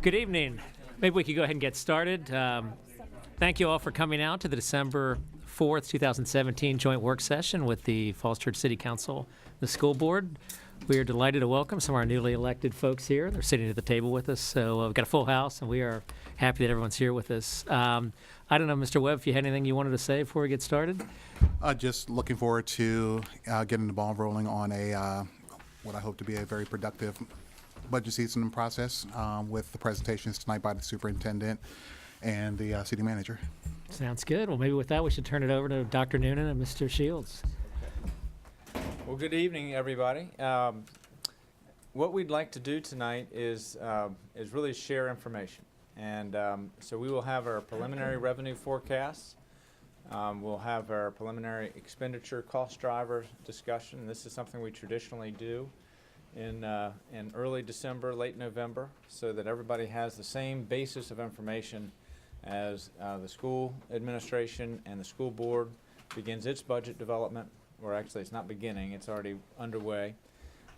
Good evening. Maybe we could go ahead and get started. Thank you all for coming out to the December 4th, 2017 joint work session with the Falls Church City Council, the school board. We are delighted to welcome some of our newly elected folks here. They're sitting at the table with us, so we've got a full house, and we are happy that everyone's here with us. I don't know, Mr. Webb, if you had anything you wanted to say before we get started? Just looking forward to getting the ball rolling on what I hope to be a very productive budget season process with the presentations tonight by the superintendent and the city manager. Sounds good. Well, maybe with that, we should turn it over to Dr. Noonan and Mr. Shields. Well, good evening, everybody. What we'd like to do tonight is really share information. And so we will have our preliminary revenue forecasts. We'll have our preliminary expenditure cost driver discussion. This is something we traditionally do in early December, late November, so that everybody has the same basis of information as the school administration and the school board begins its budget development, or actually it's not beginning, it's already underway.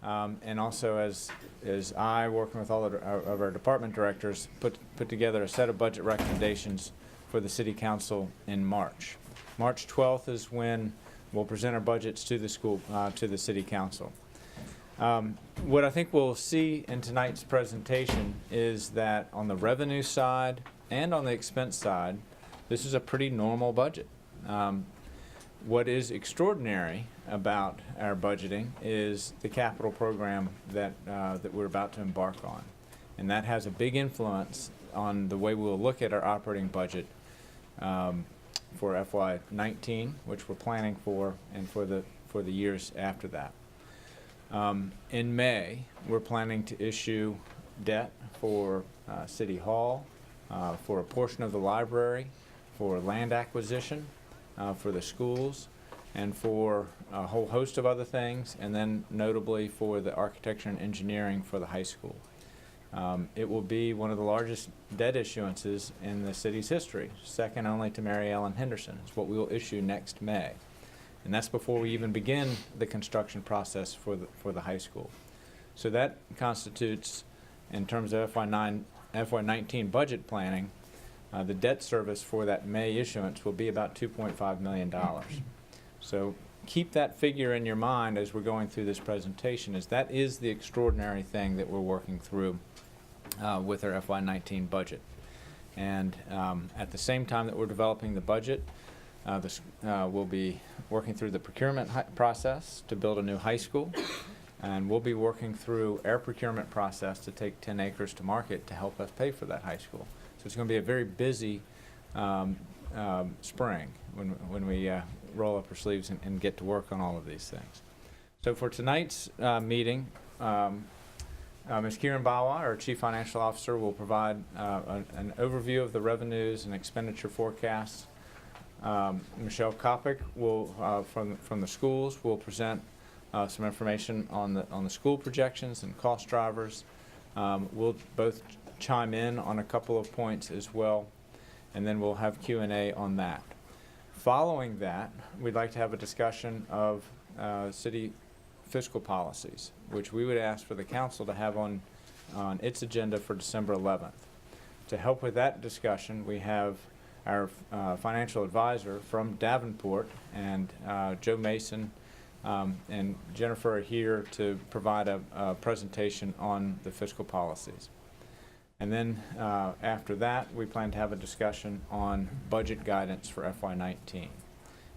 And also as I, working with all of our department directors, put together a set of budget recommendations for the City Council in March. March 12th is when we'll present our budgets to the school, to the City Council. What I think we'll see in tonight's presentation is that on the revenue side and on the expense side, this is a pretty normal budget. What is extraordinary about our budgeting is the capital program that we're about to embark on. And that has a big influence on the way we'll look at our operating budget for FY19, which we're planning for, and for the years after that. In May, we're planning to issue debt for City Hall, for a portion of the library, for land acquisition, for the schools, and for a whole host of other things, and then notably for the architecture and engineering for the high school. It will be one of the largest debt issuances in the city's history, second only to Mary Ellen Henderson. It's what we will issue next May. And that's before we even begin the construction process for the high school. So that constitutes, in terms of FY19 budget planning, the debt service for that May issuance will be about $2.5 million. So keep that figure in your mind as we're going through this presentation, as that is the extraordinary thing that we're working through with our FY19 budget. And at the same time that we're developing the budget, we'll be working through the procurement process to build a new high school, and we'll be working through our procurement process to take 10 acres to market to help us pay for that high school. So it's going to be a very busy spring when we roll up our sleeves and get to work on all of these things. So for tonight's meeting, Ms. Kieran Bawa, our Chief Financial Officer, will provide an overview of the revenues and expenditure forecasts. Michelle Kopic will, from the schools, will present some information on the school projections and cost drivers. We'll both chime in on a couple of points as well, and then we'll have Q&A on that. Following that, we'd like to have a discussion of city fiscal policies, which we would ask for the council to have on its agenda for December 11th. To help with that discussion, we have our financial advisor from Davenport, and Joe Mason and Jennifer are here to provide a presentation on the fiscal policies. And then after that, we plan to have a discussion on budget guidance for FY19.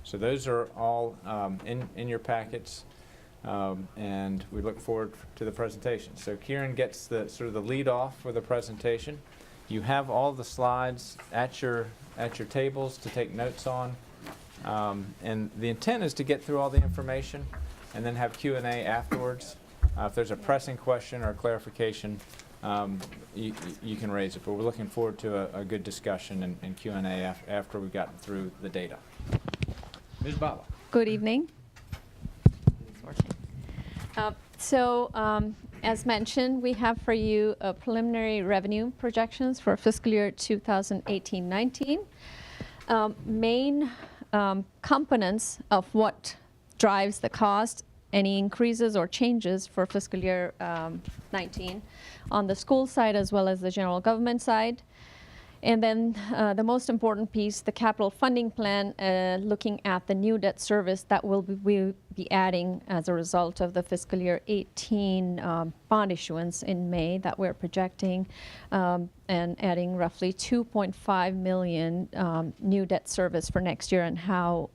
So those are all in your packets, and we look forward to the presentation. So Kieran gets the sort of the lead off for the presentation. You have all the slides at your tables to take notes on, and the intent is to get through all the information and then have Q&A afterwards. If there's a pressing question or clarification, you can raise it, but we're looking forward to a good discussion and Q&A after we've gotten through the data. Ms. Bawa. Good evening. As mentioned, we have for you preliminary revenue projections for fiscal year 2018-19. Main components of what drives the cost any increases or changes for fiscal year 19 on the school side as well as the general government side. And then the most important piece, the capital funding plan, looking at the new debt service that we'll be adding as a result of the fiscal year 18 bond issuance in May that we're projecting, and adding roughly 2.5 million new debt service for next year, and how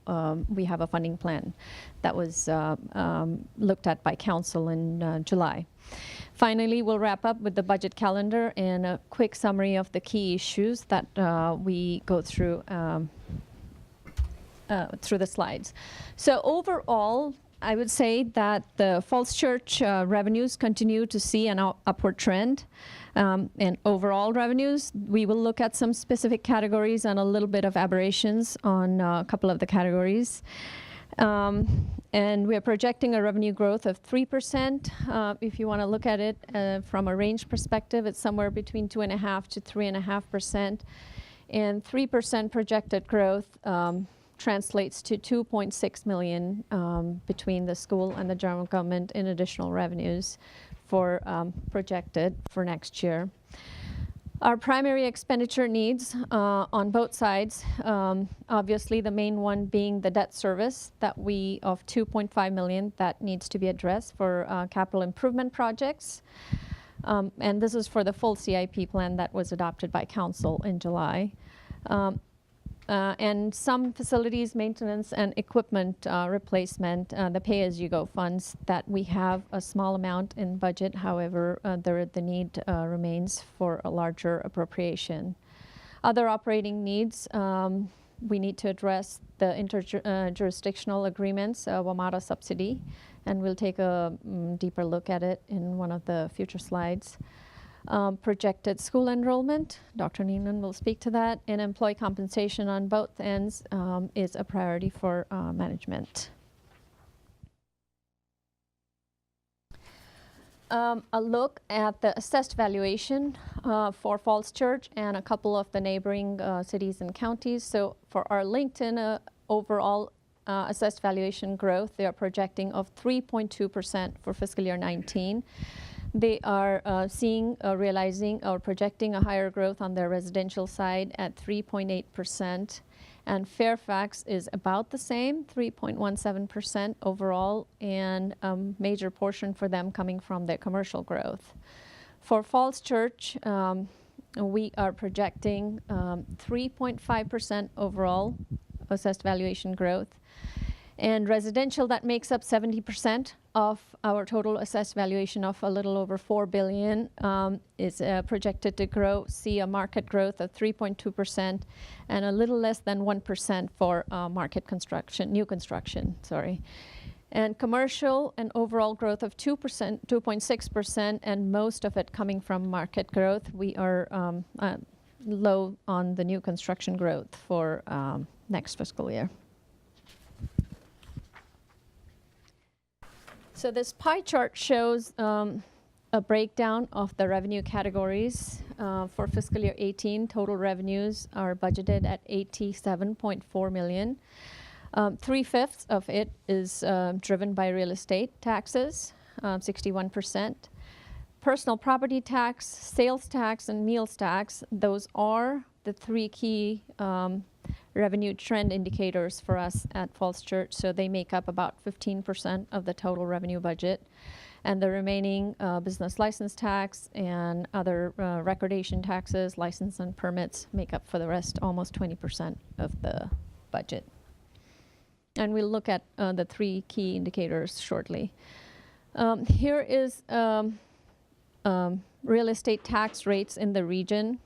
we have a funding plan that was looked at by council in July. Finally, we'll wrap up with the budget calendar and a quick summary of the key issues that we go through the slides. So overall, I would say that the Falls Church revenues continue to see an upward trend. And overall revenues, we will look at some specific categories and a little bit of aberrations on a couple of the categories. And we're projecting a revenue growth of 3%. If you want to look at it from a range perspective, it's somewhere between 2.5% to 3.5%. And 3% projected growth translates to 2.6 million between the school and the general government in additional revenues for projected for next year. Our primary expenditure needs on both sides, obviously the main one being the debt service of 2.5 million that needs to be addressed for capital improvement projects. And this is for the full CIP plan that was adopted by council in July. And some facilities maintenance and equipment replacement, the pay-as-you-go funds that we have a small amount in budget. However, the need remains for a larger appropriation. Other operating needs, we need to address the interjurisdictional agreements, WMATA subsidy, and we'll take a deeper look at it in one of the future slides. Projected school enrollment, Dr. Neiman will speak to that, and employee compensation on both ends is a priority for management. A look at the assessed valuation for Falls Church and a couple of the neighboring cities and counties. So for Arlington, overall assessed valuation growth, they are projecting of 3.2% for fiscal year 19. They are realizing or projecting a higher growth on their residential side at 3.8%. And Fairfax is about the same, 3.17% overall, and a major portion for them coming from their commercial growth. For Falls Church, we are projecting 3.5% overall assessed valuation growth. And residential, that makes up 70% of our total assessed valuation of a little over $4 billion, is projected to see a market growth of 3.2% and a little less than 1% for new construction, sorry. And commercial, an overall growth of 2%, 2.6%, and most of it coming from market growth. We are low on the new construction growth for next fiscal year. So this pie chart shows a breakdown of the revenue categories for fiscal year 18. Total revenues are budgeted at $87.4 million. 3/5 of it is driven by real estate taxes, 61%. Personal property tax, sales tax, and meals tax, those are the three key revenue trend indicators for us at Falls Church. So they make up about 15% of the total revenue budget. And the remaining business license tax and other recordation taxes, license and permits make up for the rest, almost 20% of the budget. And we'll look at the three key indicators shortly. Here is real estate tax rates in the region.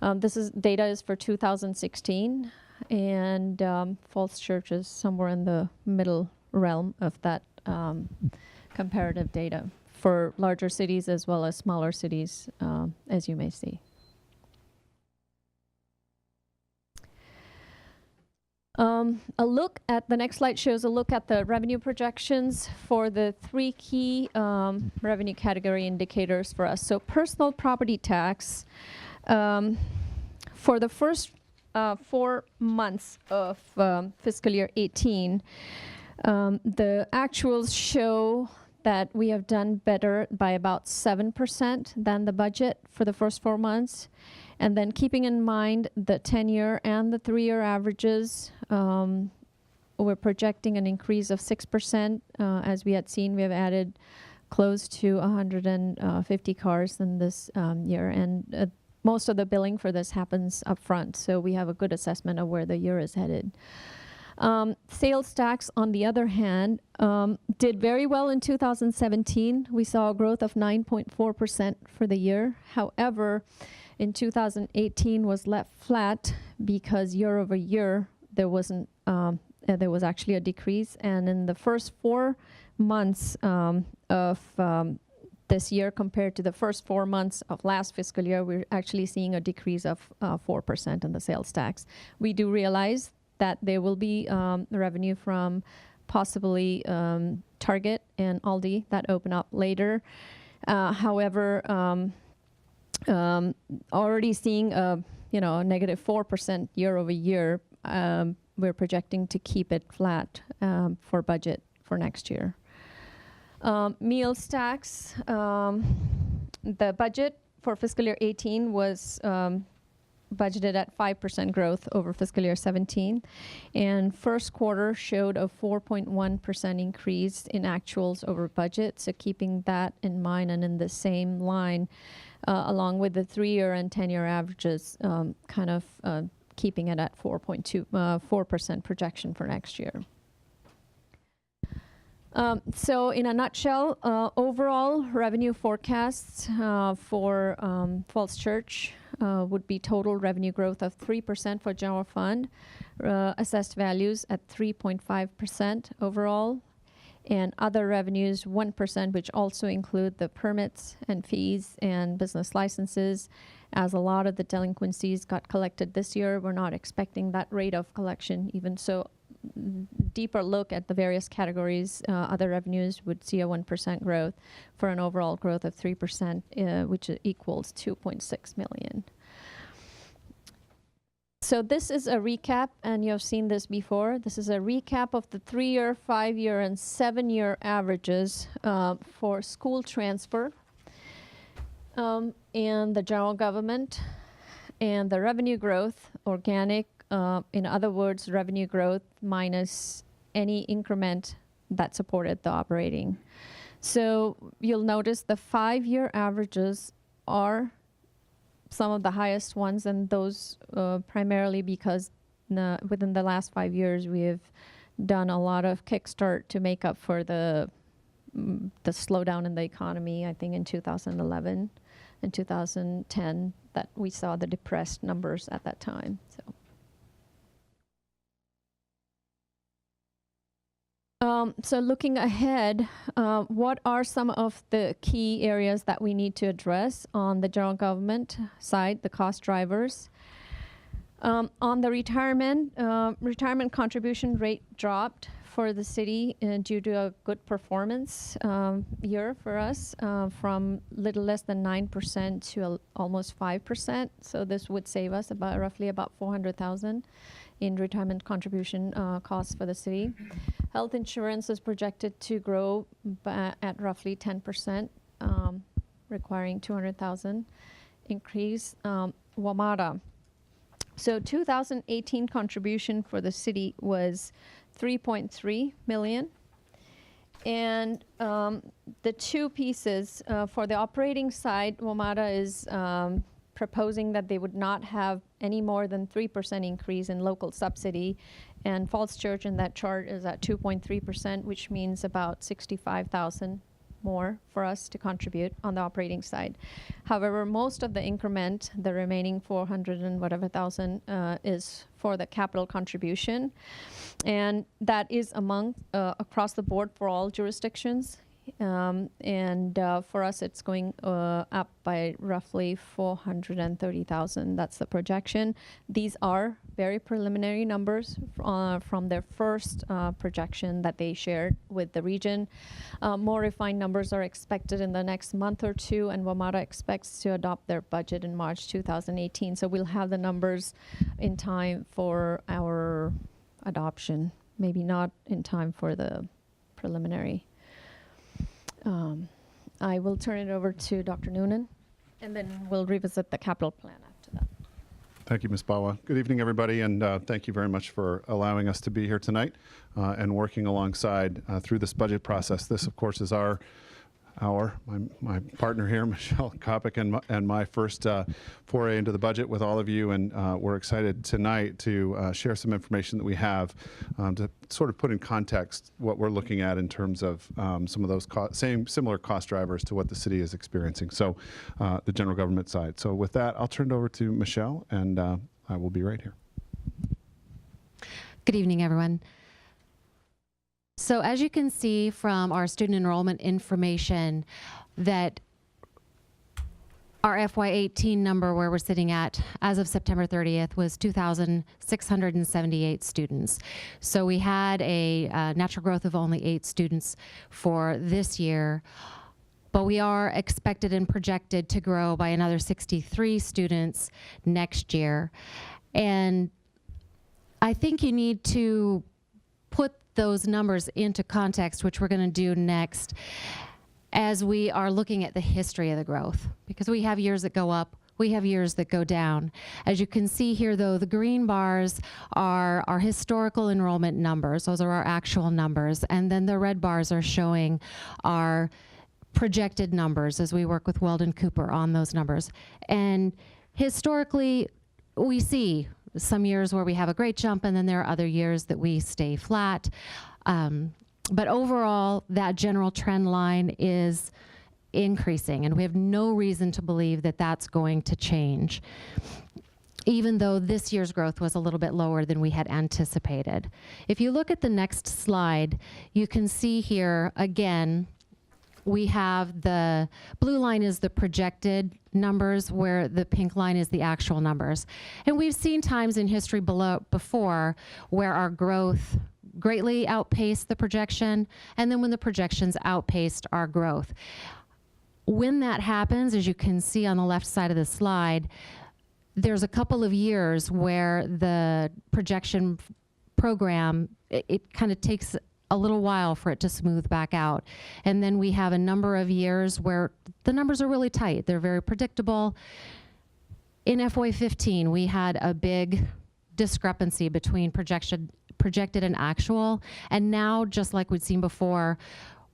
Data is for 2016, and Falls Church is somewhere in the middle realm of that comparative data for larger cities as well as smaller cities, as you may see. A look at the next slide shows a look at the revenue projections for the three key revenue category indicators for us. So personal property tax, for the first 4 months of fiscal year 18, The actuals show that we have done better by about 7% than the budget for the first 4 months. And then keeping in mind the 10-year and the 3-year averages, we're projecting an increase of 6%. As we had seen, we have added close to 150 cars in this year. And most of the billing for this happens up front, so we have a good assessment of where the year is headed. Sales tax, on the other hand, did very well in 2017. We saw a growth of 9.4% for the year. However, in 2018 was left flat because year over year there was actually a decrease. And in the first 4 months of this year compared to the first 4 months of last fiscal year, we're actually seeing a decrease of 4% in the sales tax. We do realize that there will be revenue from possibly Target and Aldi that open up later. However, already seeing a negative 4% year over year, we're projecting to keep it flat for budget for next year. Meals tax, the budget for fiscal year 18 was budgeted at 5% growth over fiscal year 17. And first quarter showed a 4.1% increase in actuals over budget. So keeping that in mind and in the same line, along with the 3-year and 10-year averages, keeping it at 4% projection for next year. So in a nutshell, overall revenue forecasts for Falls Church would be total revenue growth of 3% for general fund, assessed values at 3.5% overall, and other revenues 1%, which also include the permits and fees and business licenses. As a lot of the delinquencies got collected this year, we're not expecting that rate of collection. Even so, deeper look at the various categories, other revenues would see a 1% growth for an overall growth of 3%, which equals $2.6 million. So this is a recap, and you have seen this before. This is a recap of the 3-year, 5-year, and 7-year averages for school transfer and the general government, and the revenue growth, organic. In other words, revenue growth minus any increment that supported the operating. So you'll notice the 5-year averages are some of the highest ones, and those primarily because within the last 5 years we have done a lot of kickstart to make up for the slowdown in the economy. I think in 2011 and 2010 that we saw the depressed numbers at that time. So looking ahead, what are some of the key areas that we need to address on the general government side, the cost drivers? On the retirement contribution rate dropped for the city due to a good performance year for us, from little less than 9% to almost 5%. So this would save us roughly about $400,000 in retirement contribution costs for the city. Health insurance is projected to grow at roughly 10%, requiring $200,000 increase. WMATA. So 2018 contribution for the city was $3.3 million. And the two pieces for the operating side, WMATA is proposing that they would not have any more than 3% increase in local subsidy, and Falls Church in that chart is at 2.3%, which means about $65,000 more for us to contribute on the operating side. However, most of the increment, the remaining 400 and whatever thousand, is for the capital contribution, and that is among across the board for all jurisdictions. And for us, it's going up by roughly $430,000. That's the projection. These are very preliminary numbers from their first projection that they shared with the region. More refined numbers are expected in the next month or two, and WMATA expects to adopt their budget in March 2018. So we'll have the numbers in time for our adoption maybe not in time for the preliminary. I will turn it over to Dr. Noonan, and then we'll revisit the capital plan after that. Thank you, Ms. Bawa. Good evening, everybody, and thank you very much for allowing us to be here tonight and working alongside through this budget process. This, of course, is my partner here, Michelle Kopic, and my first foray into the budget with all of you, and we're excited tonight to share some information that we have to sort of put in context what we're looking at in terms of some of those similar cost drivers to what the city is experiencing, so the general government side. So with that, I'll turn it over to Michelle, and I will be right here. Good evening, everyone. So as you can see from our student enrollment information, that our FY18 number where we're sitting at as of September 30th was 2,678 students. So we had a natural growth of only 8 students for this year, but we are expected and projected to grow by another 63 students next year. And I think you need to put those numbers into context, which we're going to do next, as we are looking at the history of the growth, because we have years that go up, we have years that go down. As you can see here, though, the green bars are our historical enrollment numbers. Those are our actual numbers. And then the red bars are showing our projected numbers as we work with Weldon Cooper on those numbers. And historically, we see some years where we have a great jump, and then there are other years that we stay flat. But overall, that general trend line is increasing, and we have no reason to believe that that's going to change, even though this year's growth was a little bit lower than we had anticipated. If you look at the next slide, you can see here, again, we have the blue line is the projected numbers, where the pink line is the actual numbers. And we've seen times in history before where our growth greatly outpaced the projection, and then when the projections outpaced our growth. When that happens, as you can see on the left side of the slide, there's a couple of years where the projection program, it kind of takes a little while for it to smooth back out. And then we have a number of years where the numbers are really tight. They're very predictable. In FY15, we had a big discrepancy between projected and actual. And now, just like we'd seen before,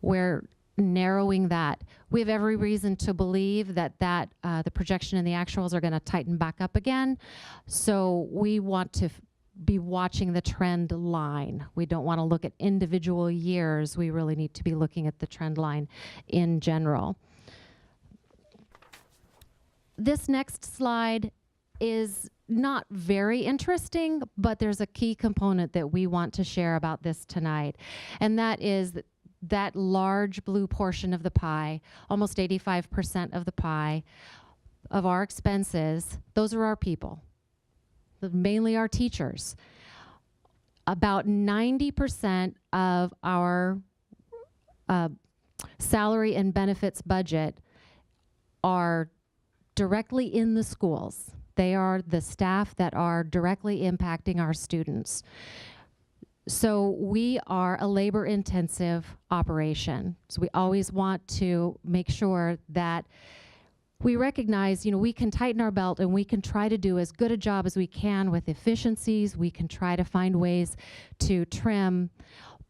we're narrowing that. We have every reason to believe that the projection and the actuals are going to tighten back up again. So we want to be watching the trend line. We don't want to look at individual years. We really need to be looking at the trend line in general. This next slide is not very interesting, but there's a key component that we want to share about this tonight, and that is that large blue portion of the pie, almost 85% of the pie of our expenses. Those are our people, mainly our teachers. About 90% of our salary and benefits budget are directly in the schools. They are the staff that are directly impacting our students. So we are a labor-intensive operation. So we always want to make sure that we recognize, we can tighten our belt and we can try to do as good a job as we can with efficiencies. We can try to find ways to trim,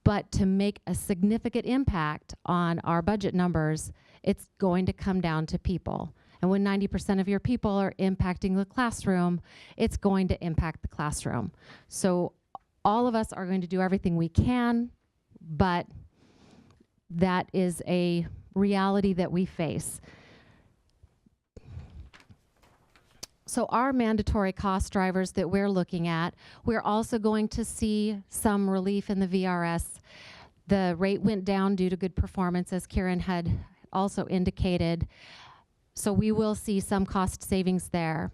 but to make a significant impact on our budget numbers, it's going to come down to people. And when 90% of your people are impacting the classroom, it's going to impact the classroom. So all of us are going to do everything we can, but that is a reality that we face. So our mandatory cost drivers that we're looking at, we're also going to see some relief in the VRS. The rate went down due to good performance, as Karen had also indicated. So we will see some cost savings there.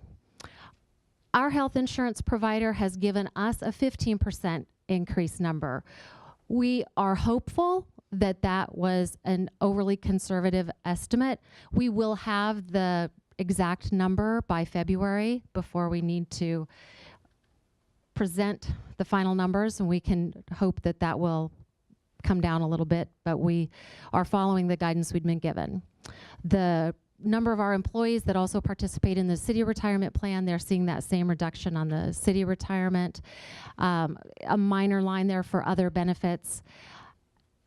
Our health insurance provider has given us a 15% increase number. We are hopeful that that was an overly conservative estimate. We will have the exact number by February before we need to present the final numbers, and we can hope that that will come down a little bit, but we are following the guidance we'd been given. The number of our employees that also participate in the city retirement plan, they're seeing that same reduction on the city retirement. A minor line there for other benefits.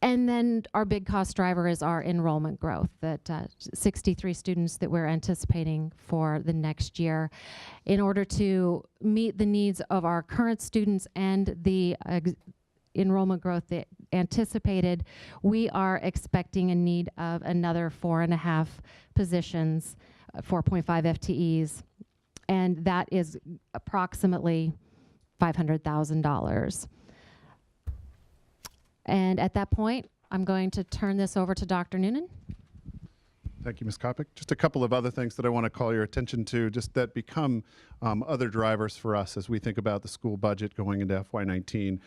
And then our big cost driver is our enrollment growth, that 63 students that we're anticipating for the next year. In order to meet the needs of our current students and the enrollment growth that anticipated, we are expecting a need of another 4.5 positions, 4.5 FTEs, and that is approximately $500,000. And at that point, I'm going to turn this over to Dr. Noonan. Thank you, Ms. Kopic. Just a couple of other things that I want to call your attention to, just that become other drivers for us as we think about the school budget going into FY19.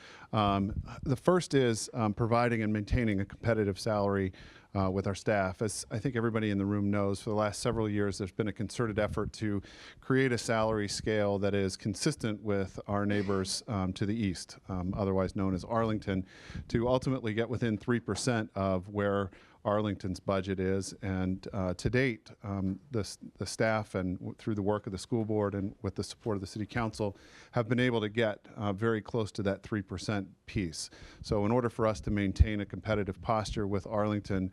The first is providing and maintaining a competitive salary with our staff. As I think everybody in the room knows, for the last several years, there's been a concerted effort to create a salary scale that is consistent with our neighbors to the east, otherwise known as Arlington, to ultimately get within 3% of where Arlington's budget is. And to date, the staff and through the work of the school board and with the support of the city council have been able to get very close to that 3% piece. So in order for us to maintain a competitive posture with Arlington,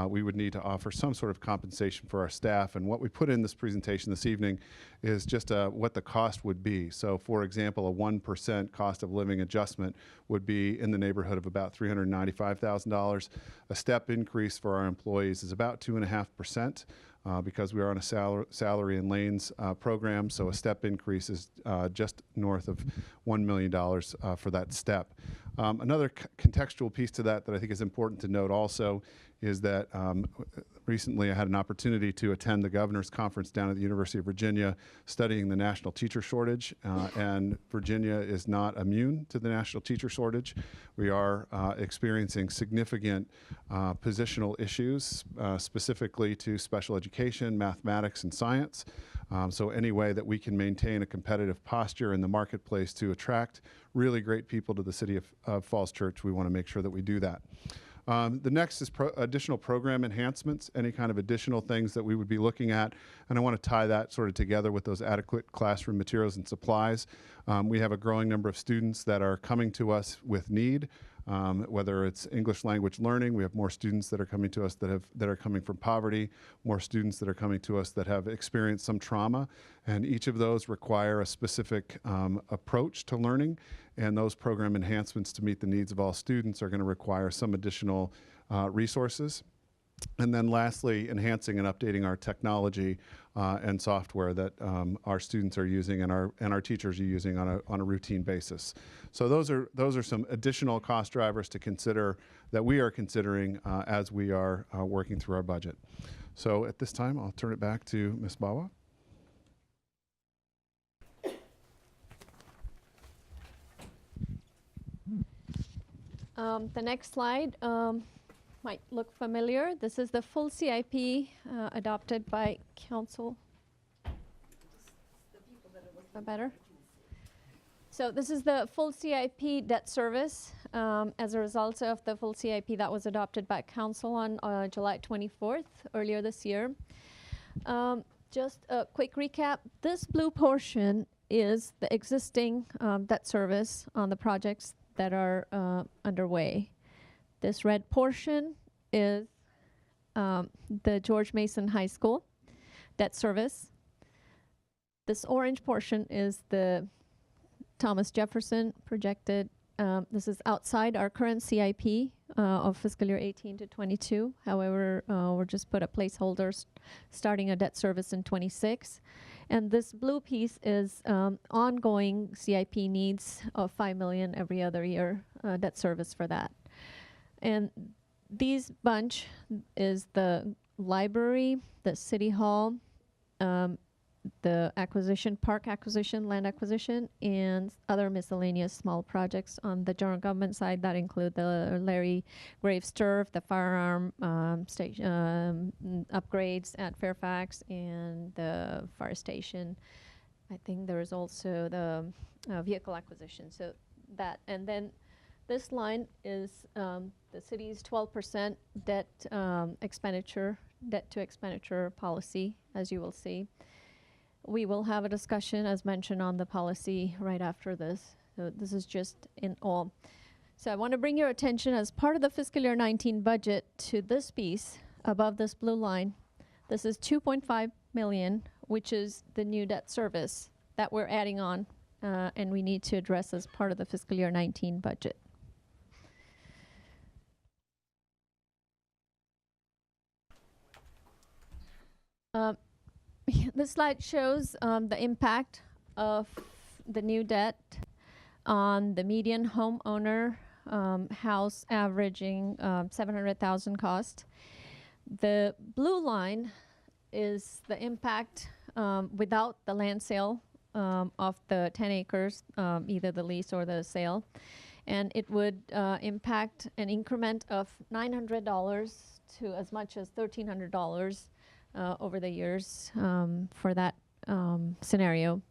we would need to offer some sort of compensation for our staff. And what we put in this presentation this evening is just what the cost would be. So for example, a 1% cost of living adjustment would be in the neighborhood of about $395,000. A step increase for our employees is about 2.5%. Because we are on a salary and lanes program, so a step increase is just north of $1 million for that step. Another contextual piece to that I think is important to note also is that recently I had an opportunity to attend the governor's conference down at the University of Virginia studying the national teacher shortage, and Virginia is not immune to the national teacher shortage. We are experiencing significant positional issues specifically to special education, mathematics, and science. So any way that we can maintain a competitive posture in the marketplace to attract really great people to the city of Falls Church, we want to make sure that we do that. The next is additional program enhancements, any kind of additional things that we would be looking at. And I want to tie that sort of together with those adequate classroom materials and supplies. We have a growing number of students that are coming to us with need, whether it's English language learning. We have more students that are coming to us that are coming from poverty, more students that are coming to us that have experienced some trauma. And each of those require a specific approach to learning. And those program enhancements to meet the needs of all students are going to require some additional resources. And then lastly, enhancing and updating our technology and software that our students are using and our teachers are using on a routine basis. So those are some additional cost drivers to consider that we are considering as we are working through our budget. So at this time, I'll turn it back to Ms. Bawa. The next slide might look familiar. This is the full CIP adopted by council. Better. So this is the full CIP debt service as a result of the full CIP that was adopted by council on July 24th earlier this year. Just a quick recap. This blue portion is the existing debt service on the projects that are underway. This red portion is the George Mason High School debt service. This orange portion is the Thomas Jefferson projected. This is outside our current CIP of fiscal year 18 to 22. However, we're just put a placeholder starting a debt service in 26. And this blue piece is ongoing CIP needs of $5 million every other year debt service for that. And these bunch is the library, the city hall, the acquisition, park acquisition, land acquisition, and other miscellaneous small projects on the general government side that include the Larry Graves turf, the firearm station upgrades at Fairfax, and the fire station. I think there is also the vehicle acquisition. So that, and then this line is the city's 12% debt to expenditure policy, as you will see. We will have a discussion, as mentioned, on the policy right after this. So this is just in all. So I want to bring your attention as part of the fiscal year 19 budget to this piece above this blue line. This is 2.5 million, which is the new debt service that we're adding on, and we need to address as part of the fiscal year 19 budget. This slide shows the impact of the new debt on the median homeowner house averaging 700,000 cost. The blue line is the impact without the land sale of the 10 acres, either the lease or the sale. And it would impact an increment of $900 to as much as $1,300 over the years for that scenario.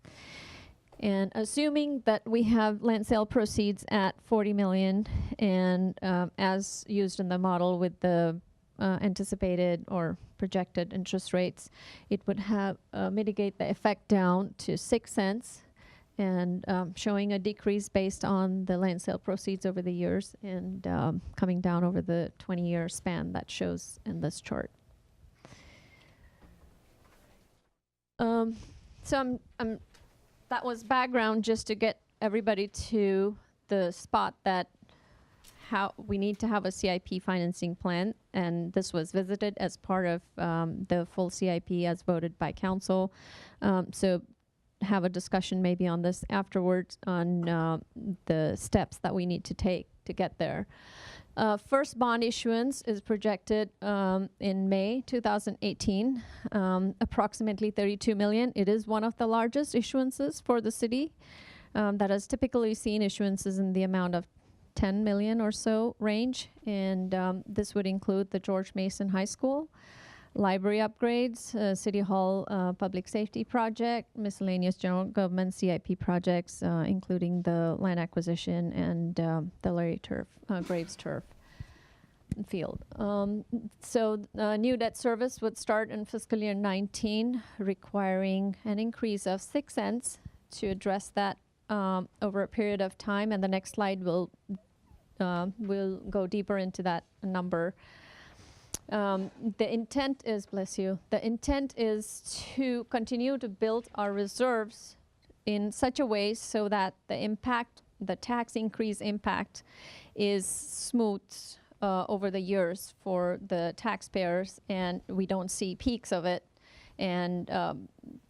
And assuming that we have land sale proceeds at 40 million and as used in the model with the anticipated or projected interest rates, it would have mitigate the effect down to 6 cents and showing a decrease based on the land sale proceeds over the years and coming down over the 20-year span that shows in this chart. So that was background just to get everybody to the spot that how we need to have a CIP financing plan, and this was visited as part of the full CIP as voted by council. So have a discussion maybe on this afterwards on the steps that we need to take to get there. First bond issuance is projected in May 2018, approximately 32 million. It is one of the largest issuances for the city that has typically seen issuances in the amount of 10 million or so range. And this would include the George Mason High School, library upgrades, City Hall public safety project, miscellaneous general government CIP projects, including the land acquisition and the Larry Graves turf field. So new debt service would start in fiscal year 19, requiring an increase of 6 cents to address that over a period of time. And the next slide will go deeper into that number. The intent is, bless you, the intent is to continue to build our reserves in such a way so that the impact, the tax increase impact is smooth over the years for the taxpayers, and we don't see peaks of it, and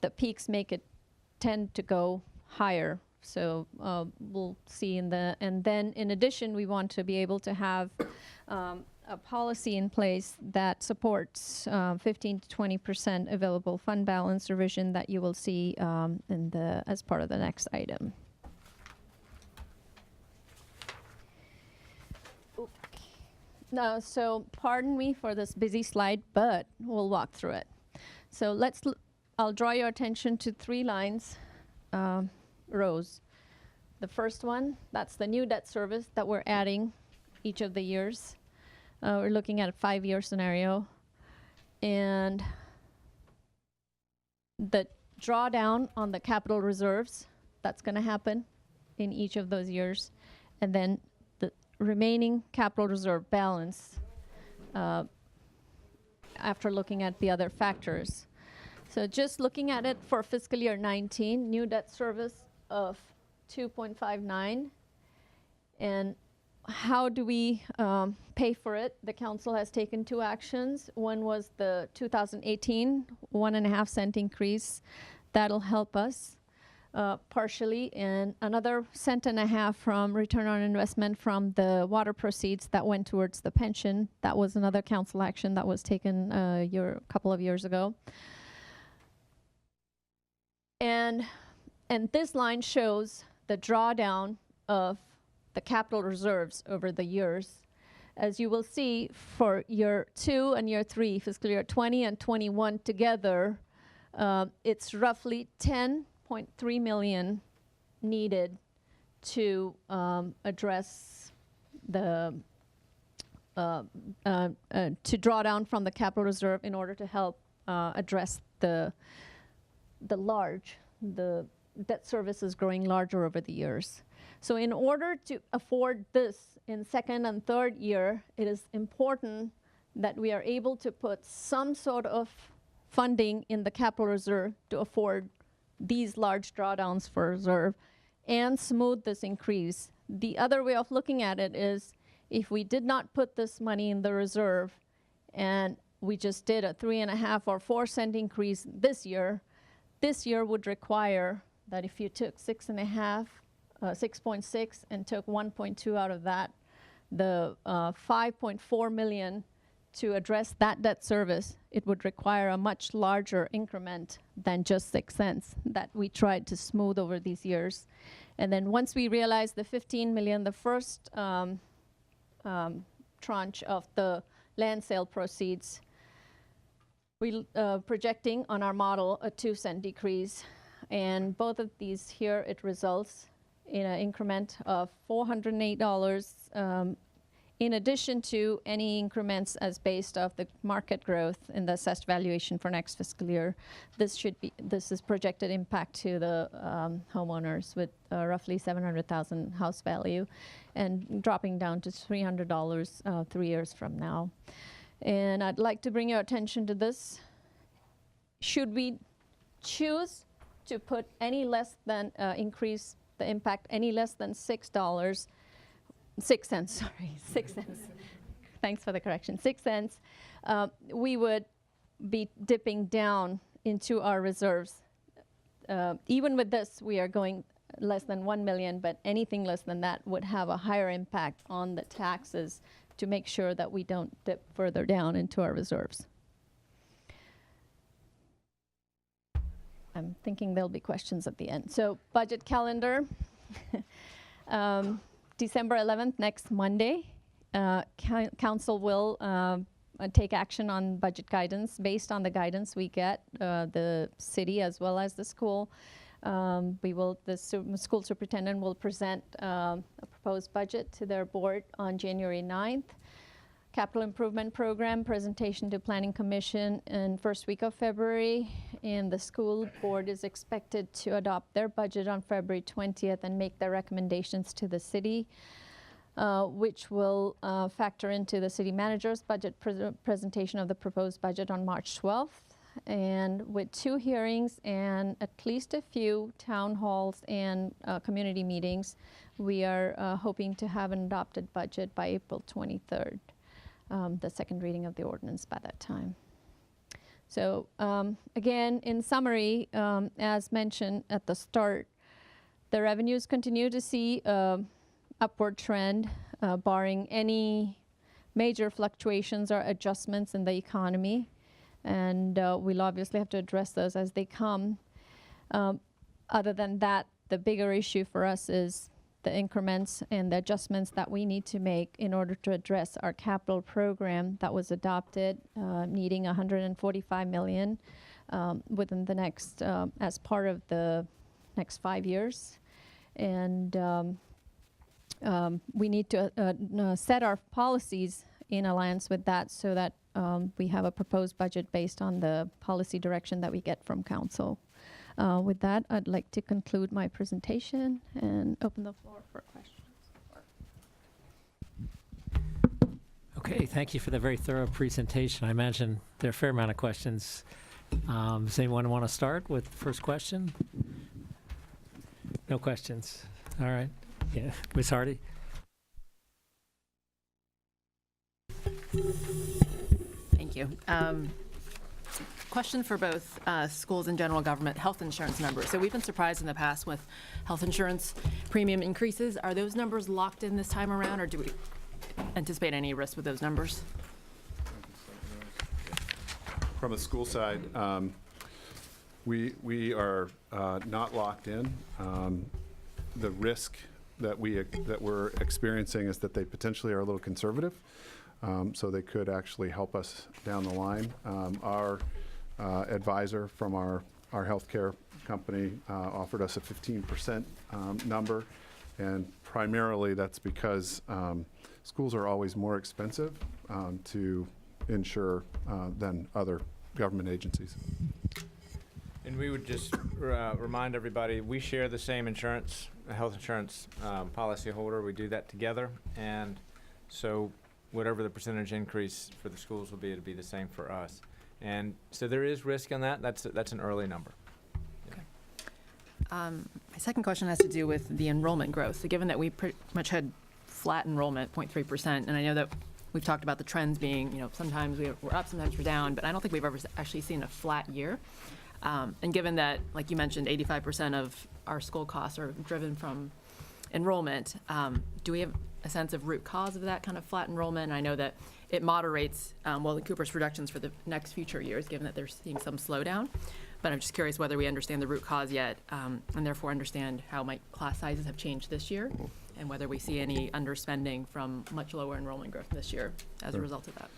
the peaks make it tend to go higher. So we'll see in the, and then in addition, we want to be able to have a policy in place that supports 15 to 20% available fund balance revision that you will see in the as part of the next item. Okay. So pardon me for this busy slide, but we'll walk through it. So I'll draw your attention to 3 lines, rows. The first one, that's the new debt service that we're adding each of the years. We're looking at a 5-year scenario. And the drawdown on the capital reserves, that's going to happen in each of those years. And then the remaining capital reserve balance after looking at the other factors. So just looking at it for fiscal year 19, new debt service of 2.59. And how do we pay for it? The council has taken 2 actions. One was the 2018 1.5 cent increase. That'll help us partially, and another 1.5 cents from return on investment from the water proceeds that went towards the pension. That was another council action that was taken a couple of years ago. And this line shows the drawdown of the capital reserves over the years. As you will see, for year 2 and year 3, fiscal year 20 and 21 together, it's roughly 10.5 $4.3 million needed to address the to draw down from the capital reserve in order to help address the debt service is growing larger over the years. So in order to afford this in second and third year, it is important that we are able to put some sort of funding in the capital reserve to afford these large drawdowns for reserve and smooth this increase. The other way of looking at it is if we did not put this money in the reserve and we just did a 3.5 or 4 cent increase this year would require that if you took 6.6 and took 1.2 out of that, the 5.4 million to address that debt service, it would require a much larger increment than just 6 cents that we tried to smooth over these years. And then once we realized the 15 million, the first tranche of the land sale proceeds, we projecting on our model a 2 cent decrease. And both of these here, it results in an increment of $408 in addition to any increments as based off the market growth in the assessed valuation for next fiscal year. This is projected impact to the homeowners with roughly $700,000 house value and dropping down to $300 3 years from now. And I'd like to bring your attention to this. Should we choose to put any less than increase the impact any less than $6 cents, sorry, 6 cents. Thanks for the correction. 6 cents. We would be dipping down into our reserves. Even with this, we are going less than 1 million, but anything less than that would have a higher impact on the taxes to make sure that we don't dip further down into our reserves. I'm thinking there'll be questions at the end. So budget calendar. December 11th, next Monday, Council will take action on budget guidance based on the guidance we get, the city as well as the school. The school superintendent will present a proposed budget to their board on January 9th. Capital Improvement Program presentation to Planning Commission in first week of February, and the school board is expected to adopt their budget on February 20th and make their recommendations to the city, which will factor into the city manager's budget presentation of the proposed budget on March 12th. And with 2 hearings and at least a few town halls and community meetings, we are hoping to have an adopted budget by April 23rd. The second reading of the ordinance by that time. So again, in summary, as mentioned at the start, the revenues continue to see upward trend, barring any major fluctuations or adjustments in the economy. And we'll obviously have to address those as they come. Other than that, the bigger issue for us is the increments and the adjustments that we need to make in order to address our capital program that was adopted, needing $145 million within the next, as part of the next 5 years. And we need to set our policies in alliance with that so that we have a proposed budget based on the policy direction that we get from council. With that, I'd like to conclude my presentation and open the floor for questions. Okay, thank you for the very thorough presentation. I imagine there are a fair amount of questions. Does anyone want to start with the first question? No questions. All right. Yeah, Ms. Hardy. Thank you. Question for both schools and general government health insurance numbers. So we've been surprised in the past with health insurance premium increases. Are those numbers locked in this time around, or do we anticipate any risk with those numbers? From the school side, we are not locked in. The risk that we're experiencing is that they potentially are a little conservative, so they could actually help us down the line. Our advisor from our our healthcare company offered us a 15% number, and primarily that's because schools are always more expensive to insure than other government agencies. And we would just remind everybody, we share the same insurance, health insurance policy holder. We do that together. And so whatever the percentage increase for the schools will be, it'll be the same for us. And so there is risk on that. That's an early number. My second question has to do with the enrollment growth. So given that we pretty much had flat enrollment, 0.3%, and I know that we've talked about the trends being, sometimes we're up, sometimes we're down, but I don't think we've ever actually seen a flat year. And given that, like you mentioned, 85% of our school costs are driven from enrollment, do we have a sense of root cause of that kind of flat enrollment? And I know that it moderates, the Cooper's projections for the next future years, given that they're seeing some slowdown. But I'm just curious whether we understand the root cause yet, and therefore understand how class sizes have changed this year, and whether we see any underspending from much lower enrollment growth this year as a result of that.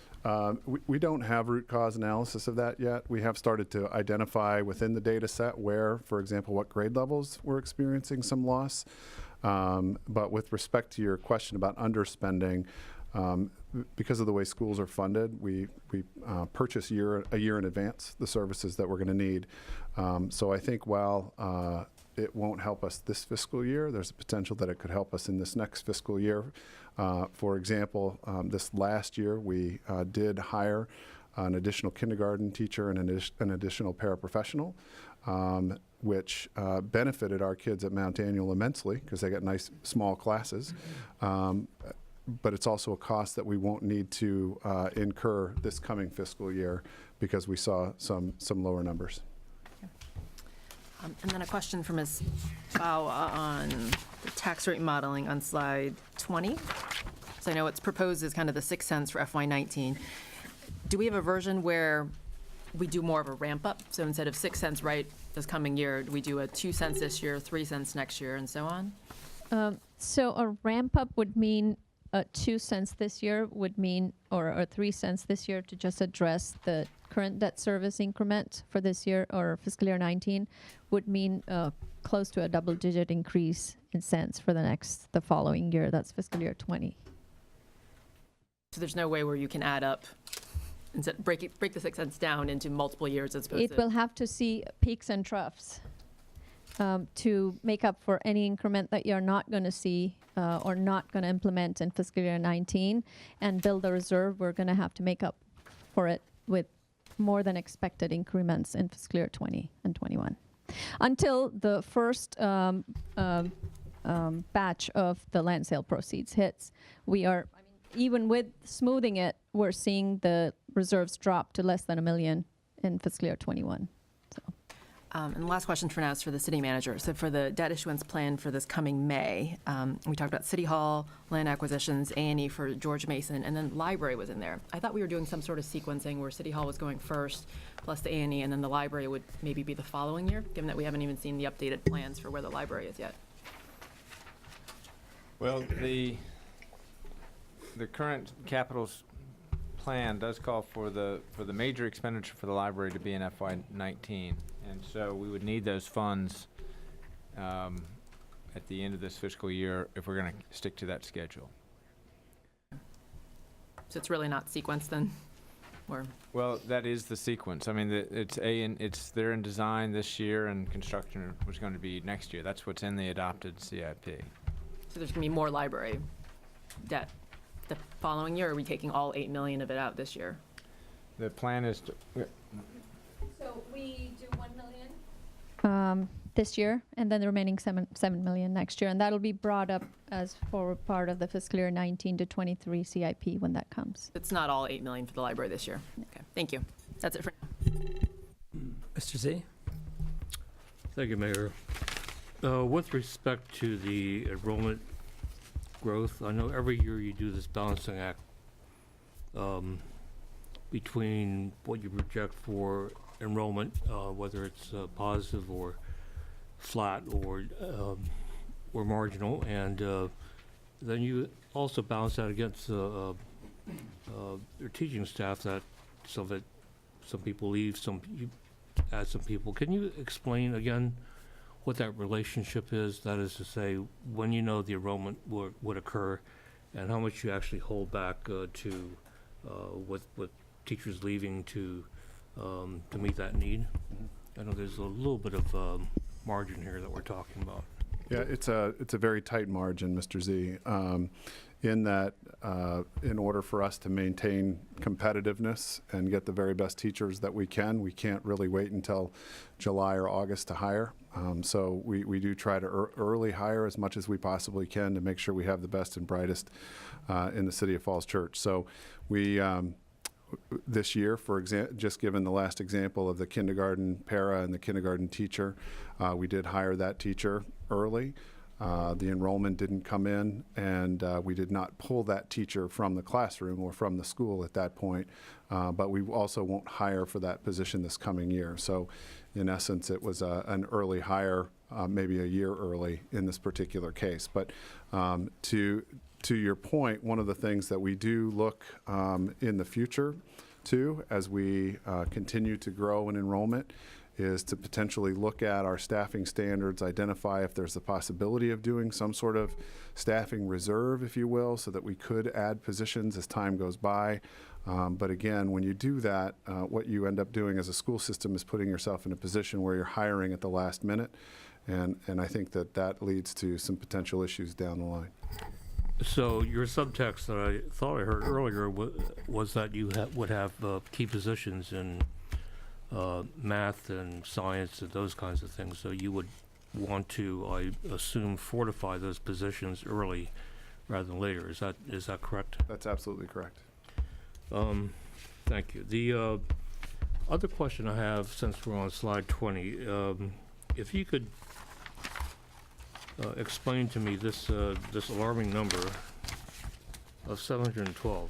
We don't have root cause analysis of that yet. We have started to identify within the data set where, for example, what grade levels we're experiencing some loss. But with respect to your question about underspending, because of the way schools are funded, we purchase a year in advance the services that we're going to need. So I think while it won't help us this fiscal year, there's a potential that it could help us in this next fiscal year. For example, this last year we did hire an additional kindergarten teacher and an additional paraprofessional, which benefited our kids at Mount Daniel immensely because they got nice small classes. But it's also a cost that we won't need to incur this coming fiscal year because we saw some lower numbers. And then a question from Ms. Bao on the tax rate modeling on slide 20. So I know it's proposed as kind of the 6 cents for FY19. Do we have a version where we do more of a ramp up? So instead of 6 cents right this coming year, do we do a 2 cents this year, 3 cents next year, and so on? So a ramp up would mean 2 cents this year would mean, or 3 cents this year to just address the current debt service increment for this year or fiscal year 19 would mean close to a double-digit increase in cents for the following year. That's fiscal year 20. So there's no way where you can add up and break the 6 cents down into multiple years as opposed It will have to see peaks and troughs to make up for any increment that you're not going to see or not going to implement in fiscal year 19 and build a reserve. We're going to have to make up for it with more than expected increments in fiscal year 20 and 21 until the first batch of the land sale proceeds hits. Even with smoothing it, we're seeing the reserves drop to less than $1 million in fiscal year 21. So. And the last question for now is for the city manager. So for the debt issuance plan for this coming May, we talked about City Hall, land acquisitions, A&E for George Mason, and then library was in there. I thought we were doing some sort of sequencing where City Hall was going first, plus the A&E, and then the library would maybe be the following year, given that we haven't even seen the updated plans for where the library is yet. Well, the current capital plan does call for the major expenditure for the library to be in FY19. And so we would need those funds at the end of this fiscal year if we're going to stick to that schedule. So it's really not sequenced then? Or Well, that is the sequence. I mean, they're in design this year and construction was going to be next year. That's what's in the adopted CIP. so there's going to be more library debt the following year, or are we taking all $8 million of it out this year? The plan is to, So we do $1 million this year, and then the remaining $7 million next year, and that'll be brought up as for part of the fiscal year 19 to 23 CIP when that comes. It's not all $8 million for the library this year. Okay, thank you. That's it for now. Mr. Z? Thank you, Mayor. With respect to the enrollment growth, I know every year you do this balancing act between what you project for enrollment, whether it's positive or flat or marginal, and then you also balance that against your teaching staff that some people leave, some add some people. Can you explain again what that relationship is? That is to say, when you know the enrollment would occur, and how much you actually hold back with teachers leaving to meet that need? I know there's a little bit of margin here that we're talking about. Yeah, it's a very tight margin, Mr. Z, in that in order for us to maintain competitiveness and get the very best teachers that we can't really wait until July or August to hire. So we do try to early hire as much as we possibly can to make sure we have the best and brightest in the city of Falls Church. So we this year, just given the last example of the kindergarten para and the kindergarten teacher, we did hire that teacher early. The enrollment didn't come in, and we did not pull that teacher from the classroom or from the school at that point, but we also won't hire for that position this coming year. So in essence, it was an early hire, maybe a year early in this particular case. But to your point, one of the things that we do look in the future too, as we continue to grow in enrollment, is to potentially look at our staffing standards, identify if there's the possibility of doing some sort of staffing reserve, if you will, so that we could add positions as time goes by. But again, when you do that, what you end up doing as a school system is putting yourself in a position where you're hiring at the last minute. And I think that leads to some potential issues down the line. So your subtext that I thought I heard earlier was that you would have key positions in math and science and those kinds of things. So you would want to, I assume, fortify those positions early rather than later. Is that correct? That's absolutely correct. Thank you. The other question I have, since we're on slide 20, if you could explain to me this alarming number of $712.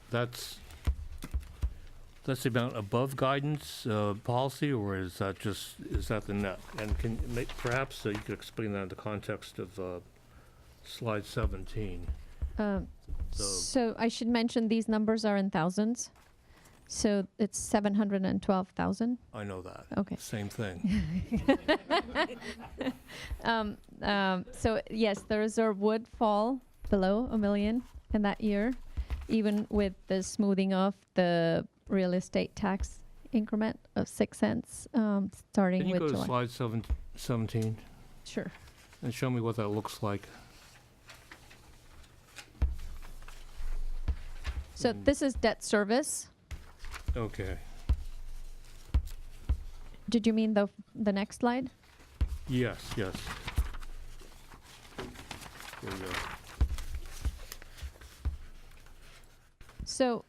That's the amount above guidance policy, or is that the net? And perhaps you could explain that in the context of slide 17. So I should mention these numbers are in thousands. So it's 712,000. I know that. Okay. Same thing. So yes, the reserve would fall below $1 million in that year, even with the smoothing of the real estate tax increment of 6 cents, starting Can you with go to July. slide 17 Sure. and show me what that looks like? So this is debt service. Okay. Did you mean the next slide? Yes. Here we go. So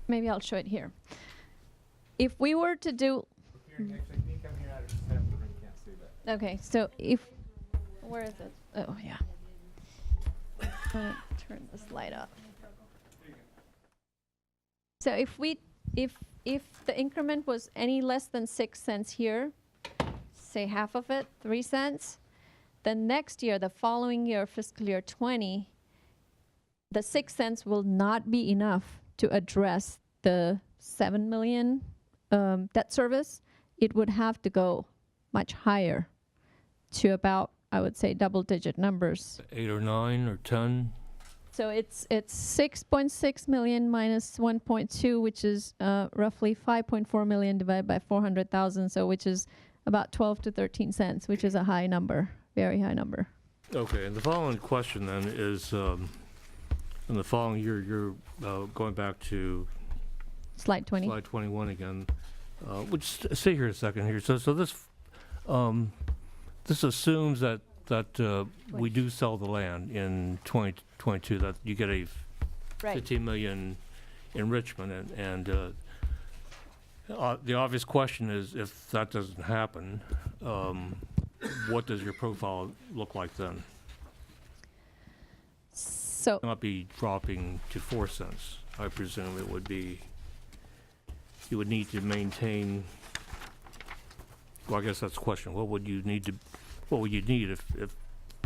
maybe I'll show it here. If we were to do, okay, so where is it? Oh yeah. I'm gonna turn the slide up. So if the increment was any less than 6 cents here, say half of it, 3 cents, then next year, the following year, fiscal year 20, the 6 cents will not be enough to address the 7 million debt service. It would have to go much higher to about, I would say, double-digit numbers. 8 or 9 or 10. So it's 6.6 million minus 1.2, which is roughly 5.4 million divided by 400,000, so which is about 12 to 13 cents, which is a high number, very high number. Okay, and the following question then is, in the following year, you're going back to Slide 20. slide 21 again. Stay here a second here. So this assumes that we do sell the land in 2022, that you get a Right. 15 million enrichment, and the obvious question is, if that doesn't happen, what does your profile look like then? So It not be dropping to 4 cents. I presume it would be, you would need to maintain, well, I guess that's the question. What would you need if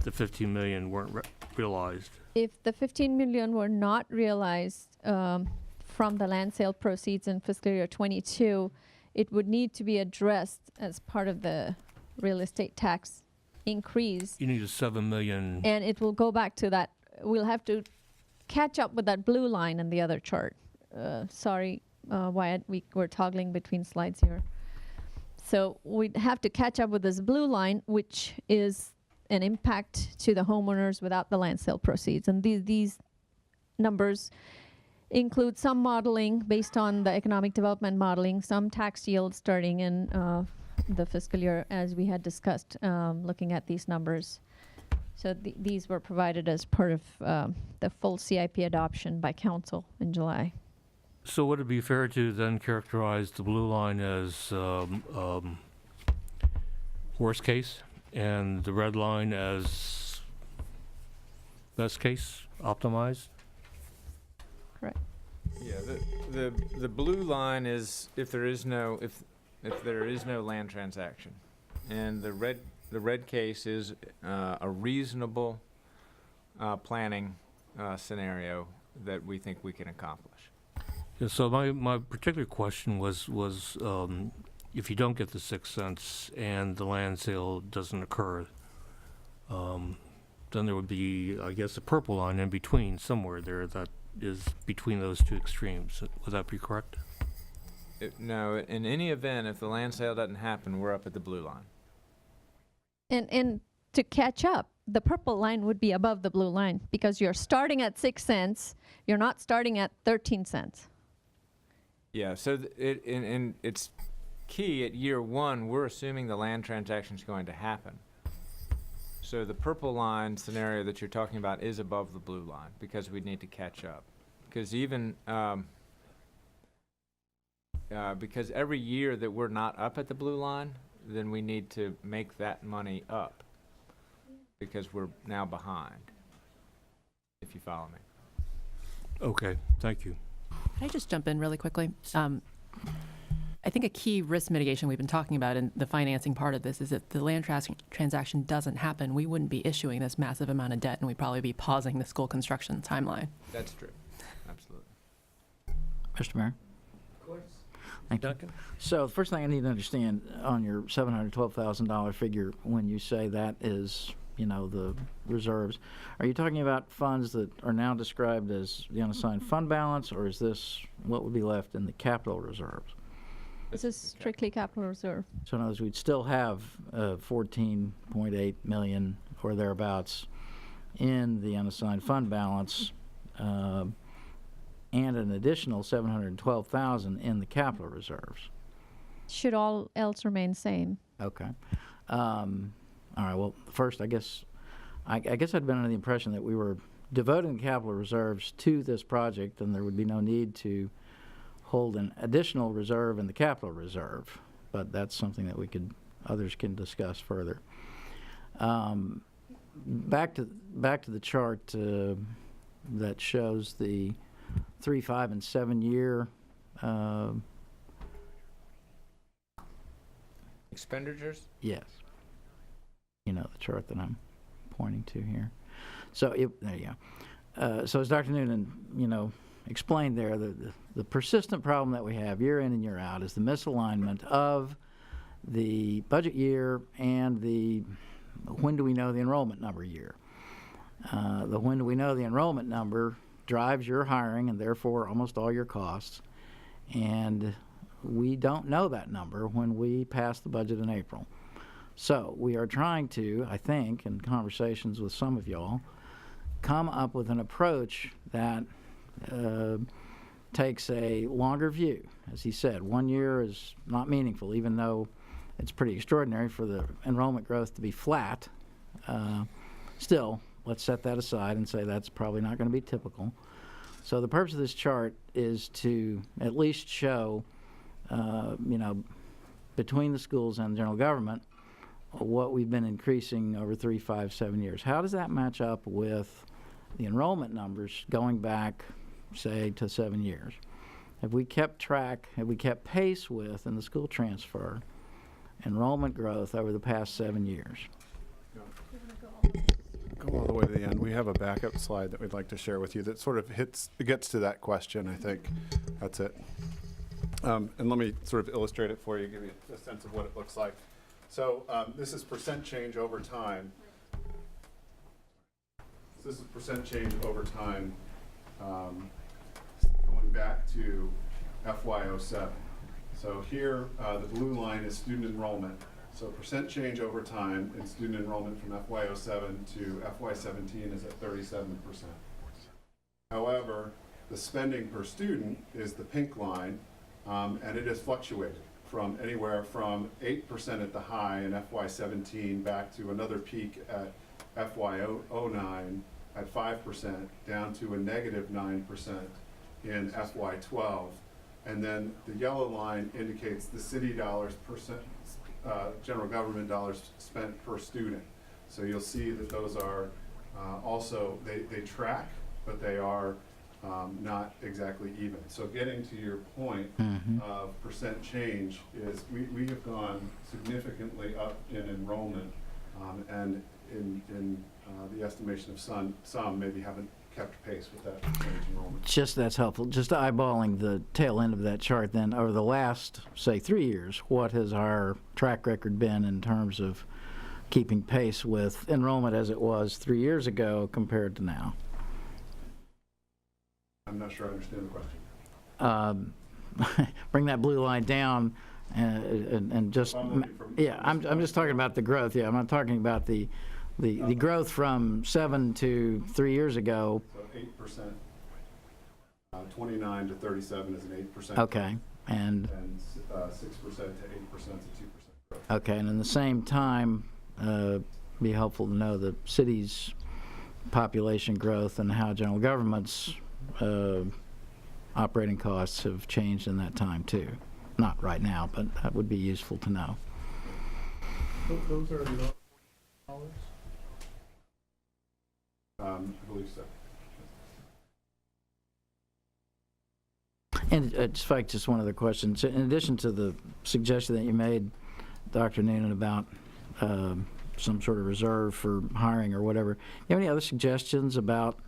the 15 million weren't realized. If the 15 million were not realized from the land sale proceeds in fiscal year 22, it would need to be addressed as part of the real estate tax increase. You need a 7 million. And it will go back to that. We'll have to catch up with that blue line in the other chart. Sorry, Wyatt, we're toggling between slides here. So we'd have to catch up with this blue line, which is an impact to the homeowners without the land sale proceeds. And these numbers include some modeling based on the economic development modeling, some tax yields starting in the fiscal year, as we had discussed, looking at these numbers. So these were provided as part of the full CIP adoption by council in July. So would it be fair to then characterize the blue line as worst case and the red line as best case, optimized? Correct. Yeah, the blue line is if there is no land transaction, and the red case is a reasonable planning scenario that we think we can accomplish. Yeah, so my particular question was if you don't get the 6 cents and the land sale doesn't occur, then there would be, I guess, a purple line in between somewhere there that is between those two extremes. Would that be correct? No, in any event, if the land sale doesn't happen, we're up at the blue line. And to catch up, the purple line would be above the blue line because you're starting at 6 cents. You're not starting at 13 cents. Yeah, so it's key at year one, we're assuming the land transaction is going to happen. So the purple line scenario that you're talking about is above the blue line because we need to catch up. Because even, because every year that we're not up at the blue line, then we need to make that money up because we're now behind, if you follow me. Okay, thank you. Can I just jump in really quickly? I think a key risk mitigation we've been talking about in the financing part of this is if the land transaction doesn't happen, we wouldn't be issuing this massive amount of debt, and we'd probably be pausing the school construction timeline. That's true, absolutely. Mr. Mayor? Of course. Thank you. Duncan? So the first thing I need to understand on your $712,000 figure, when you say that is, the reserves, are you talking about funds that are now described as the unassigned fund balance, or is this what would be left in the capital reserves? This is strictly capital reserve. So in other words, we'd still have 14.8 million or thereabouts in the unassigned fund balance, and an additional 712,000 in the capital reserves. Should all else remain same. Okay. All right. Well, first, I guess I'd been under the impression that we were devoting the capital reserves to this project, and there would be no need to hold an additional reserve in the capital reserve. But that's something that others can discuss further. Back to the chart that shows the 3, 5, and 7 year Expenditures? yes. The chart that I'm pointing to here. So there you go. So as Dr. Noonan, explained there, the persistent problem that we have year in and year out is the misalignment of the budget year and the when do we know the enrollment number year. The when do we know the enrollment number drives your hiring and therefore almost all your costs. And we don't know that number when we pass the budget in April. So we are trying to, I think, in conversations with some of y'all, come up with an approach that takes a longer view. As he said, 1 year is not meaningful, even though it's pretty extraordinary for the enrollment growth to be flat. Still, let's set that aside and say that's probably not going to be typical. So the purpose of this chart is to at least show, between the schools and general government, what we've been increasing over 3, 5, 7 years. How does that match up with the enrollment numbers going back, say, to 7 years? Have we kept pace with, in the school transfer, enrollment growth over the past 7 years? come all the way to the end. We have a backup slide that we'd like to share with you that sort of gets to that question, I think. That's it. And let me sort of illustrate it for you, give you a sense of what it looks like. So this is percent change over time. So this is percent change over time going back to FY07. So here, the blue line is student enrollment. So percent change over time in student enrollment from FY07 to FY17 is at 37%. However, the spending per student is the pink line, and it has fluctuated from anywhere from 8% at the high in FY17 back to another peak at FY09 at 5%, down to a negative 9% in FY12. And then the yellow line indicates the city dollars percent, general government dollars spent per student. So you'll see that those are also, they track, but they are not exactly even. So getting to your point of percent change is we have gone significantly up in enrollment, and in the estimation of some maybe haven't kept pace with that percentage enrollment. Just that's helpful. Just eyeballing the tail end of that chart then, over the last, say, 3 years, what has our track record been in terms of keeping pace with enrollment as it was 3 years ago compared to now? I'm not sure I understand the question. Bring that blue line down and just, yeah, I'm just talking about the growth. Yeah, I'm not talking about the growth from 7 to 3 years ago. So 8%, 29 to 37 is an 8%. Okay, and 6% to 8% is a 2% growth. okay, and in the same time, be helpful to know the city's population growth and how general government's operating costs have changed in that time too. Not right now, but that would be useful to know. Those are dollars? I believe so. And just one other question. So in addition to the suggestion that you made, Dr. Noonan, about some sort of reserve for hiring or whatever, do you have any other suggestions about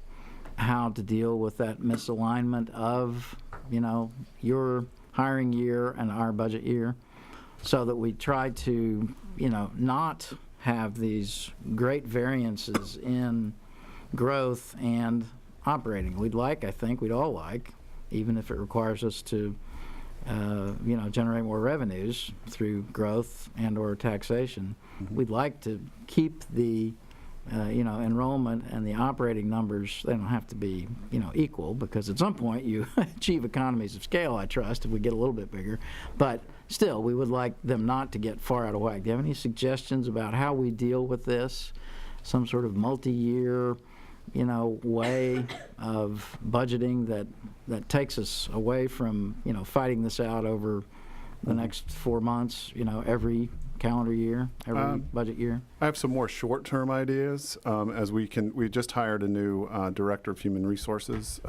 how to deal with that misalignment of, your hiring year and our budget year, so that we try to, not have these great variances in growth and operating? We'd all like, even if it requires us to, generate more revenues through growth and or taxation, we'd like to keep the enrollment and the operating numbers. They don't have to be, equal, because at some point you achieve economies of scale, I trust, if we get a little bit bigger. But still, we would like them not to get far out of whack. Do you have any suggestions about how we deal with this? Some sort of multi-year, way of budgeting that takes us away from, fighting this out over the next 4 months, every calendar year, every budget year? I have some more short-term ideas. We just hired a new director of human resources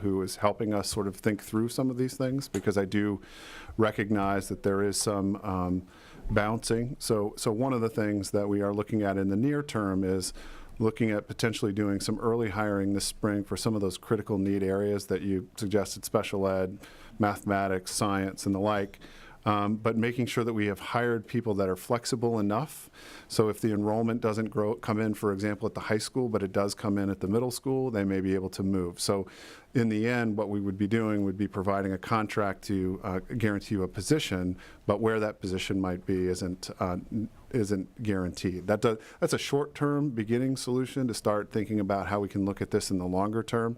who is helping us sort of think through some of these things, because I do recognize that there is some bouncing. So one of the things that we are looking at in the near term is looking at potentially doing some early hiring this spring for some of those critical need areas that you suggested: special ed, mathematics, science, and the like. But making sure that we have hired people that are flexible enough. So if the enrollment doesn't come in, for example, at the high school, but it does come in at the middle school, they may be able to move. So in the end, what we would be doing would be providing a contract to guarantee you a position, but where that position might be isn't guaranteed. That's a short-term beginning solution to start thinking about how we can look at this in the longer term.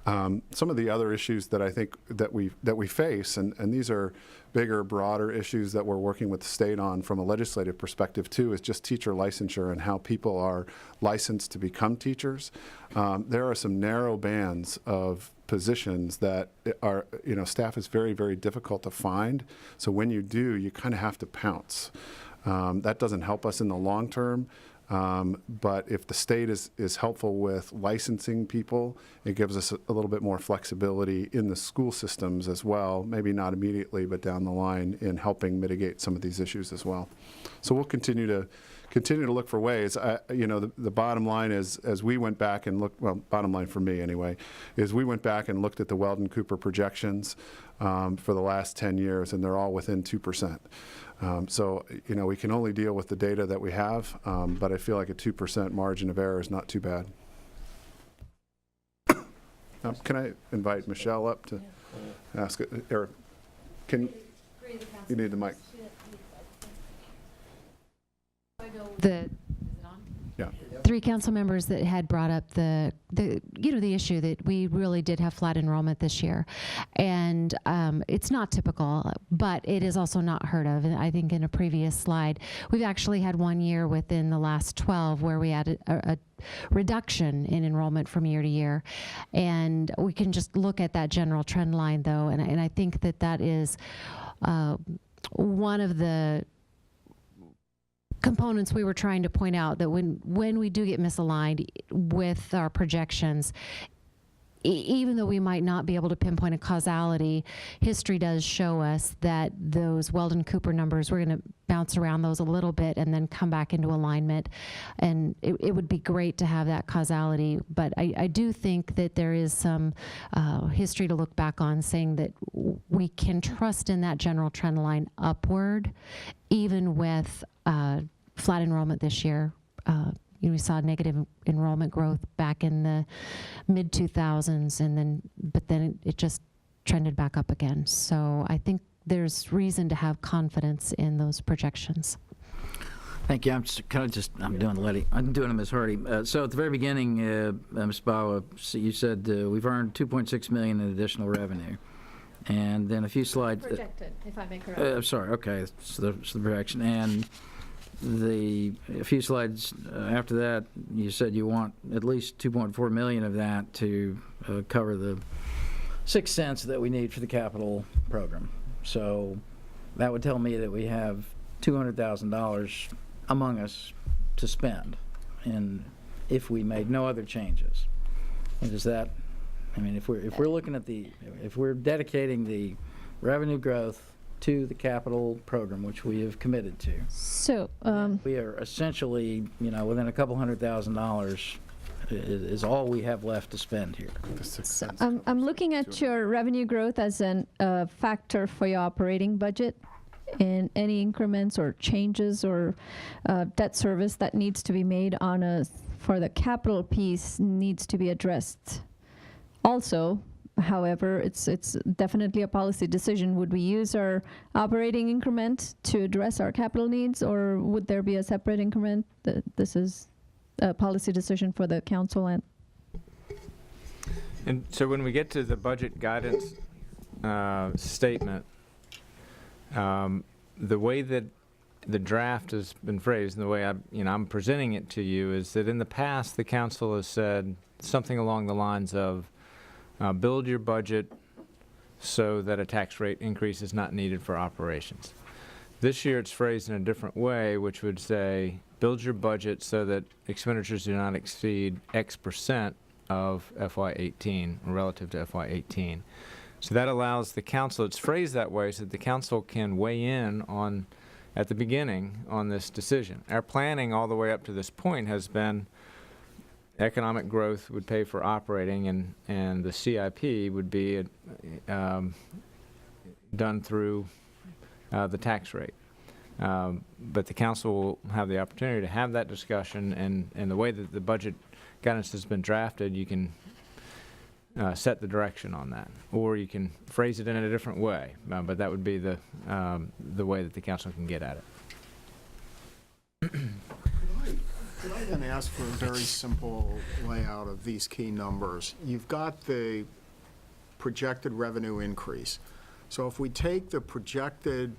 Some of the other issues that I think that we face, and these are bigger, broader issues that we're working with the state on from a legislative perspective too, is just teacher licensure and how people are licensed to become teachers. There are some narrow bands of positions that are, staff is very, very difficult to find. So when you do, you kind of have to pounce. That doesn't help us in the long term. But if the state is helpful with licensing people, it gives us a little bit more flexibility in the school systems as well, maybe not immediately, but down the line, in helping mitigate some of these issues as well. So we'll continue to continue to look for ways. The bottom line is, as we went back and looked, well, bottom line for me anyway, is we went back and looked at the Weldon Cooper projections for the last 10 years, and they're all within 2%. So, we can only deal with the data that we have, but I feel like a 2% margin of error is not too bad. Can I invite Michelle up to ask it? Eric, you need the mic. Is it on? Yeah. 3 council members that had brought up the issue that we really did have flat enrollment this year, and it's not typical, but it is also not heard of. And I think in a previous slide, we've actually had 1 year within the last 12 where we had a reduction in enrollment from year to year, and we can just look at that general trend line though, and I think that is one of the components we were trying to point out, that when we do get misaligned with our projections, even though we might not be able to pinpoint a causality, history does show us that those Weldon Cooper numbers, we're going to bounce around those a little bit and then come back into alignment. And it would be great to have that causality, but I do think that there is some history to look back on, saying that we can trust in that general trend line upward, even with flat enrollment this year. We saw negative enrollment growth back in the mid-2000s, but then it just trended back up again. So I think there's reason to have confidence in those projections. Thank you. I'm doing Ms. Hardy. So at the very beginning, Ms. Bawa, you said we've earned $2.6 million in additional revenue. And then a few slides. Projected, if I may correct. I'm sorry, okay, so the projection. And a few slides after that, you said you want at least $2.4 million of that to cover the 6 cents that we need for the capital program. So that would tell me that we have $200,000 among us to spend, and if we made no other changes. And is that, if we're looking at if we're dedicating the revenue growth to the capital program, which we have committed to, So we are essentially, within a couple $100,000 is all we have left to spend here. So I'm looking at your revenue growth as a factor for your operating budget, and any increments or changes or debt service that needs to be made for the capital piece needs to be addressed. Also, however, it's definitely a policy decision. Would we use our operating increment to address our capital needs, or would there be a separate increment? This is a policy decision for the council. And so when we get to the budget guidance statement, the way that the draft has been phrased and the way I'm presenting it to you is that in the past the council has said something along the lines of build your budget so that a tax rate increase is not needed for operations. This year it's phrased in a different way, which would say build your budget so that expenditures do not exceed X percent of FY18 relative to FY18. So that allows the council, it's phrased that way so that the council can weigh in on, at the beginning, on this decision. Our planning all the way up to this point has been economic growth would pay for operating, and the CIP would be done through the tax rate. But the council will have the opportunity to have that discussion, and the way that the budget guidance has been drafted, you can set the direction on that, or you can phrase it in a different way. But that would be the way that the council can get at it. Could I then ask for a very simple layout of these key numbers? You've got the projected revenue increase. So if we take the projected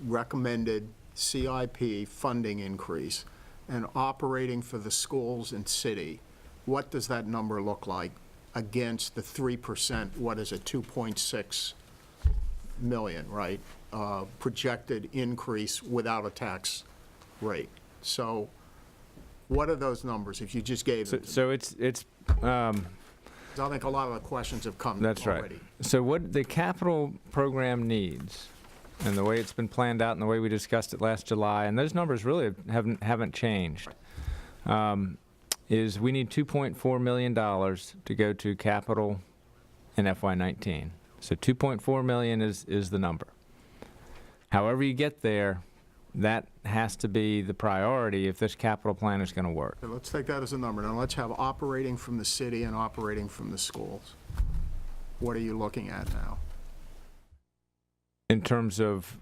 recommended CIP funding increase and operating for the schools and city, what does that number look like against the 3%, what is it, 2.6 million, right? Projected increase without a tax rate. So what are those numbers if you just gave them? So it's I think a lot of the questions have come that's already. right. So what the capital program needs and the way it's been planned out and the way we discussed it last July, and those numbers really haven't changed, is we need $2.4 million to go to capital in FY19. So $2.4 million is the number. However you get there, that has to be the priority if this capital plan is going to work. So let's take that as a number. Now let's have operating from the city and operating from the schools. What are you looking at now? In terms of,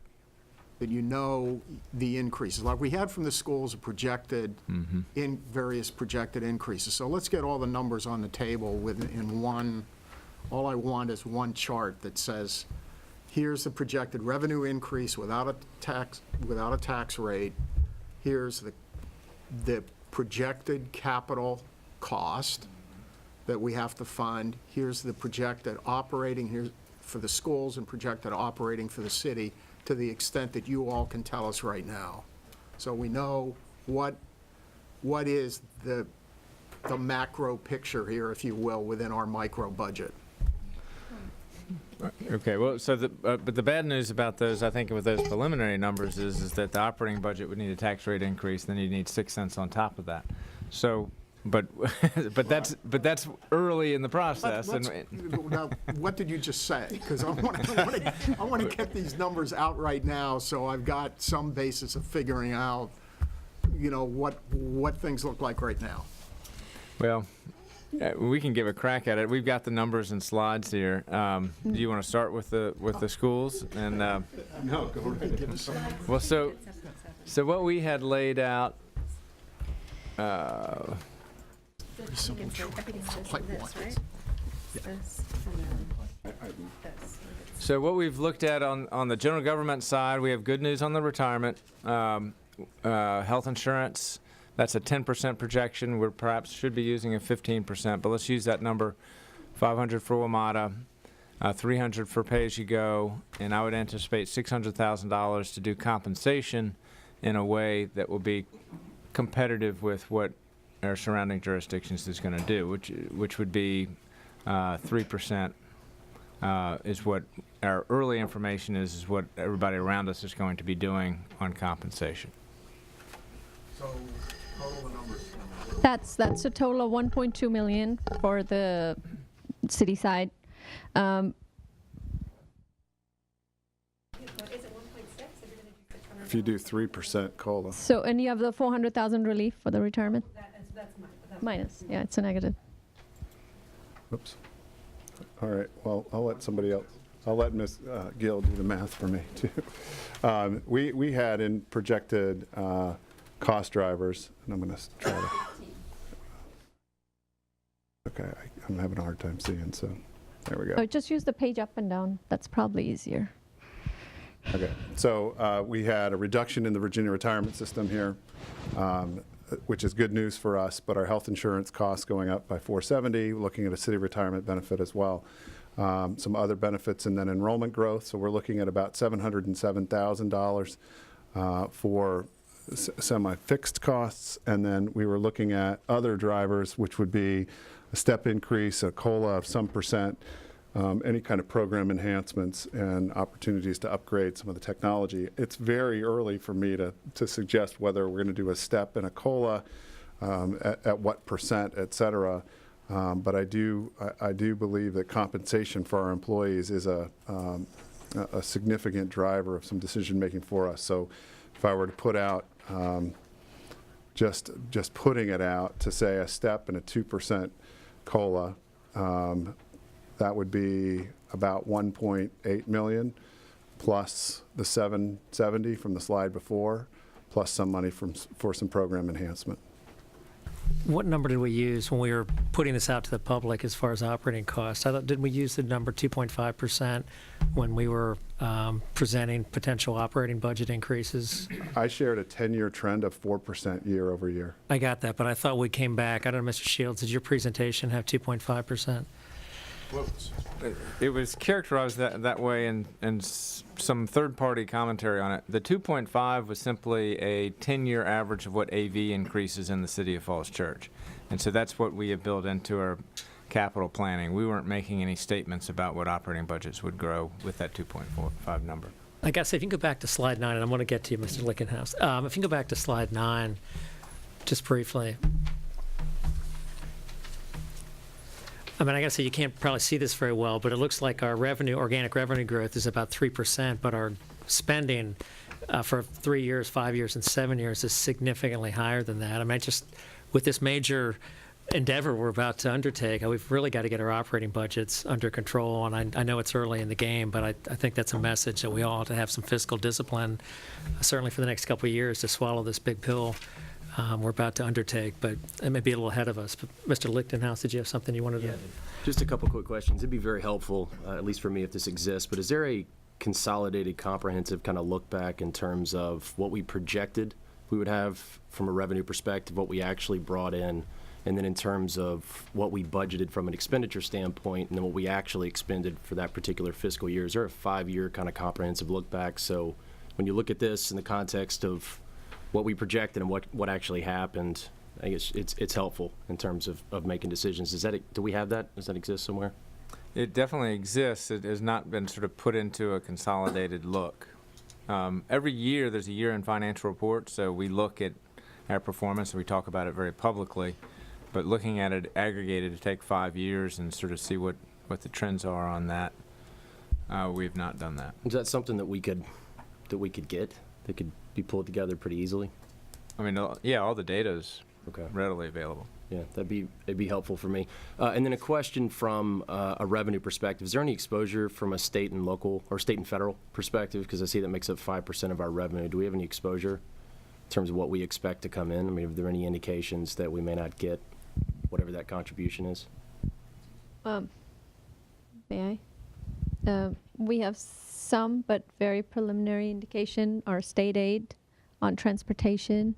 That you know the increases, like we had from the schools, projected, mm-hmm. in various projected increases. So let's get all the numbers on the table in one, all I want is one chart that says, here's the projected revenue increase without a tax rate. Here's the projected capital cost that we have to fund. Here's the projected operating here for the schools and projected operating for the city to the extent that you all can tell us right now. So we know what is the macro picture here, if you will, within our micro budget. okay, well, so but the bad news about those, I think, with those preliminary numbers is that the operating budget would need a tax rate increase, then you'd need 6 cents on top of that. So, but that's early in the process. Now, what did you just say? Because I want to get these numbers out right now, so I've got some basis of figuring out, what things look like right now. Well, we can give a crack at it. We've got the numbers and slides here. Do you want to start with the schools? And No, go right ahead. well, so what we had laid out. Pretty simple chart. Like what? So what we've looked at on the general government side, we have good news on the retirement, health insurance. That's a 10% projection. We perhaps should be using a 15%, but let's use that number. 500 for WMATA, 300 for pay-as-you-go, and I would anticipate $600,000 to do compensation in a way that will be competitive with what our surrounding jurisdictions is going to do, which would be 3%. Is what our early information is what everybody around us is going to be doing on compensation. So, total the numbers. That's a total of 1.2 million for the city side. If you do 3% COLA. So, and you have the 400,000 relief for the retirement? That's minus. Yeah, it's a negative. Oops. All right, well, I'll let somebody else, I'll let Ms. Gill do the math for me, too. We had in projected cost drivers, and I'm going to try to, okay, I'm having a hard time seeing, so there we go. Oh, just use the page up and down. That's probably easier. Okay, so we had a reduction in the Virginia retirement system here, which is good news for us, but our health insurance costs going up by $470, looking at a city retirement benefit as well. Some other benefits, and then enrollment growth. So we're looking at about $707,000 for semi-fixed costs, and then we were looking at other drivers, which would be a step increase, a COLA of some percent, any kind of program enhancements and opportunities to upgrade some of the technology. It's very early for me to suggest whether we're going to do a step and a COLA, at what percent, et cetera. But I do believe that compensation for our employees is a significant driver of some decision making for us. So if I were to put out, just putting it out to say a step and a 2% COLA, that would be about 1.8 million, plus the 770 from the slide before, plus some money for some program enhancement. What number did we use when we were putting this out to the public as far as operating costs? Didn't we use the number 2.5% when we were presenting potential operating budget increases? I shared a 10-year trend of 4% year over year. I got that, but I thought we came back. I don't know, Mr. Shields, did your presentation have 2.5%? It was characterized that way in some third-party commentary on it. The 2.5 was simply a 10-year average of what AV increases in the city of Falls Church. And so that's what we have built into our capital planning. We weren't making any statements about what operating budgets would grow with that 2.45 number. I guess if you can go back to slide 9, and I'm going to get to you, Mr. Lickenhouse. If you can go back to slide 9, just briefly. I mean, I gotta say, you can't probably see this very well, but it looks like our revenue, organic revenue growth is about 3%, but our spending for 3 years, 5 years, and 7 years is significantly higher than that. I mean, with this major endeavor we're about to undertake, we've really got to get our operating budgets under control. And I know it's early in the game, but I think that's a message that we all ought to have some fiscal discipline, certainly for the next couple of years, to swallow this big pill we're about to undertake. But it may be a little ahead of us. But Mr. Lichtenhouse, did you have something you wanted to? Just a couple quick questions. It'd be very helpful, at least for me, if this exists. But is there a consolidated, comprehensive kind of look back in terms of what we projected we would have from a revenue perspective, what we actually brought in, and then in terms of what we budgeted from an expenditure standpoint, and then what we actually expended for that particular fiscal year? Is there a 5-year kind of comprehensive look back? So when you look at this in the context of what we projected and what actually happened, I guess it's helpful in terms of making decisions. Do we have that? Does that exist somewhere? It definitely exists. It has not been sort of put into a consolidated look. Every year there's a year-end financial report, so we look at our performance and we talk about it very publicly. But looking at it aggregated to take 5 years and sort of see what the trends are on that, we've not done that. Is that something that we could get? That could be pulled together pretty easily? I mean, yeah, all the data is Okay. readily available. Yeah, it'd be helpful for me. And then a question from a revenue perspective: is there any exposure from a state and local or state and federal perspective? Because I see that makes up 5% of our revenue. Do we have any exposure in terms of what we expect to come in? I mean, are there any indications that we may not get whatever that contribution is? May I? We have some, but very preliminary indication, our state aid on transportation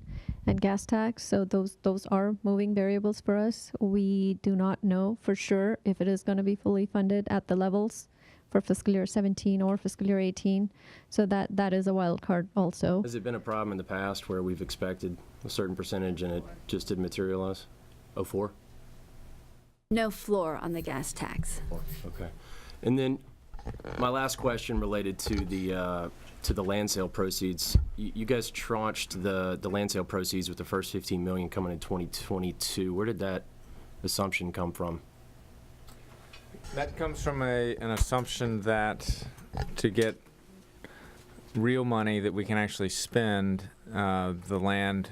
and gas tax. So those are moving variables for us. We do not know for sure if it is going to be fully funded at the levels for fiscal year 17 or fiscal year 18. So that is a wild card also. Has it been a problem in the past where we've expected a certain percentage and it just didn't materialize? 04? No floor on the gas tax. Okay. And then my last question related to the land sale proceeds. You guys tranched the land sale proceeds with the first $15 million coming in 2022. Where did that assumption come from? That comes from an assumption that to get real money that we can actually spend, the land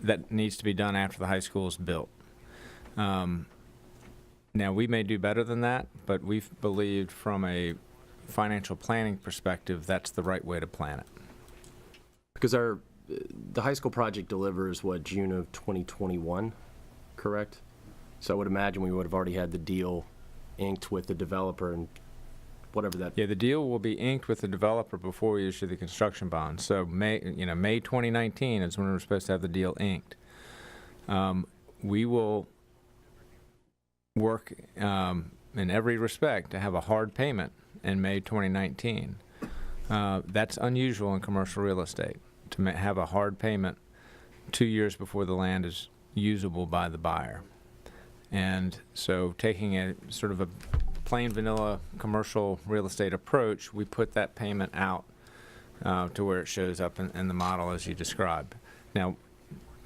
that needs to be done after the high school is built. Now, we may do better than that, but we've believed from a financial planning perspective that's the right way to plan it. Because the high school project delivers, June of 2021, correct? So I would imagine we would have already had the deal inked with the developer and whatever that. Yeah, the deal will be inked with the developer before we issue the construction bond. So May 2019 is when we're supposed to have the deal inked. We will work in every respect to have a hard payment in May 2019. That's unusual in commercial real estate, to have a hard payment 2 years before the land is usable by the buyer. And so taking a sort of a plain vanilla commercial real estate approach, we put that payment out to where it shows up in the model as you described. Now,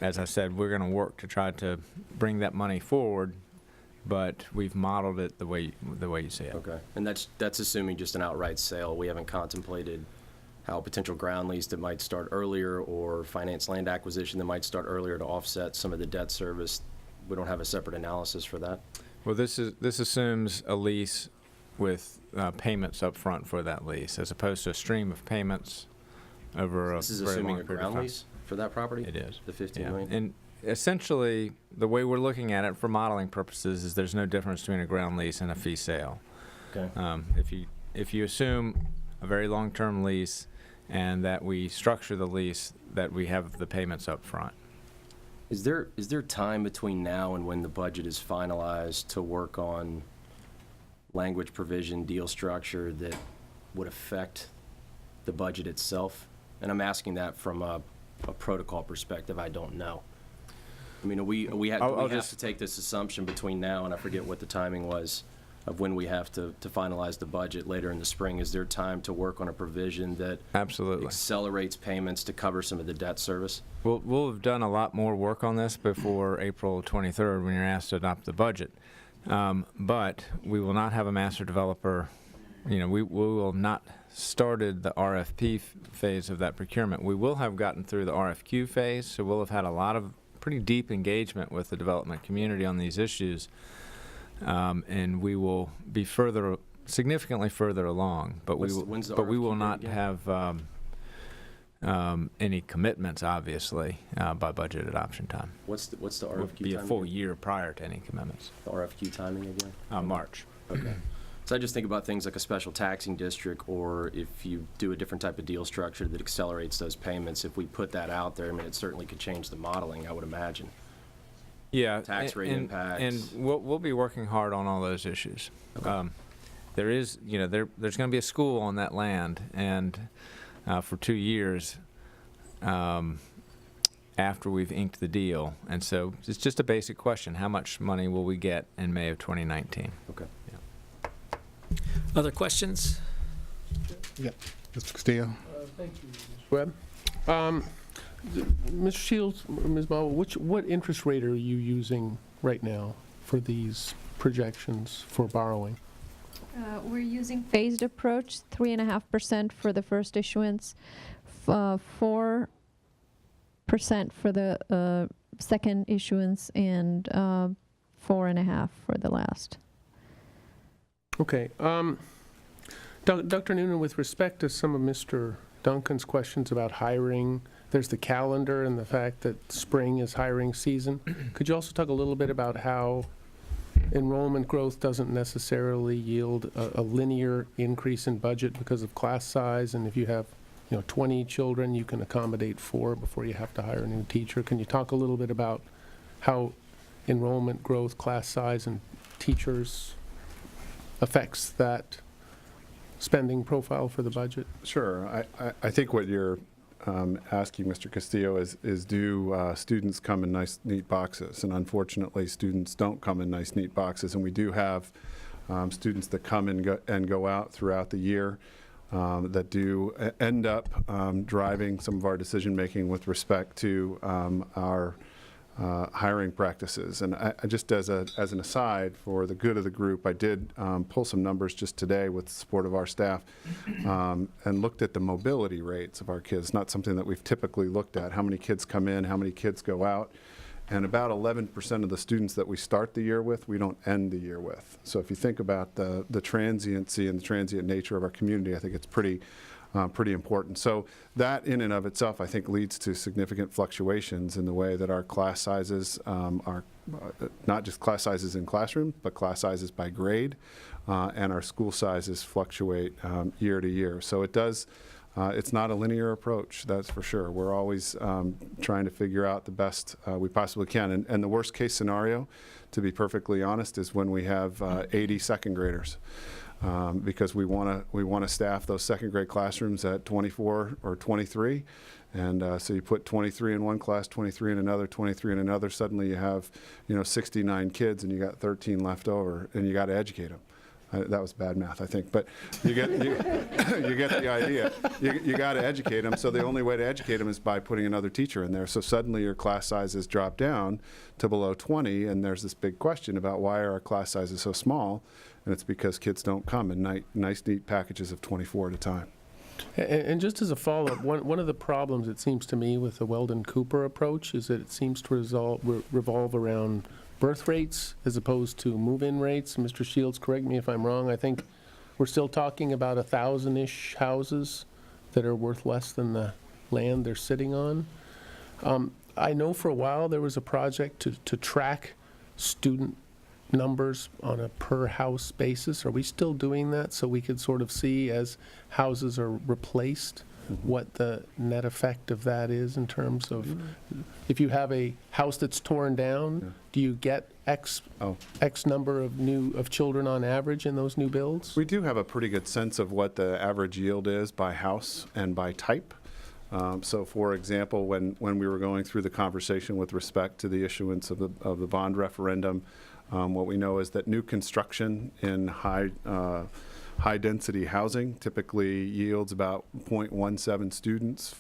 as I said, we're going to work to try to bring that money forward, but we've modeled it the way you see it. Okay, and that's assuming just an outright sale. We haven't contemplated how potential ground lease that might start earlier or finance land acquisition that might start earlier to offset some of the debt service. We don't have a separate analysis for that. Well, this assumes a lease with payments up front for that lease, as opposed to a stream of payments over This is a very assuming long a period of ground time. lease for that property? It is. The 15 Yeah. million? And essentially, the way we're looking at it for modeling purposes is there's no difference between a ground lease and a fee sale. Okay. If you assume a very long-term lease and that we structure the lease that we have the payments up front. Is there time between now and when the budget is finalized to work on language provision, deal structure that would affect the budget itself? And I'm asking that from a protocol perspective. I don't know. I mean, we have to take this assumption between now and I forget what the timing was of when we have to finalize the budget later in the spring, is there time to work on a provision that Absolutely. accelerates payments to cover some of the debt service? We'll have done a lot more work on this before April 23rd when you're asked to adopt the budget. But we will not have a master developer. We will not started the RFP phase of that procurement. We will have gotten through the RFQ phase, so we'll have had a lot of pretty deep engagement with the development community on these issues. And we will be significantly further along, but we will not have any commitments, obviously, by budget adoption time. What's the RFQ It would be a full year prior to any commitments. The RFQ timing again? March. Okay. So I just think about things like a special taxing district, or if you do a different type of deal structure that accelerates those payments. If we put that out there, I mean, it certainly could change the modeling, I would imagine. Yeah, Tax rate impacts. and we'll be working hard on all those issues. Okay. There is, there's going to be a school on that land, and for 2 years after we've inked the deal, and so it's just a basic question: how much money will we get in May of 2019? Okay. Other questions? Yeah, Mr. Castillo. Thank you, Mr. Webb. Mr. Shields, Ms. Bowell, what interest rate are you using right now for these projections for borrowing? We're using phased approach, 3.5% for the first issuance, 4% for the second issuance, and 4.5% for the last. Okay. Dr. Noonan, with respect to some of Mr. Duncan's questions about hiring, there's the calendar and the fact that spring is hiring season. Could you also talk a little bit about how enrollment growth doesn't necessarily yield a linear increase in budget because of class size, and if you have 20 children, you can accommodate 4 before you have to hire a new teacher? Can you talk a little bit about how enrollment growth, class size, and teachers affects that spending profile for the budget? Sure. I think what you're asking, Mr. Castillo, is do students come in nice, neat boxes? And unfortunately, students don't come in nice, neat boxes. And we do have students that come and go out throughout the year that do end up driving some of our decision-making with respect to our hiring practices. And I just as an aside, for the good of the group, I did pull some numbers just today with the support of our staff and looked at the mobility rates of our kids, not something that we've typically looked at. How many kids come in, how many kids go out. And about 11% of the students that we start the year with, we don't end the year with. So if you think about the transiency and the transient nature of our community, I think it's pretty important. So that in and of itself, I think, leads to significant fluctuations in the way that our class sizes are, not just class sizes in classrooms, but class sizes by grade, and our school sizes fluctuate year to year. So it does, it's not a linear approach, that's for sure. We're always trying to figure out the best we possibly can. And the worst case scenario, to be perfectly honest, is when we have 80 second graders. Because we want to staff those second grade classrooms at 24 or 23, and so you put 23 in one class, 23 in another, 23 in another. Suddenly you have 69 kids, and you got 13 left over, and you got to educate them. That was bad math, I think, but you get you get the idea. You got to educate them. So the only way to educate them is by putting another teacher in there. So suddenly your class sizes drop down to below 20, and there's this big question about why are our class sizes so small. And it's because kids don't come in nice, neat packages of 24 at a time. And just as a follow-up, one of the problems, it seems to me, with the Weldon-Cooper approach is that it seems to revolve around birth rates as opposed to move-in rates. Mr. Shields, correct me if I'm wrong. I think we're still talking about 1,000-ish houses that are worth less than the land they're sitting on. I know for a while there was a project to track student numbers on a per house basis. Are we still doing that so we could sort of see, as houses are replaced, what the net effect of that is in terms of if you have a house that's torn down, do you get X number of children on average in those new builds? We do have a pretty good sense of what the average yield is by house and by type. So, for example, when we were going through the conversation with respect to the issuance of the bond referendum, What we know is that new construction in high-density housing typically yields about 0.17 students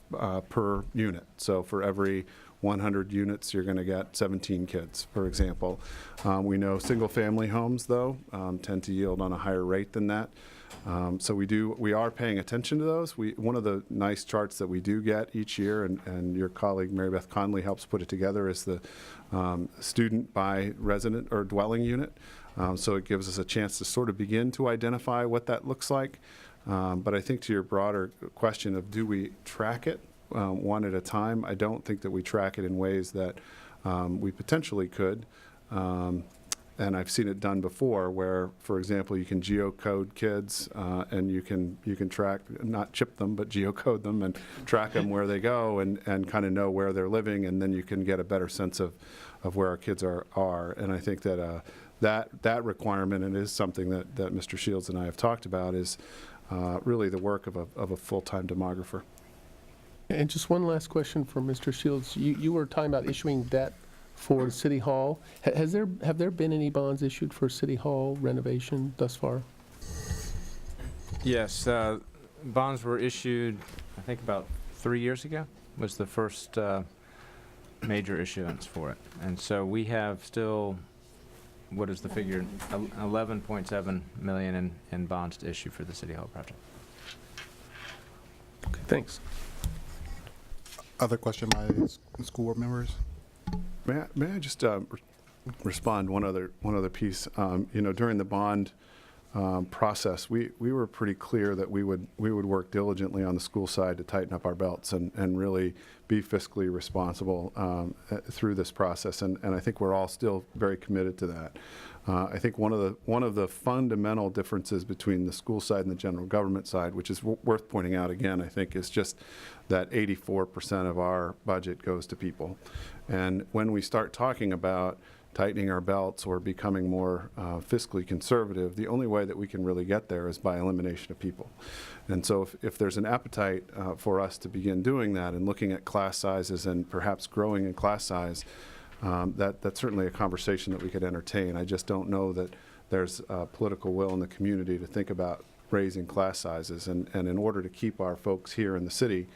per unit. So for every 100 units, you're going to get 17 kids, for example. We know single-family homes, though, tend to yield on a higher rate than that. So we are paying attention to those. One of the nice charts that we do get each year, and your colleague Mary Beth Conley helps put it together, is the student by resident or dwelling unit. So it gives us a chance to sort of begin to identify what that looks like. But I think to your broader question of do we track it one at a time, I don't think that we track it in ways that we potentially could. And I've seen it done before where, for example, you can geocode kids and you can track, not chip them, but geocode them and track them where they go and kind of know where they're living, and then you can get a better sense of where our kids are. And I think that that requirement, and it is something that Mr. Shields and I have talked about, is really the work of a full-time demographer. And just one last question for Mr. Shields. You were talking about issuing debt for City Hall. Have there been any bonds issued for City Hall renovation thus far? Yes, bonds were issued, I think about 3 years ago was the first major issuance for it. And so we have still, what is the figure, 11.7 million in bonds to issue for the City Hall project. Okay, thanks. Other question by school board members? May I just respond one other piece? During the bond process, we were pretty clear that we would work diligently on the school side to tighten up our belts and really be fiscally responsible through this process. And I think we're all still very committed to that. I think one of the fundamental differences between the school side and the general government side, which is worth pointing out again, I think, is just that 84% of our budget goes to people. And when we start talking about tightening our belts or becoming more fiscally conservative, the only way that we can really get there is by elimination of people. And so if there's an appetite for us to begin doing that and looking at class sizes and perhaps growing in class size, that's certainly a conversation that we could entertain. I just don't know that there's political will in the community to think about raising class sizes. And in order to keep our folks here in the city,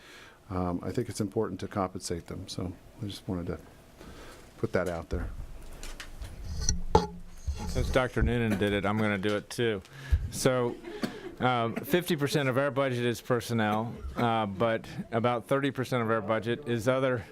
I think it's important to compensate them. So I just wanted to put that out there. Since Dr. Noonan did it, I'm going to do it too. So 50% of our budget is personnel, but about 30% of our budget is other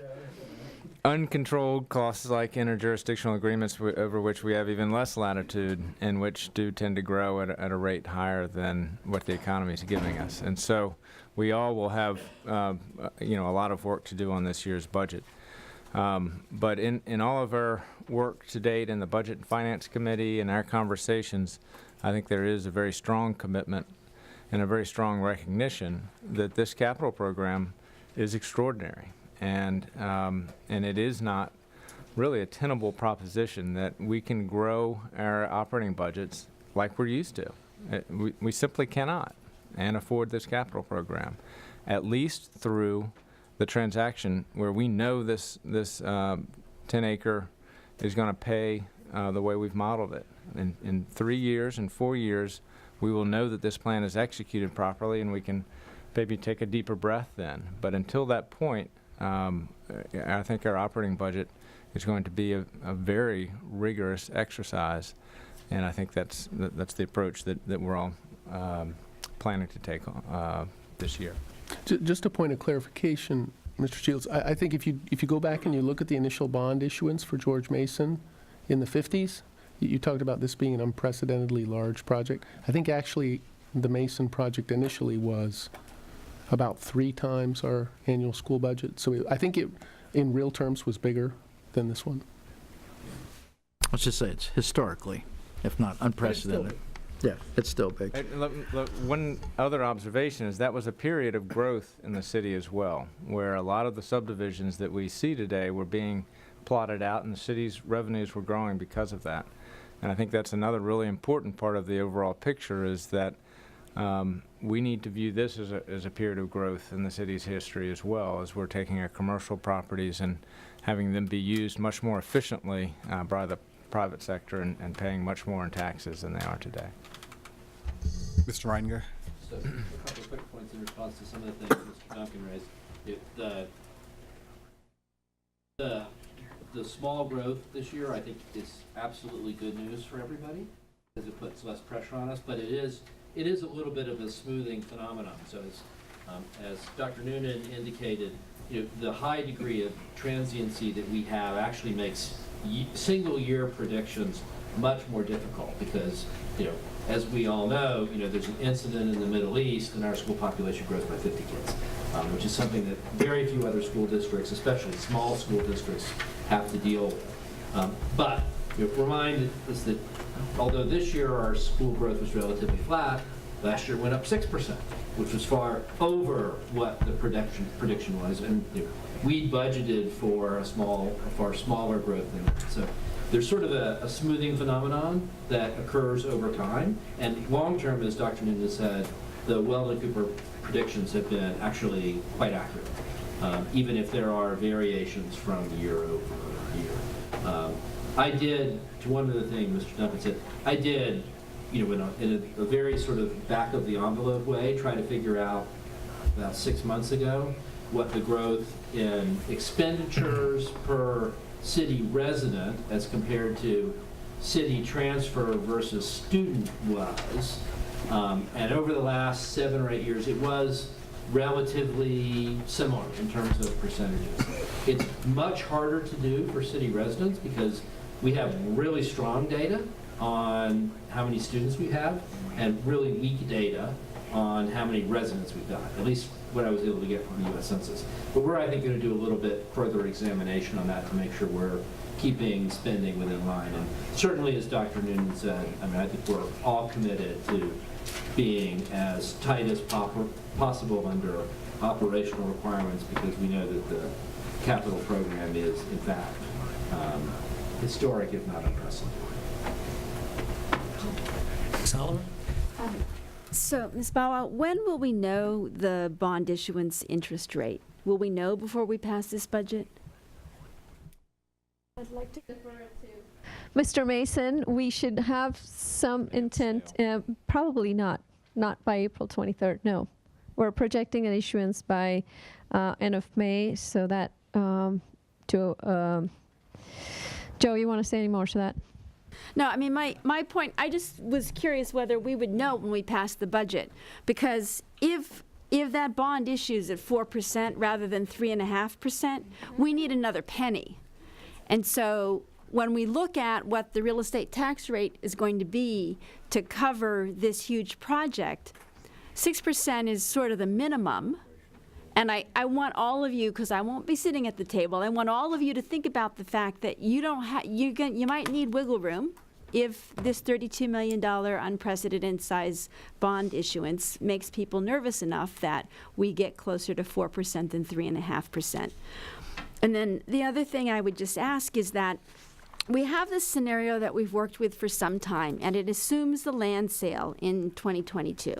uncontrolled costs like interjurisdictional agreements over which we have even less latitude and which do tend to grow at a rate higher than what the economy is giving us. And so we all will have a lot of work to do on this year's budget. But in all of our work to date in the Budget and Finance Committee and our conversations, I think there is a very strong commitment and a very strong recognition that this capital program is extraordinary. And it is not really a tenable proposition that we can grow our operating budgets like we're used to. We simply cannot and afford this capital program, at least through the transaction where we know this 10-acre is going to pay the way we've modeled it. In 3 years and 4 years, we will know that this plan is executed properly, and we can maybe take a deeper breath then. But until that point, I think our operating budget is going to be a very rigorous exercise, and I think that's the approach that we're all planning to take this year. Just a point of clarification, Mr. Shields. I think if you go back and you look at the initial bond issuance for George Mason in the 50s, you talked about this being an unprecedentedly large project. I think actually the Mason project initially was about 3 times our annual school budget. So I think it, in real terms, was bigger than this one. Let's just say it's historically, if not unprecedented. Yeah, it's still big. One other observation is that was a period of growth in the city as well, where a lot of the subdivisions that we see today were being plotted out, and the city's revenues were growing because of that. And I think that's another really important part of the overall picture, is that we need to view this as a period of growth in the city's history as well, as we're taking our commercial properties and having them be used much more efficiently by the private sector and paying much more in taxes than they are today. Mr. Reiniger? So a couple of quick points in response to some of the things Mr. Duncan raised. The small growth this year, I think, is absolutely good news for everybody because it puts less pressure on us. But it is a little bit of a smoothing phenomenon. So as Dr. Noonan indicated, the high degree of transiency that we have actually makes single-year predictions much more difficult because, as we all know, there's an incident in the Middle East and our school population grows by 50 kids, which is something that very few other school districts, especially small school districts, have to deal with. But remind us that although this year our school growth was relatively flat, last year went up 6%, which was far over what the prediction was, and we budgeted for a far smaller growth than that. So there's sort of a smoothing phenomenon that occurs over time, and long term, as Dr. Noonan said, the Weldon-Cooper predictions have been actually quite accurate, even if there are variations from year over year. I did, to one of the things Mr. Duncan said, I did, in a very sort of back of the envelope way, try to figure out about 6 months ago what the growth in expenditures per city resident as compared to city transfer versus student was. And over the last 7 or 8 years, it was relatively similar in terms of percentages. It's much harder to do for city residents because we have really strong data on how many students we have and really weak data on how many residents we've got, at least what I was able to get from the U.S. Census. But we're, I think, going to do a little bit further examination on that to make sure we're keeping spending within line. And certainly, as Dr. Noonan said, I think we're all committed to being as tight as possible under operational requirements because we know that the capital program is, in fact, historic, if not unprecedented. Solomon? So, Ms. Bawa, when will we know the bond issuance interest rate? Will we know before we pass this budget? I'd like to defer it to Mr. Mason. We should have some intent, probably not by April 23rd, no. We're projecting an issuance by end of May, so that, Joe, you want to say any more to that? No, I mean, my point, I just was curious whether we would know when we pass the budget. Because if that bond issues at 4% rather than 3.5%, we need another penny. And so when we look at what the real estate tax rate is going to be to cover this huge project, 6% is sort of the minimum. And I want all of you, because I won't be sitting at the table, I want all of you to think about the fact that you might need wiggle room if this $32 million unprecedented size bond issuance makes people nervous enough that we get closer to 4% than 3.5%. And then the other thing I would just ask is that we have this scenario that we've worked with for some time, and it assumes the land sale in 2022.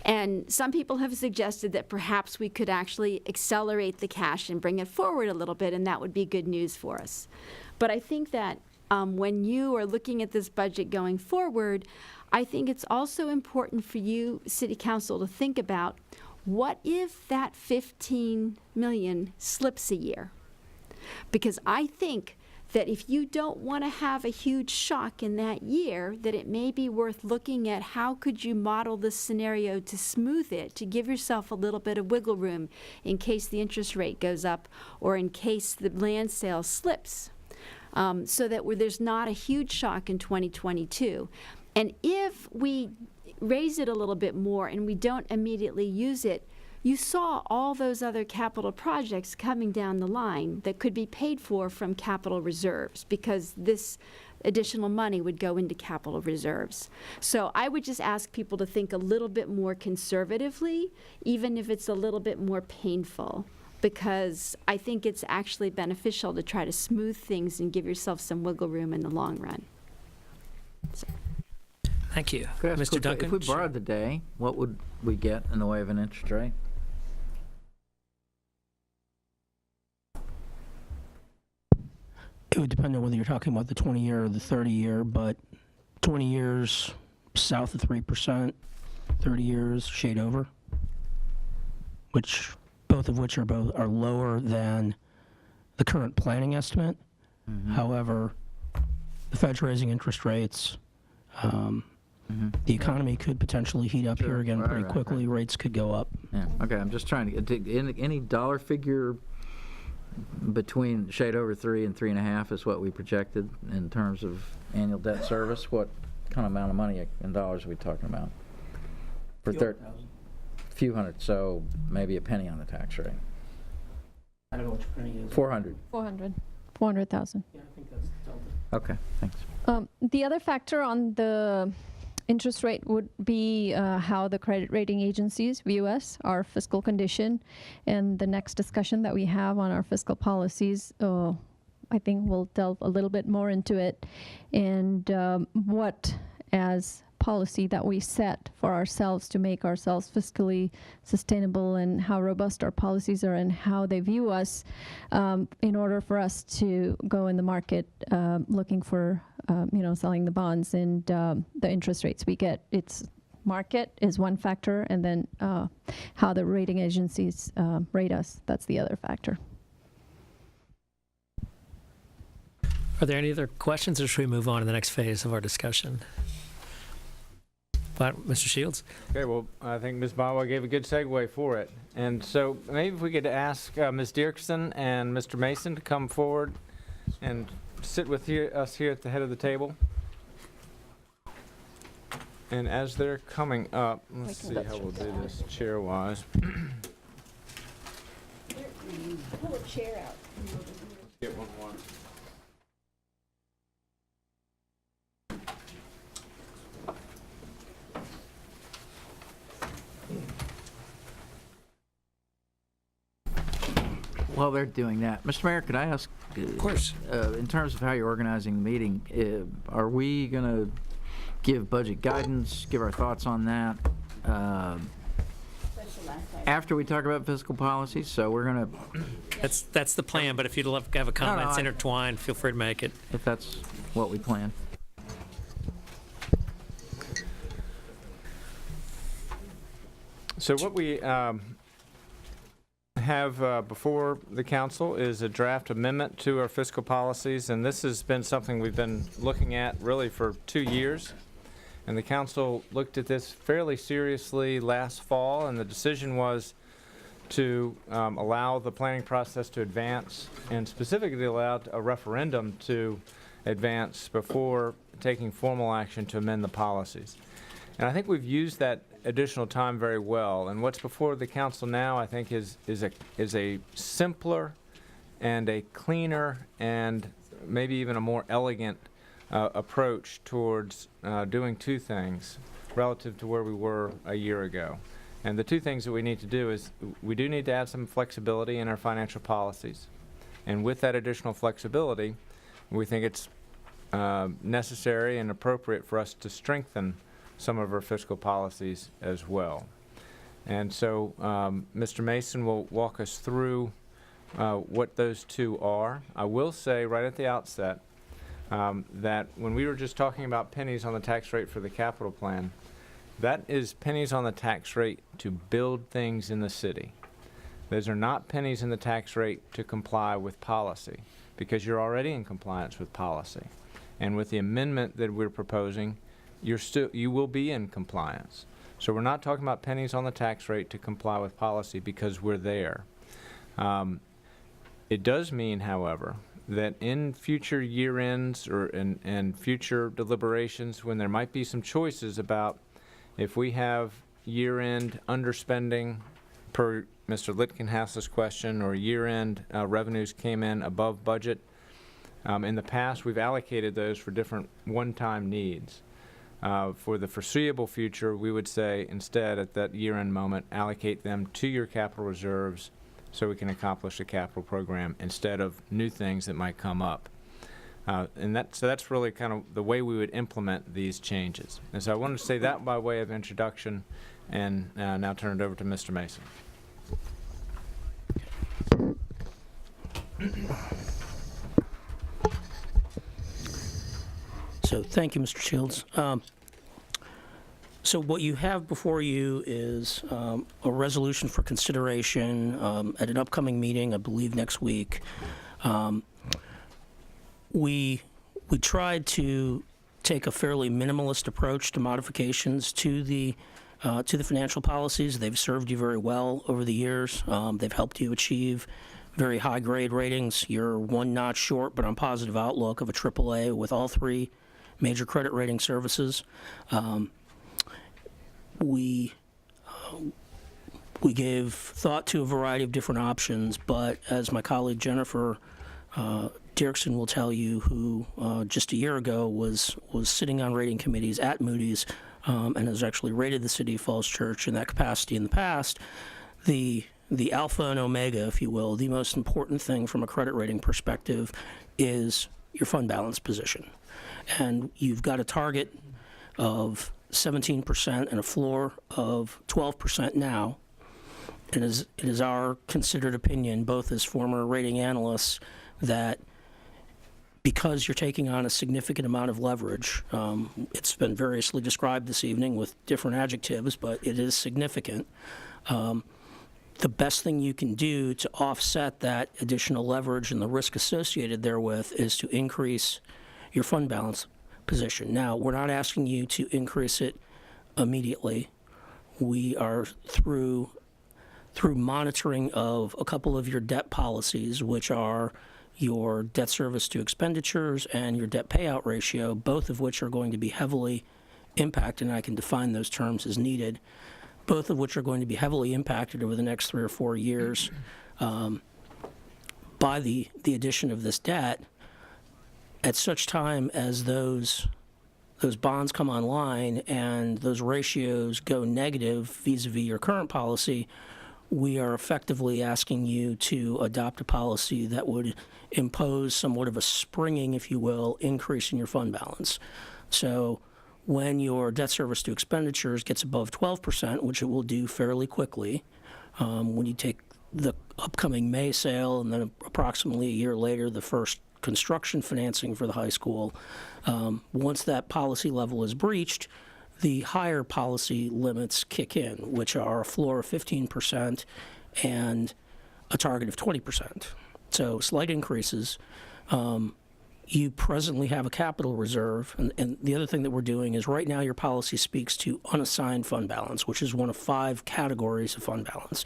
And some people have suggested that perhaps we could actually accelerate the cash and bring it forward a little bit, and that would be good news for us. But I think that when you are looking at this budget going forward, I think it's also important for you, City Council, to think about what if that 15 million slips a year? Because I think that if you don't want to have a huge shock in that year, that it may be worth looking at how could you model this scenario to smooth it, to give yourself a little bit of wiggle room in case the interest rate goes up or in case the land sale slips, so that there's not a huge shock in 2022. And if we raise it a little bit more and we don't immediately use it, you saw all those other capital projects coming down the line that could be paid for from capital reserves because this additional money would go into capital reserves. So I would just ask people to think a little bit more conservatively, even if it's a little bit more painful, because I think it's actually beneficial to try to smooth things and give yourself some wiggle room in the long run. So. Thank you. Could I ask Mr. quickly, Duncan? if we borrowed the day, what would we get in the way of an interest rate? it would depend on whether you're talking about the 20-year or the 30-year, but 20 years south of 3%, 30 years shade over, both of which are lower than the current planning estimate. However, the Fed's raising interest rates. The economy could potentially heat up here again pretty quickly. Rates could go up. Yeah, okay, I'm just trying to get, any dollar figure between shade over 3 and 3.5 is what we projected in terms of annual debt service. What kind of amount of money in dollars are we talking about? For few hundred, so maybe a penny on the tax rate. I don't know which penny is. 400. 400,000. Yeah, I think that's the delta. Okay, thanks. The other factor on the interest rate would be how the credit rating agencies view us, our fiscal condition, and the next discussion that we have on our fiscal policies. I think we'll delve a little bit more into it, and what as policy that we set for ourselves to make ourselves fiscally sustainable, and how robust our policies are and how they view us in order for us to go in the market looking for selling the bonds and the interest rates we get. It's market is one factor, and then how the rating agencies rate us, that's the other factor. Are there any other questions, or should we move on to the next phase of our discussion? Mr. Shields? Okay, well, I think Ms. Bawa gave a good segue for it. And so maybe if we could ask Ms. Dirksen and Mr. Mason to come forward and sit with us here at the head of the table. And as they're coming up, let's see how we'll do this chair-wise. Pull a chair out. Get one more. While they're doing that, Mr. Mayor, could I ask, Of course. In terms of how you're organizing the meeting, are we going to give budget guidance, give our thoughts on that after we talk about fiscal policy? So we're going to... That's the plan, but if you'd love to have a comment, it's intertwined, feel free to make it. If that's what we plan. So what we have before the council is a draft amendment to our fiscal policies, and this has been something we've been looking at really for 2 years. And the council looked at this fairly seriously last fall, and the decision was to allow the planning process to advance, and specifically allowed a referendum to advance before taking formal action to amend the policies. And I think we've used that additional time very well. And what's before the council now, I think, is a simpler and a cleaner and maybe even a more elegant approach towards doing two things relative to where we were a year ago. And the two things that we need to do is we do need to add some flexibility in our financial policies. And with that additional flexibility, we think it's necessary and appropriate for us to strengthen some of our fiscal policies as well. And so Mr. Mason will walk us through what those two are. I will say right at the outset that when we were just talking about pennies on the tax rate for the capital plan, that is pennies on the tax rate to build things in the city. Those are not pennies in the tax rate to comply with policy, because you're already in compliance with policy. And with the amendment that we're proposing, you will be in compliance. So we're not talking about pennies on the tax rate to comply with policy, because we're there. It does mean, however, that in future year ends or in future deliberations, when there might be some choices about if we have year-end underspending per Mr. Litkenhouse's question, or year-end revenues came in above budget, in the past we've allocated those for different one-time needs. For the foreseeable future, we would say instead at that year-end moment, allocate them to your capital reserves so we can accomplish the capital program instead of new things that might come up. So that's really kind of the way we would implement these changes. And so I wanted to say that by way of introduction, and now turn it over to Mr. Mason. So thank you, Mr. Shields. So what you have before you is a resolution for consideration at an upcoming meeting, I believe next week. We tried to take a fairly minimalist approach to modifications to the financial policies. They've served you very well over the years. They've helped you achieve very high grade ratings. You're one notch short, but on positive outlook of a AAA with all three major credit rating services. We gave thought to a variety of different options, but as my colleague Jennifer Dirksen will tell you, who just a year ago was sitting on rating committees at Moody's and has actually rated the City of Falls Church in that capacity in the past, the alpha and omega, if you will, the most important thing from a credit rating perspective is your fund balance position. And you've got a target of 17% and a floor of 12% now. It is our considered opinion, both as former rating analysts, that because you're taking on a significant amount of leverage, it's been variously described this evening with different adjectives, but it is significant. The best thing you can do to offset that additional leverage and the risk associated therewith is to increase your fund balance position. Now, we're not asking you to increase it immediately. We are through monitoring of a couple of your debt policies, which are your debt service to expenditures and your debt payout ratio, both of which are going to be heavily impacted, and I can define those terms as needed, both of which are going to be heavily impacted over the next 3 or 4 years by the addition of this debt. At such time as those bonds come online and those ratios go negative vis-a-vis your current policy, we are effectively asking you to adopt a policy that would impose somewhat of a springing, if you will, increase in your fund balance. So when your debt service to expenditures gets above 12%, which it will do fairly quickly, when you take the upcoming May sale and then approximately a year later the first construction financing for the high school, once that policy level is breached, the higher policy limits kick in, which are a floor of 15% and a target of 20%. So slight increases. You presently have a capital reserve, and the other thing that we're doing is right now your policy speaks to unassigned fund balance, which is one of 5 categories of fund balance.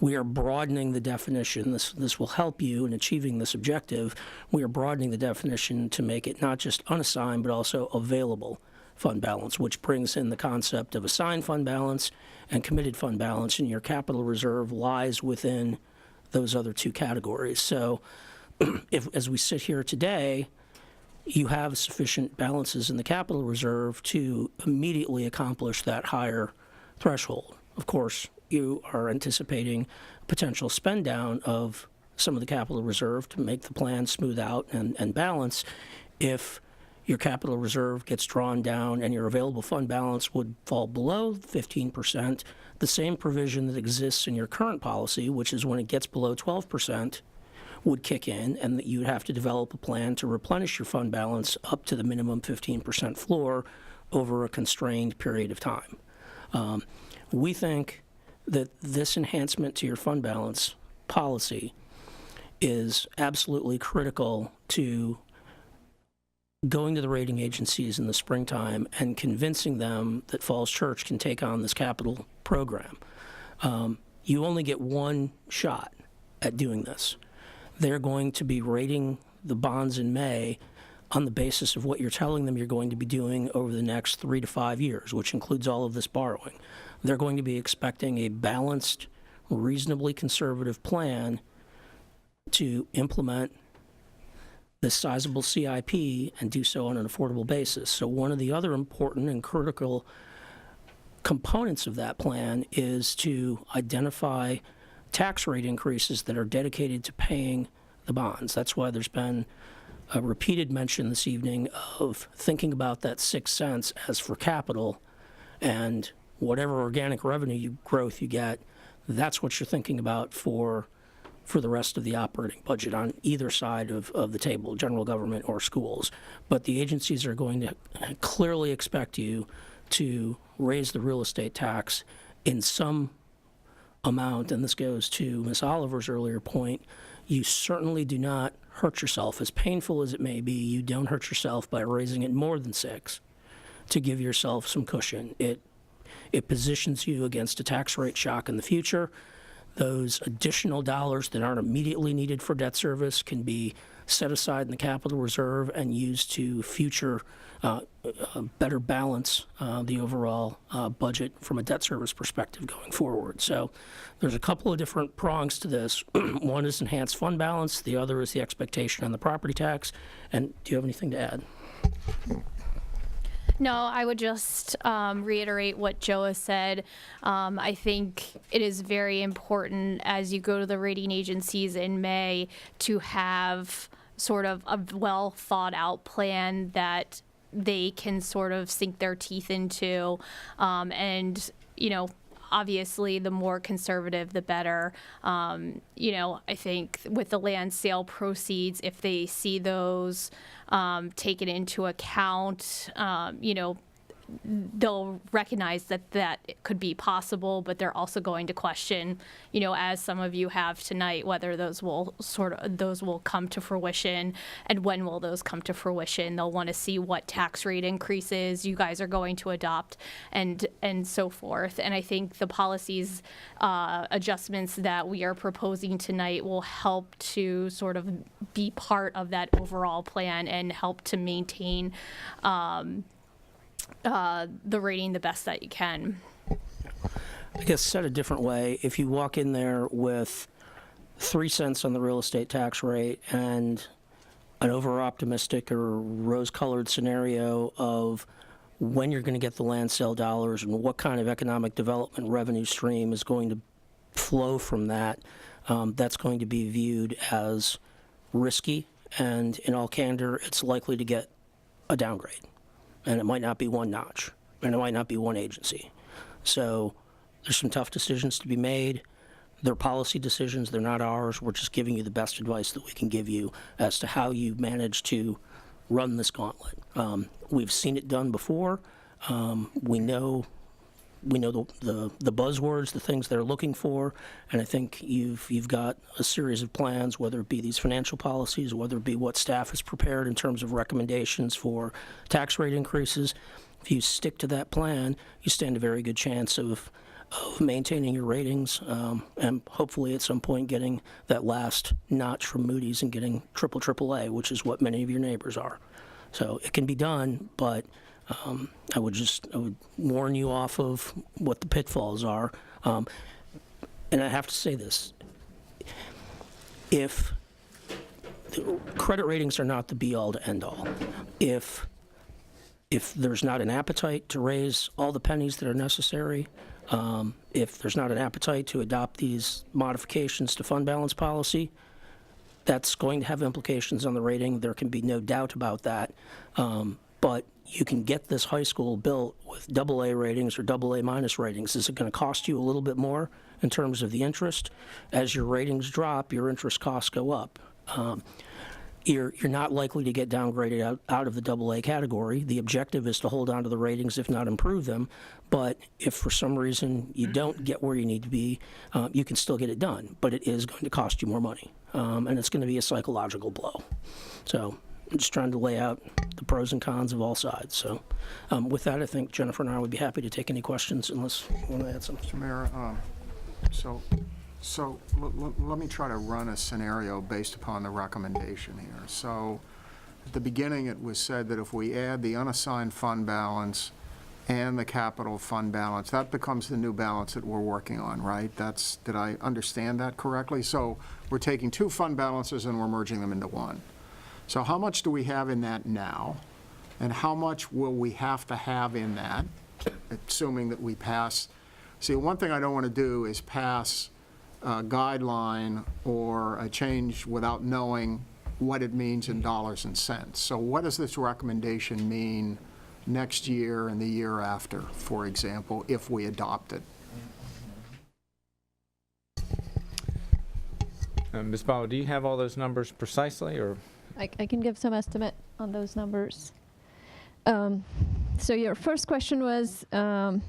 We are broadening the definition. This will help you in achieving this objective. We are broadening the definition to make it not just unassigned, but also available fund balance, which brings in the concept of assigned fund balance and committed fund balance, and your capital reserve lies within those other 2 categories. So if, as we sit here today, you have sufficient balances in the capital reserve to immediately accomplish that higher threshold. Of course, you are anticipating potential spend down of some of the capital reserve to make the plan smooth out and balance. If your capital reserve gets drawn down and your available fund balance would fall below 15%, the same provision that exists in your current policy, which is when it gets below 12%, would kick in, and that you'd have to develop a plan to replenish your fund balance up to the minimum 15% floor over a constrained period of time. We think that this enhancement to your fund balance policy is absolutely critical to going to the rating agencies in the springtime and convincing them that Falls Church can take on this capital program. You only get one shot at doing this. They're going to be rating the bonds in May on the basis of what you're telling them you're going to be doing over the next 3 to 5 years, which includes all of this borrowing. They're going to be expecting a balanced, reasonably conservative plan to implement this sizable CIP and do so on an affordable basis. So one of the other important and critical components of that plan is to identify tax rate increases that are dedicated to paying the bonds. That's why there's been a repeated mention this evening of thinking about that 6 cents as for capital, and whatever organic revenue growth you get, that's what you're thinking about for for the rest of the operating budget on either side of the table, general government or schools. But the agencies are going to clearly expect you to raise the real estate tax in some amount, and this goes to Ms. Oliver's earlier point. You certainly do not hurt yourself. As painful as it may be, you don't hurt yourself by raising it more than 6 to give yourself some cushion. It positions you against a tax rate shock in the future. Those additional dollars that aren't immediately needed for debt service can be set aside in the capital reserve and used to future better balance the overall budget from a debt service perspective going forward. So there's a couple of different prongs to this. One is enhanced fund balance. The other is the expectation on the property tax. And do you have anything to add? No, I would just reiterate what Joe has said. I think it is very important as you go to the rating agencies in May to have sort of a well thought out plan that they can sort of sink their teeth into. And, you know, obviously the more conservative, the better. You know, I think with the land sale proceeds, if they see those taken into account, you know, they'll recognize that it could be possible, but they're also going to question, you know, as some of you have tonight, whether those will come to fruition and when will those come to fruition. They'll want to see what tax rate increases you guys are going to adopt and so forth. And I think the policies adjustments that we are proposing tonight will help to sort of be part of that overall plan and help to maintain the rating the best that you can. I guess said a different way, if you walk in there with 3 cents on the real estate tax rate and an over-optimistic or rose-colored scenario of when you're going to get the land sale dollars and what kind of economic development revenue stream is going to flow from that, that's going to be viewed as risky, and in all candor, it's likely to get a downgrade. And it might not be one notch, and it might not be one agency. So there's some tough decisions to be made. They're policy decisions. They're not ours. We're just giving you the best advice that we can give you as to how you manage to run this gauntlet. We've seen it done before. We know the buzzwords, the things they're looking for, and I think you've got a series of plans, whether it be these financial policies, whether it be what staff has prepared in terms of recommendations for tax rate increases. If you stick to that plan, you stand a very good chance of maintaining your ratings and hopefully at some point getting that last notch from Moody's and getting AAA, which is what many of your neighbors are. So it can be done, but I would warn you off of what the pitfalls are. And I have to say this. If the credit ratings are not the be-all to end-all, if there's not an appetite to raise all the pennies that are necessary, if there's not an appetite to adopt these modifications to fund balance policy, that's going to have implications on the rating. There can be no doubt about that. But you can get this high school built with AA ratings or AA minus ratings. Is it going to cost you a little bit more in terms of the interest? As your ratings drop, your interest costs go up. You're not likely to get downgraded out of the AA category. The objective is to hold on to the ratings, if not improve them. But if for some reason you don't get where you need to be, you can still get it done. But it is going to cost you more money. And it's going to be a psychological blow. So I'm just trying to lay out the pros and cons of all sides. So with that, I think Jennifer and I would be happy to take any questions unless you want to add something. Mr. Mayor, so let me try to run a scenario based upon the recommendation here. So at the beginning, it was said that if we add the unassigned fund balance and the capital fund balance, that becomes the new balance that we're working on, right? Did I understand that correctly? So we're taking 2 fund balances and we're merging them into one. So how much do we have in that now? And how much will we have to have in that, assuming that we pass? See, one thing I don't want to do is pass a guideline or a change without knowing what it means in dollars and cents. So what does this recommendation mean next year and the year after, for example, if we adopt it? Ms. Bauer, do you have all those numbers precisely, or? I can give some estimate on those numbers. So your first question was how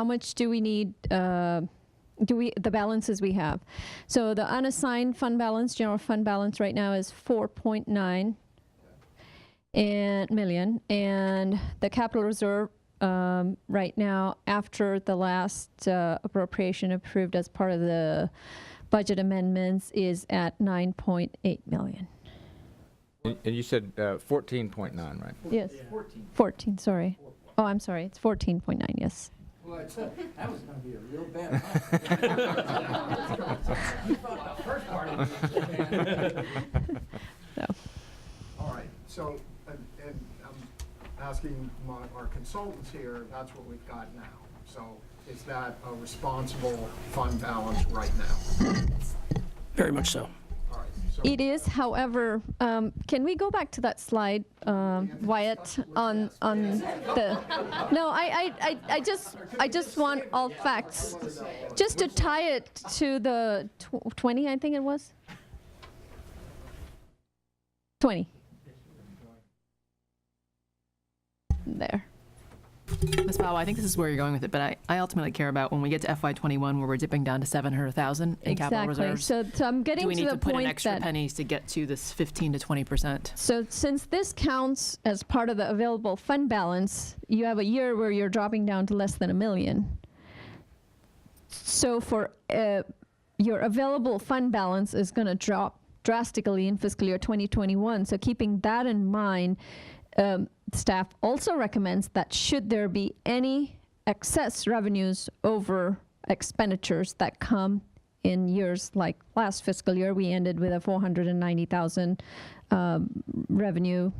much do we need, the balances we have. So the unassigned fund balance, general fund balance right now is 4.9 million, and the capital reserve right now, after the last appropriation approved as part of the budget amendments, is at 9.8 million. And you said 14.9, right? Yes. 14, sorry. Oh, I'm sorry, it's 14.9, yes. Well, that was going to be a real bad All right, so, and I'm asking our consultants here, that's what we've got now. So is that a responsible fund balance right now? Very much so. All right. So It is, however, can we go back to that slide, Wyatt, on the, no, I just want all facts, just to tie it to the 20, I think it was? 20. There. Ms. Powell, I think this is where you're going with it, but I ultimately care about when we get to FY21 where we're dipping down to 700,000 in capital reserves. So I'm getting Do we to need the to put in point extra that, pennies to get to this 15 to 20%? so since this counts as part of the available fund balance, you have a year where you're dropping down to less than $1 million. So for your available fund balance is going to drop drastically in fiscal year 2021. So keeping that in mind, staff also recommends that should there be any excess revenues over expenditures that come in years like last fiscal year, we ended with a 490,000 revenue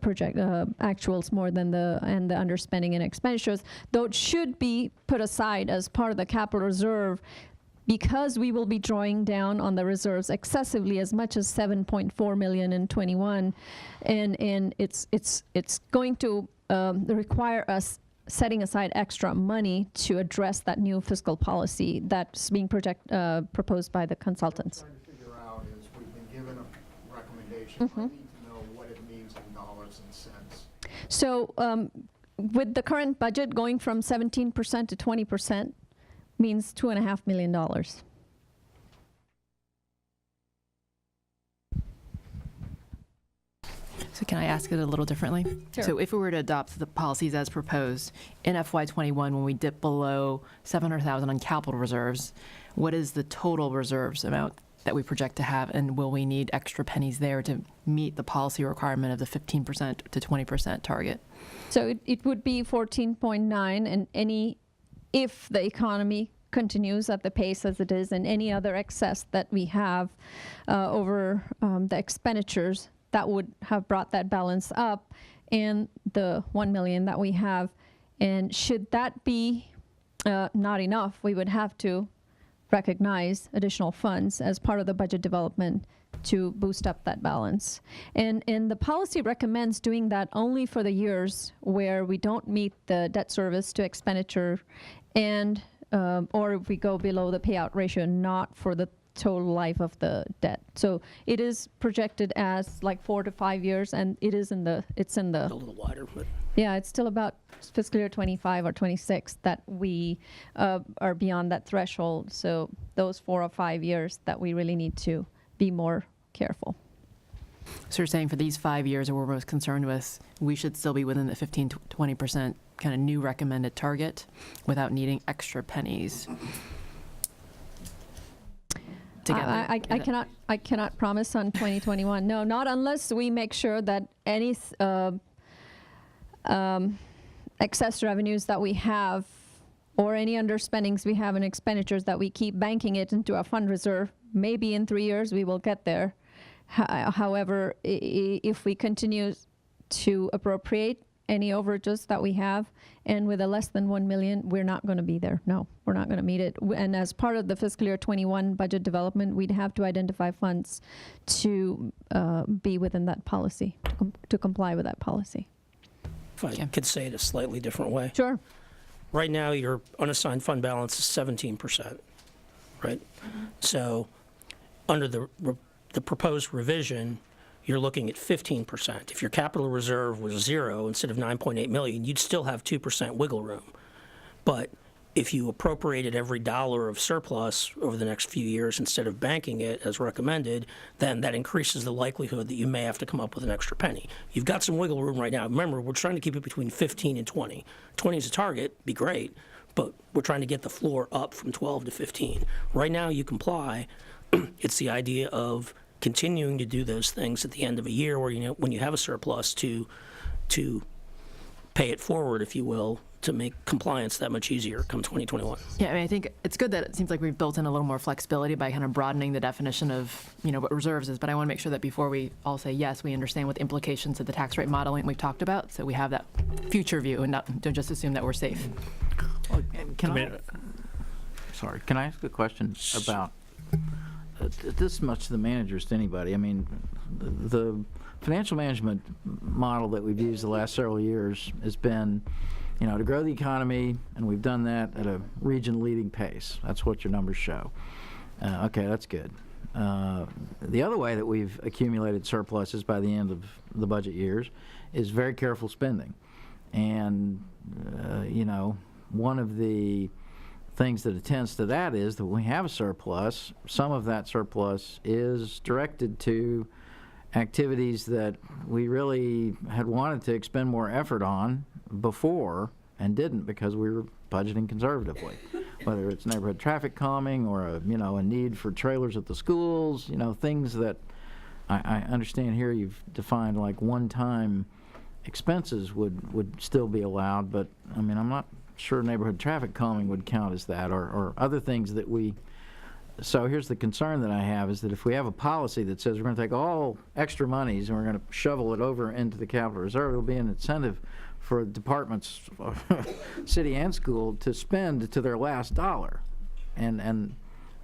project actuals more than the underspending and expenditures. Those should be put aside as part of the capital reserve, because we will be drawing down on the reserves excessively, as much as 7.4 million in 21, and it's going to require us setting aside extra money to address that new fiscal policy that's being proposed by the consultants. What I'm trying to figure out is we've been given a recommendation. I need to know what it means in dollars and cents. So with the current budget going from 17% to 20%, means $2.5 million. So can I ask it a little differently? Sure. So if we were to adopt the policies as proposed in FY21, when we dip below 700,000 on capital reserves, what is the total reserves amount that we project to have, and will we need extra pennies there to meet the policy requirement of the 15% to 20% target? So it would be 14.9, and if the economy continues at the pace as it is, and any other excess that we have over the expenditures, that would have brought that balance up, and the 1 million that we have. And should that be not enough, we would have to recognize additional funds as part of the budget development to boost up that balance. And the policy recommends doing that only for the years where we don't meet the debt service to expenditure, and or if we go below the payout ratio, not for the total life of the debt. So it is projected as like 4 to 5 years, and it's in the A little wider, but yeah, it's still about fiscal year 25 or 26 that we are beyond that threshold. So those 4 or 5 years that we really need to be more careful. So you're saying for these 5 years that we're most concerned with, we should still be within the 15 to 20% kind of new recommended target without needing extra pennies? I cannot promise on 2021. No, not unless we make sure that any excess revenues that we have, or any underspendings we have in expenditures, that we keep banking it into a fund reserve. Maybe in 3 years we will get there. However, if we continue to appropriate any overages that we have, and with a less than 1 million, we're not going to be there. No, we're not going to meet it. And as part of the fiscal year 21 budget development, we'd have to identify funds to be within that policy, to comply with that policy. if I could say it a slightly different way. Sure. Right now, your unassigned fund balance is 17%. right? So under the proposed revision, you're looking at 15%. If your capital reserve was 0 instead of 9.8 million, you'd still have 2% wiggle room. But if you appropriated every dollar of surplus over the next few years instead of banking it as recommended, then that increases the likelihood that you may have to come up with an extra penny. You've got some wiggle room right now. Remember, we're trying to keep it between 15 and 20. 20 is a target, be great, but we're trying to get the floor up from 12 to 15. Right now, you comply. It's the idea of continuing to do those things at the end of a year where, when you have a surplus to pay it forward, if you will, to make compliance that much easier come 2021. Yeah, I mean, I think it's good that it seems like we've built in a little more flexibility by kind of broadening the definition of, what reserves is, but I want to make sure that before we all say yes, we understand what the implications of the tax rate modeling we've talked about, so we have that future view and don't just assume that we're safe. Well, can I ask a question about this much to the managers, to anybody? I mean, the financial management model that we've used the last several years has been, to grow the economy, and we've done that at a region-leading pace. That's what your numbers show. Okay, that's good. The other way that we've accumulated surpluses by the end of the budget years is very careful spending. And, one of the things that attends to that is that when we have a surplus, some of that surplus is directed to activities that we really had wanted to expend more effort on before and didn't because we were budgeting conservatively. Whether it's neighborhood traffic calming or a need for trailers at the schools, things that I understand here you've defined like one-time expenses would still be allowed, but I mean, I'm not sure neighborhood traffic calming would count as that, or other things that we. So here's the concern that I have is that if we have a policy that says we're going to take all extra monies and we're going to shovel it over into the capital reserve, it'll be an incentive for departments, city and school, to spend to their last dollar and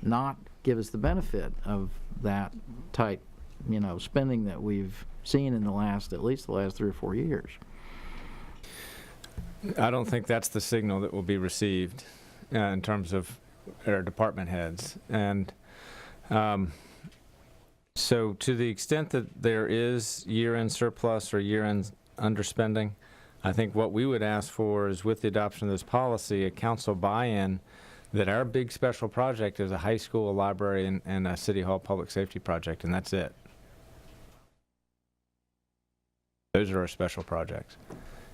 not give us the benefit of that type, spending that we've seen in at least the last 3 or 4 years. I don't think that's the signal that will be received in terms of our department heads. And so to the extent that there is year-end surplus or year-end underspending, I think what we would ask for is, with the adoption of this policy, a council buy-in that our big special project is a high school, a library, and a city hall public safety project, and that's it. Those are our special projects.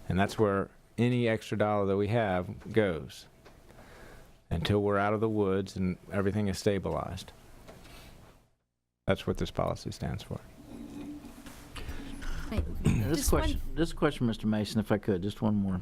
And that's where any extra dollar that we have goes until we're out of the woods and everything is stabilized. That's what this policy stands for. This question, Mr. Mason, if I could, just one more.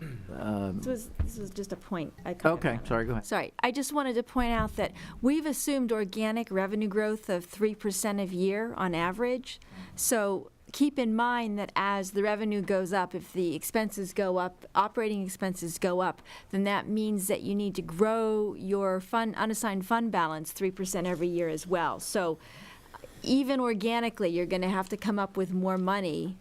This was just a point. Okay, sorry, go ahead. Sorry, I just wanted to point out that we've assumed organic revenue growth of 3% a year on average. So keep in mind that as the revenue goes up, if the expenses go up, operating expenses go up, then that means that you need to grow your unassigned fund balance 3% every year as well. So even organically, you're going to have to come up with more money.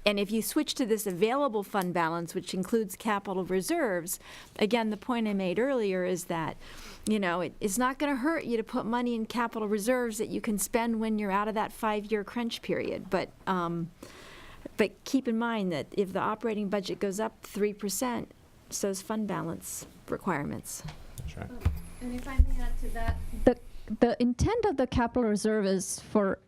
And if you switch to this available fund balance, which includes capital reserves, again, the point I made earlier is that, it's not going to hurt you to put money in capital reserves that you can spend when you're out of that 5-year crunch period. But keep in mind that if the operating budget goes up 3%, so's fund balance requirements. That's right. And if I may add to that, the intent of the capital reserve is for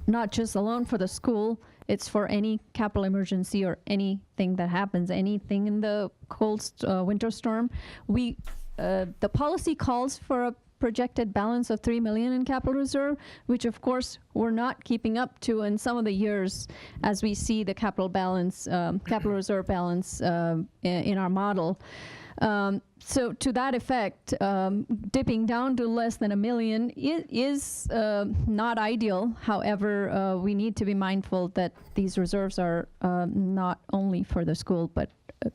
not just alone for the school, it's for any capital emergency or anything that happens, anything in the cold winter storm. The policy calls for a projected balance of $3 million in capital reserve, which of course we're not keeping up to in some of the years as we see the capital reserve balance in our model. So to that effect, dipping down to less than $1 million is not ideal. However, we need to be mindful that these reserves are not only for the school, but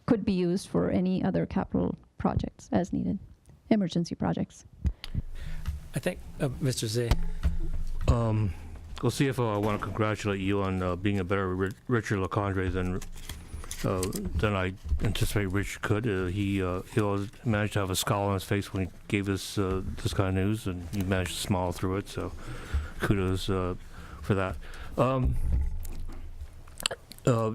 could be used for any other capital projects as needed, emergency projects. I think, Mr. Z. Well, CFO, I want to congratulate you on being a better Richard LeCondre than than I anticipate Rich could. He always managed to have a scowl on his face when he gave us this kind of news, and he managed to smile through it. So, kudos for that.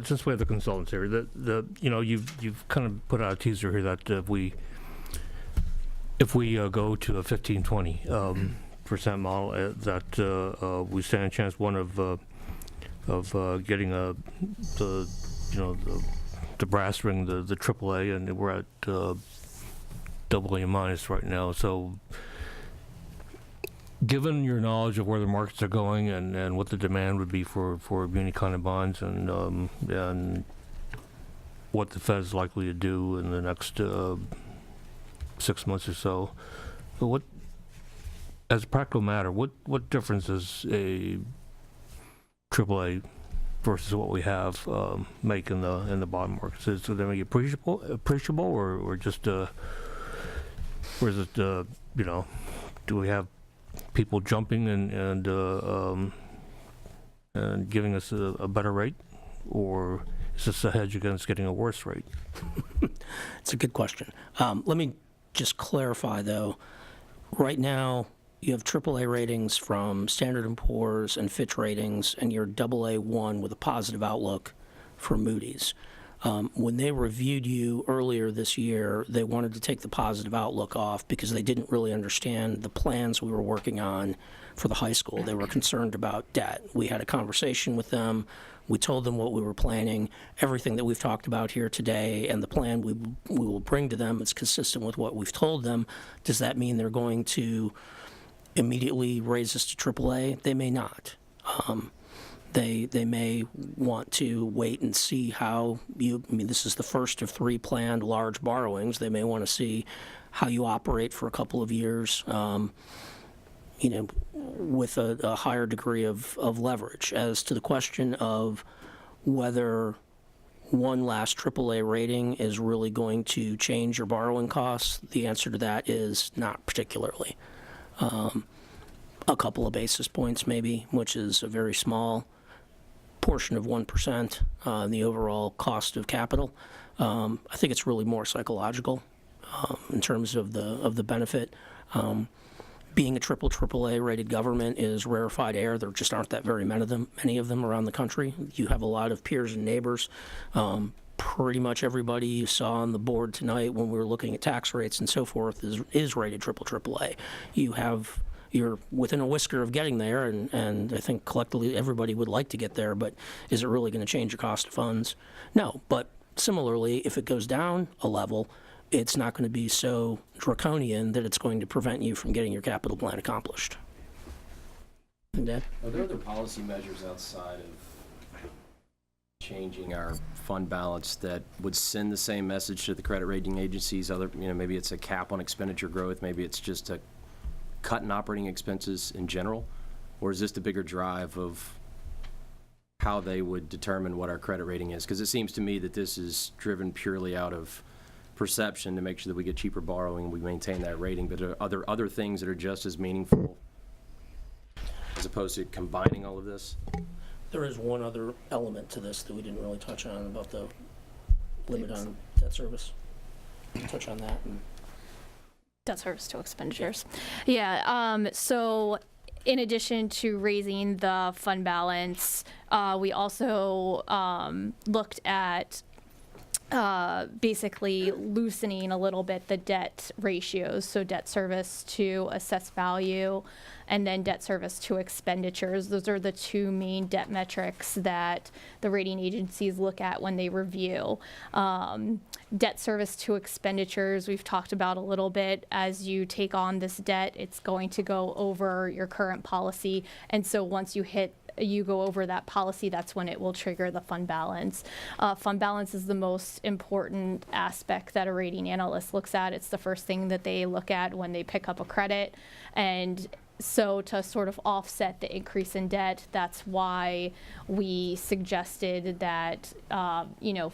Since we have the consultants here, you've kind of put out a teaser here that if we go to a 15-20% model, that we stand a chance of getting the brass ring, the AAA, and we're at AA minus right now. So, given your knowledge of where the markets are going and what the demand would be for muni kind of bonds and what the Fed's likely to do in the next 6 months or so, what, as a practical matter, what difference does a AAA versus what we have make in the bond markets? Is it make appreciable, or just or is it do we have people jumping and giving us a better rate, or is this a hedge against getting a worse rate? It's a good question. Let me just clarify, though. Right now, you have AAA ratings from Standard & Poor's and Fitch ratings, and you're AA1 with a positive outlook for Moody's. When they reviewed you earlier this year, they wanted to take the positive outlook off because they didn't really understand the plans we were working on for the high school. They were concerned about debt. We had a conversation with them. We told them what we were planning. Everything that we've talked about here today and the plan we will bring to them is consistent with what we've told them. Does that mean they're going to immediately raise us to AAA? They may not. They may want to wait and see how this is the first of 3 planned large borrowings. They may want to see how you operate for a couple of years, with a higher degree of leverage. As to the question of whether one last AAA rating is really going to change your borrowing costs, the answer to that is not particularly. A couple of basis points maybe, which is a very small portion of 1% in the overall cost of capital. I think it's really more psychological in terms of the benefit. Being a AAA rated government is rarefied air. There just aren't that very many of them around the country. You have a lot of peers and neighbors. Pretty much everybody you saw on the board tonight when we were looking at tax rates and so forth is rated AAA. You're within a whisker of getting there, and I think collectively everybody would like to get there, but is it really going to change your cost of funds? No, but similarly, if it goes down a level, it's not going to be so draconian that it's going to prevent you from getting your capital plan accomplished. And Dad? Are there other policy measures outside of changing our fund balance that would send the same message to the credit rating agencies? Maybe it's a cap on expenditure growth, maybe it's just a cut in operating expenses in general, or is this the bigger drive of how they would determine what our credit rating is? Because it seems to me that this is driven purely out of perception to make sure that we get cheaper borrowing and we maintain that rating, but are there other things that are just as meaningful as opposed to combining all of this? There is one other element to this that we didn't really touch on about the limit on debt service. Touch on that. Debt service to expenditures. Yeah, so in addition to raising the fund balance, we also looked at basically loosening a little bit the debt ratios, so debt service to assessed value and then debt service to expenditures. Those are the 2 main debt metrics that the rating agencies look at when they review. Debt service to expenditures, we've talked about a little bit. As you take on this debt, it's going to go over your current policy, and so once you go over that policy, that's when it will trigger the fund balance. Fund balance is the most important aspect that a rating analyst looks at. It's the first thing that they look at when they pick up a credit. And so to sort of offset the increase in debt, that's why we suggested that,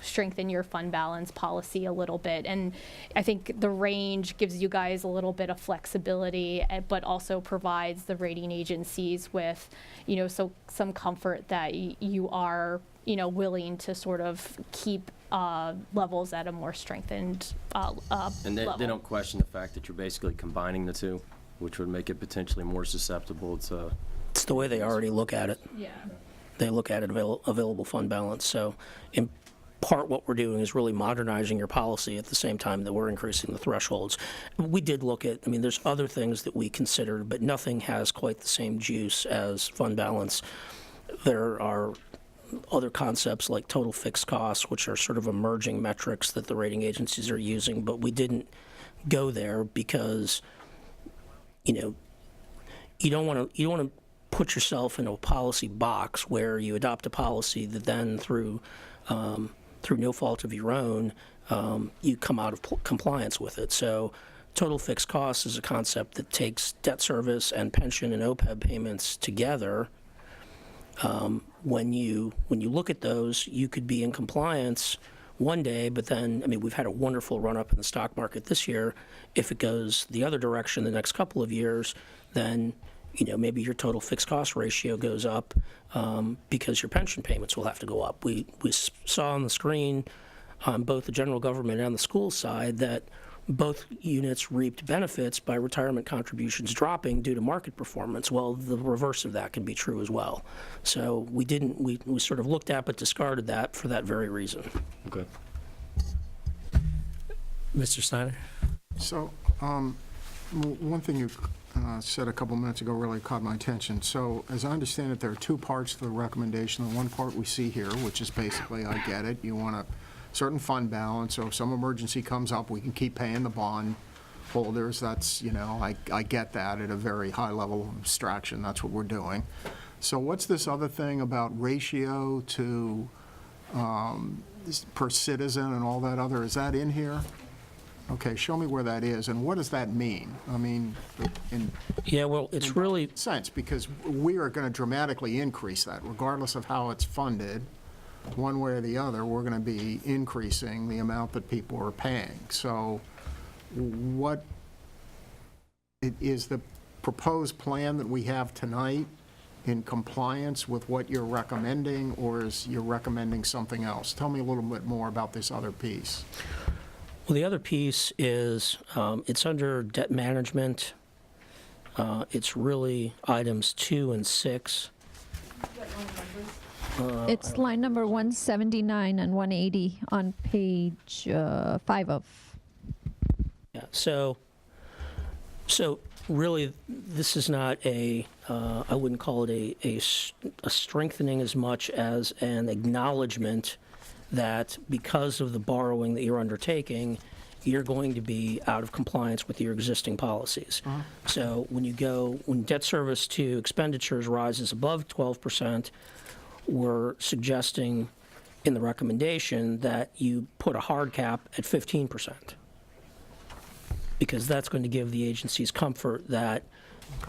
strengthen your fund balance policy a little bit. And I think the range gives you guys a little bit of flexibility, but also provides the rating agencies with, some comfort that you are, willing to sort of keep levels at a more strengthened And they level. don't question the fact that you're basically combining the two, which would make it potentially more susceptible to. It's the way they already look at it. Yeah. They look at it available fund balance. So in part, what we're doing is really modernizing your policy at the same time that we're increasing the thresholds. We did look at, I mean, there's other things that we considered, but nothing has quite the same juice as fund balance. There are other concepts like total fixed costs, which are sort of emerging metrics that the rating agencies are using, but we didn't go there because, you don't want to put yourself in a policy box where you adopt a policy that then through no fault of your own, you come out of compliance with it. So total fixed costs is a concept that takes debt service and pension and OPEB payments together. When you look at those, you could be in compliance one day, but then, I mean, we've had a wonderful run-up in the stock market this year. If it goes the other direction the next couple of years, then maybe your total fixed cost ratio goes up because your pension payments will have to go up. We saw on the screen on both the general government and the school side that both units reaped benefits by retirement contributions dropping due to market performance. Well, the reverse of that can be true as well. So we sort of looked at but discarded that for that very reason. Okay. Mr. Snyder? So, one thing you said a couple minutes ago really caught my attention. So, as I understand it, there are two parts to the recommendation. The one part we see here, which is basically, I get it, you want a certain fund balance, so if some emergency comes up, we can keep paying the bond holders. That's, I get that at a very high level of abstraction. That's what we're doing. So what's this other thing about ratio to per citizen and all that other? Is that in here? Okay, show me where that is, and what does that mean? I mean, it's really sense, because we are going to dramatically increase that, regardless of how it's funded. One way or the other, we're going to be increasing the amount that people are paying. So, what is the proposed plan that we have tonight in compliance with what you're recommending, or is you're recommending something else? Tell me a little bit more about this other piece. Well, the other piece is it's under debt management. It's really items 2 and 6. It's line number 179 and 180 on page 5 of. Yeah. So really, this is not I wouldn't call it a strengthening as much as an acknowledgement that because of the borrowing that you're undertaking, you're going to be out of compliance with your existing policies. So when debt service to expenditures rises above 12%, we're suggesting in the recommendation that you put a hard cap at 15%, because that's going to give the agencies comfort that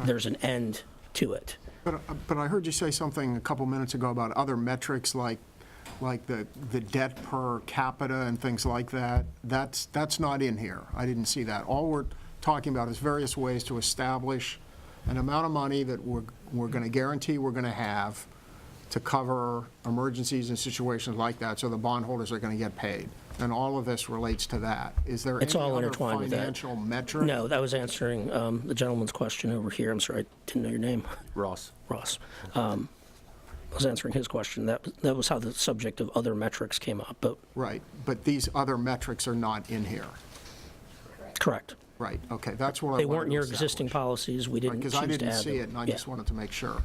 there's an end to it. But I heard you say something a couple minutes ago about other metrics like the debt per capita and things like that. That's not in here. I didn't see that. All we're talking about is various ways to establish an amount of money that we're going to guarantee we're going to have to cover emergencies and situations like that, so the bondholders are going to get paid. And all of this relates to that. Is there It's any all other intertwined with that. financial metric? No, that was answering the gentleman's question over here. I'm sorry, I didn't know your name. Ross. I was answering his question. That was how the subject of other metrics came up. But Right, but these other metrics are not in here. correct. Right, okay, that's what I They wanted weren't in to your establish. existing policies. We didn't Because choose I to didn't add see them. it, and I Yeah. just wanted to make sure.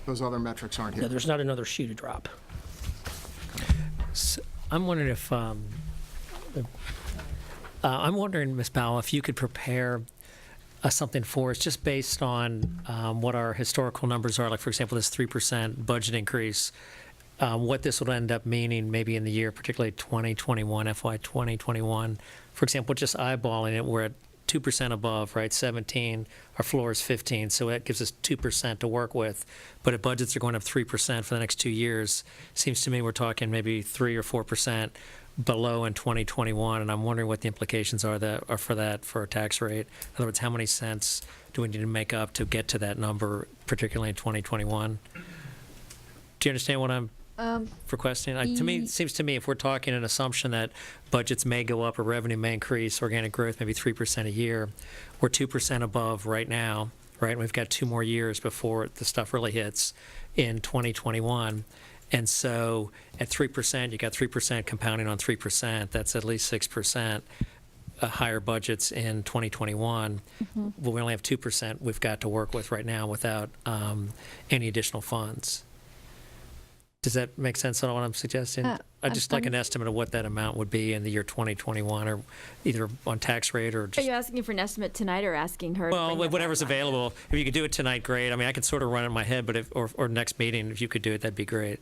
Those other metrics aren't Yeah, here. there's not another shoe to drop. I'm wondering if Ms. Powell, if you could prepare something for us just based on what our historical numbers are, like, for example, this 3% budget increase, what this would end up meaning maybe in the year, particularly 2021, FY 2021. For example, just eyeballing it, we're at 2% above, right? 17, our floor is 15, so that gives us 2% to work with. But if budgets are going up 3% for the next 2 years, seems to me we're talking maybe 3 or 4% below in 2021, and I'm wondering what the implications are for a tax rate. In other words, how many cents do we need to make up to get to that number, particularly in 2021? Do you understand what I'm for questioning? To me, it seems to me if we're talking an assumption that budgets may go up or revenue may increase, organic growth maybe 3% a year, we're 2% above right now, right? And we've got 2 more years before the stuff really hits in 2021. And so at 3%, you got 3% compounding on 3%. That's at least 6% higher budgets in 2021. Well, we only have 2% we've got to work with right now without any additional funds. Does that make sense at all what I'm suggesting? I'd just like an estimate of what that amount would be in the year 2021, or either on tax rate or Are just, you asking for an estimate tonight or asking her? to well, bring that whatever's back? available. If you could do it tonight, great. I mean, I could sort of run it in my head, but or next meeting, if you could do it, that'd be great.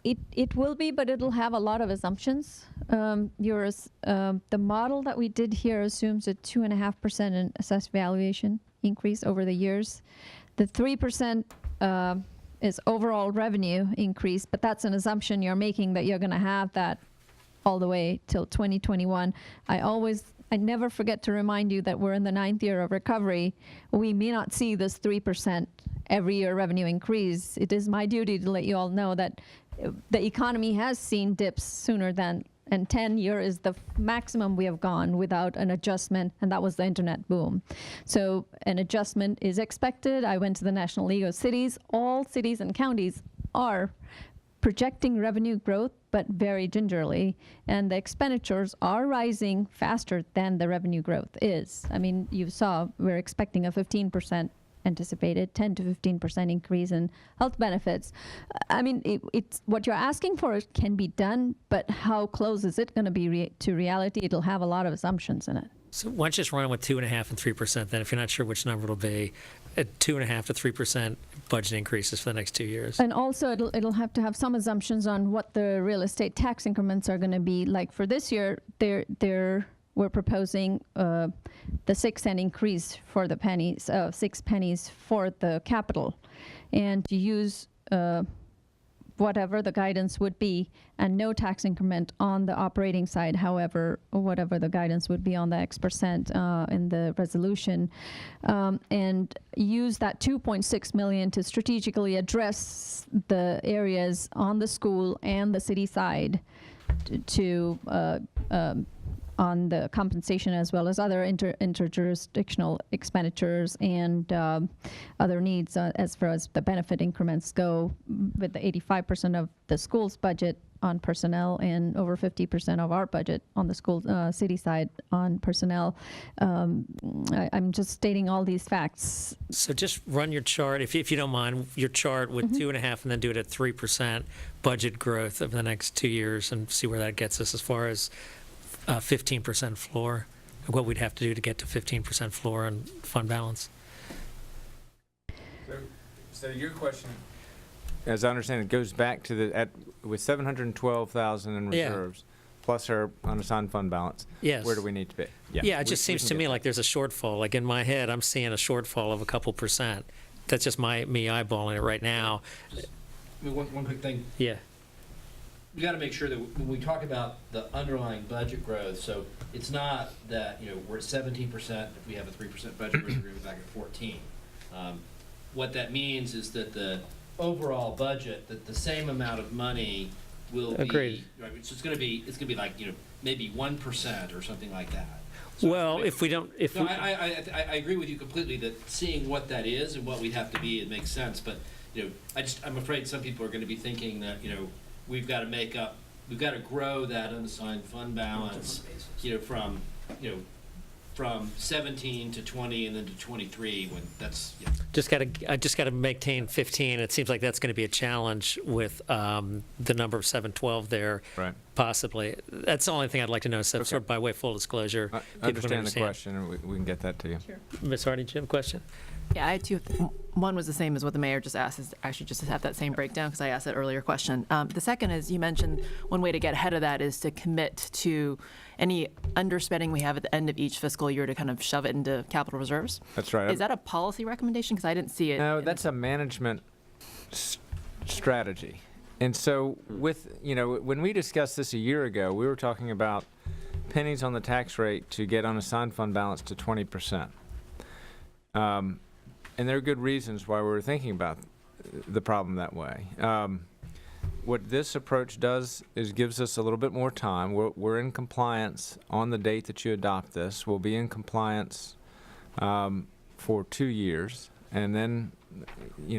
It will be, but it'll have a lot of assumptions. The model that we did here assumes a 2.5% in assessed valuation increase over the years. The 3% is overall revenue increase, but that's an assumption you're making that you're going to have that all the way till 2021. I never forget to remind you that we're in the 9th year of recovery. We may not see this 3% every year revenue increase. It is my duty to let you all know that the economy has seen dips sooner than, and 10 year is the maximum we have gone without an adjustment, and that was the internet boom. So an adjustment is expected. I went to the National League of Cities. All cities and counties are projecting revenue growth, but very gingerly, and the expenditures are rising faster than the revenue growth is. I mean, you saw we're expecting a 15% anticipated 10 to 15% increase in health benefits. I mean, it's what you're asking for can be done, but how close is it going to be to reality? It'll have a lot of assumptions in it. So why don't you just run it with 2.5% and 3% then, if you're not sure which number it'll be, at 2.5% to 3% budget increases for the next 2 years. And also it'll have to have some assumptions on what the real estate tax increments are going to be. Like for this year, we're proposing the 6 cent increase for the pennies, 6 pennies for the capital, and to use whatever the guidance would be, and no tax increment on the operating side. However, whatever the guidance would be on the X% in the resolution, and use that 2.6 million to strategically address the areas on the school and the city side to on the compensation, as well as other interjurisdictional expenditures and other needs as far as the benefit increments go, with the 85% of the school's budget on personnel and over 50% of our budget on the school city side on personnel. I'm just stating all these facts. So just run your chart, if you don't mind, your chart with 2.5% and then do it at 3% budget growth over the next 2 years and see where that gets us as far as 15% floor, what we'd have to do to get to 15% floor and fund balance. So your question, as I understand it, goes back to with 712,000 in reserves, plus our unassigned fund balance. Yes. Where do we need to be? Yeah, it just seems to me like there's a shortfall. Like in my head, I'm seeing a shortfall of a couple percent. That's just me eyeballing it right now. I mean, one quick thing. Yeah. We got to make sure that when we talk about the underlying budget growth, so it's not that, we're at 17%, if we have a 3% budget growth, we're back at 14. What that means is that the overall budget, that the same amount of money will Agreed. be, right, so it's going to be like, maybe 1% or something like that. Well, if we don't, I agree with you completely that seeing what that is and what we'd have to be, it makes sense. But I'm afraid some people are going to be thinking that we've got to grow that unassigned fund balance, from 17 to 20 and then to 23 when that's I just got to maintain 15. It seems like that's going to be a challenge with the number of 712 there. Right. Possibly. That's the only thing I'd like to know. So sort of by way of full disclosure, I understand the question, and we can get that to you. Sure. Ms. Hardy, do you have a question? Yeah, I had two. One was the same as what the mayor just asked, is actually just to have that same breakdown, because I asked that earlier question. The second is, you mentioned one way to get ahead of that is to commit to any underspending we have at the end of each fiscal year to kind of shove it into capital reserves. That's right. Is that a policy recommendation? Because I didn't see it. No, that's a management strategy. And so when we discussed this a year ago, we were talking about pennies on the tax rate to get unassigned fund balance to 20%. And there are good reasons why we were thinking about the problem that way. what this approach does is gives us a little bit more time. We're in compliance on the date that you adopt this. We'll be in compliance for 2 years, and then,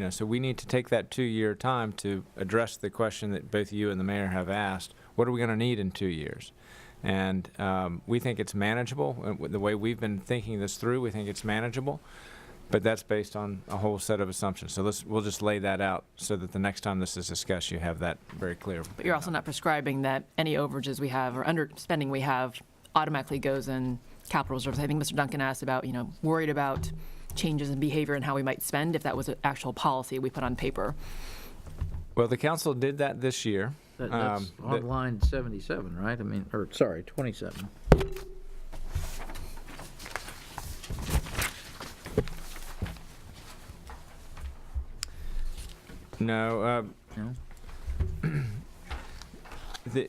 so we need to take that 2-year time to address the question that both you and the mayor have asked. What are we going to need in 2 years? And we think it's manageable. The way we've been thinking this through, we think it's manageable. But that's based on a whole set of assumptions. So we'll just lay that out so that the next time this is discussed, you have that very clear. But you're also not prescribing that any overages we have or underspending we have automatically goes in capital reserves. I think Mr. Duncan asked about, worried about changes in behavior and how we might spend if that was an actual policy we put on paper. Well, the council did that this year. That's on line 77, right? 27. No. No?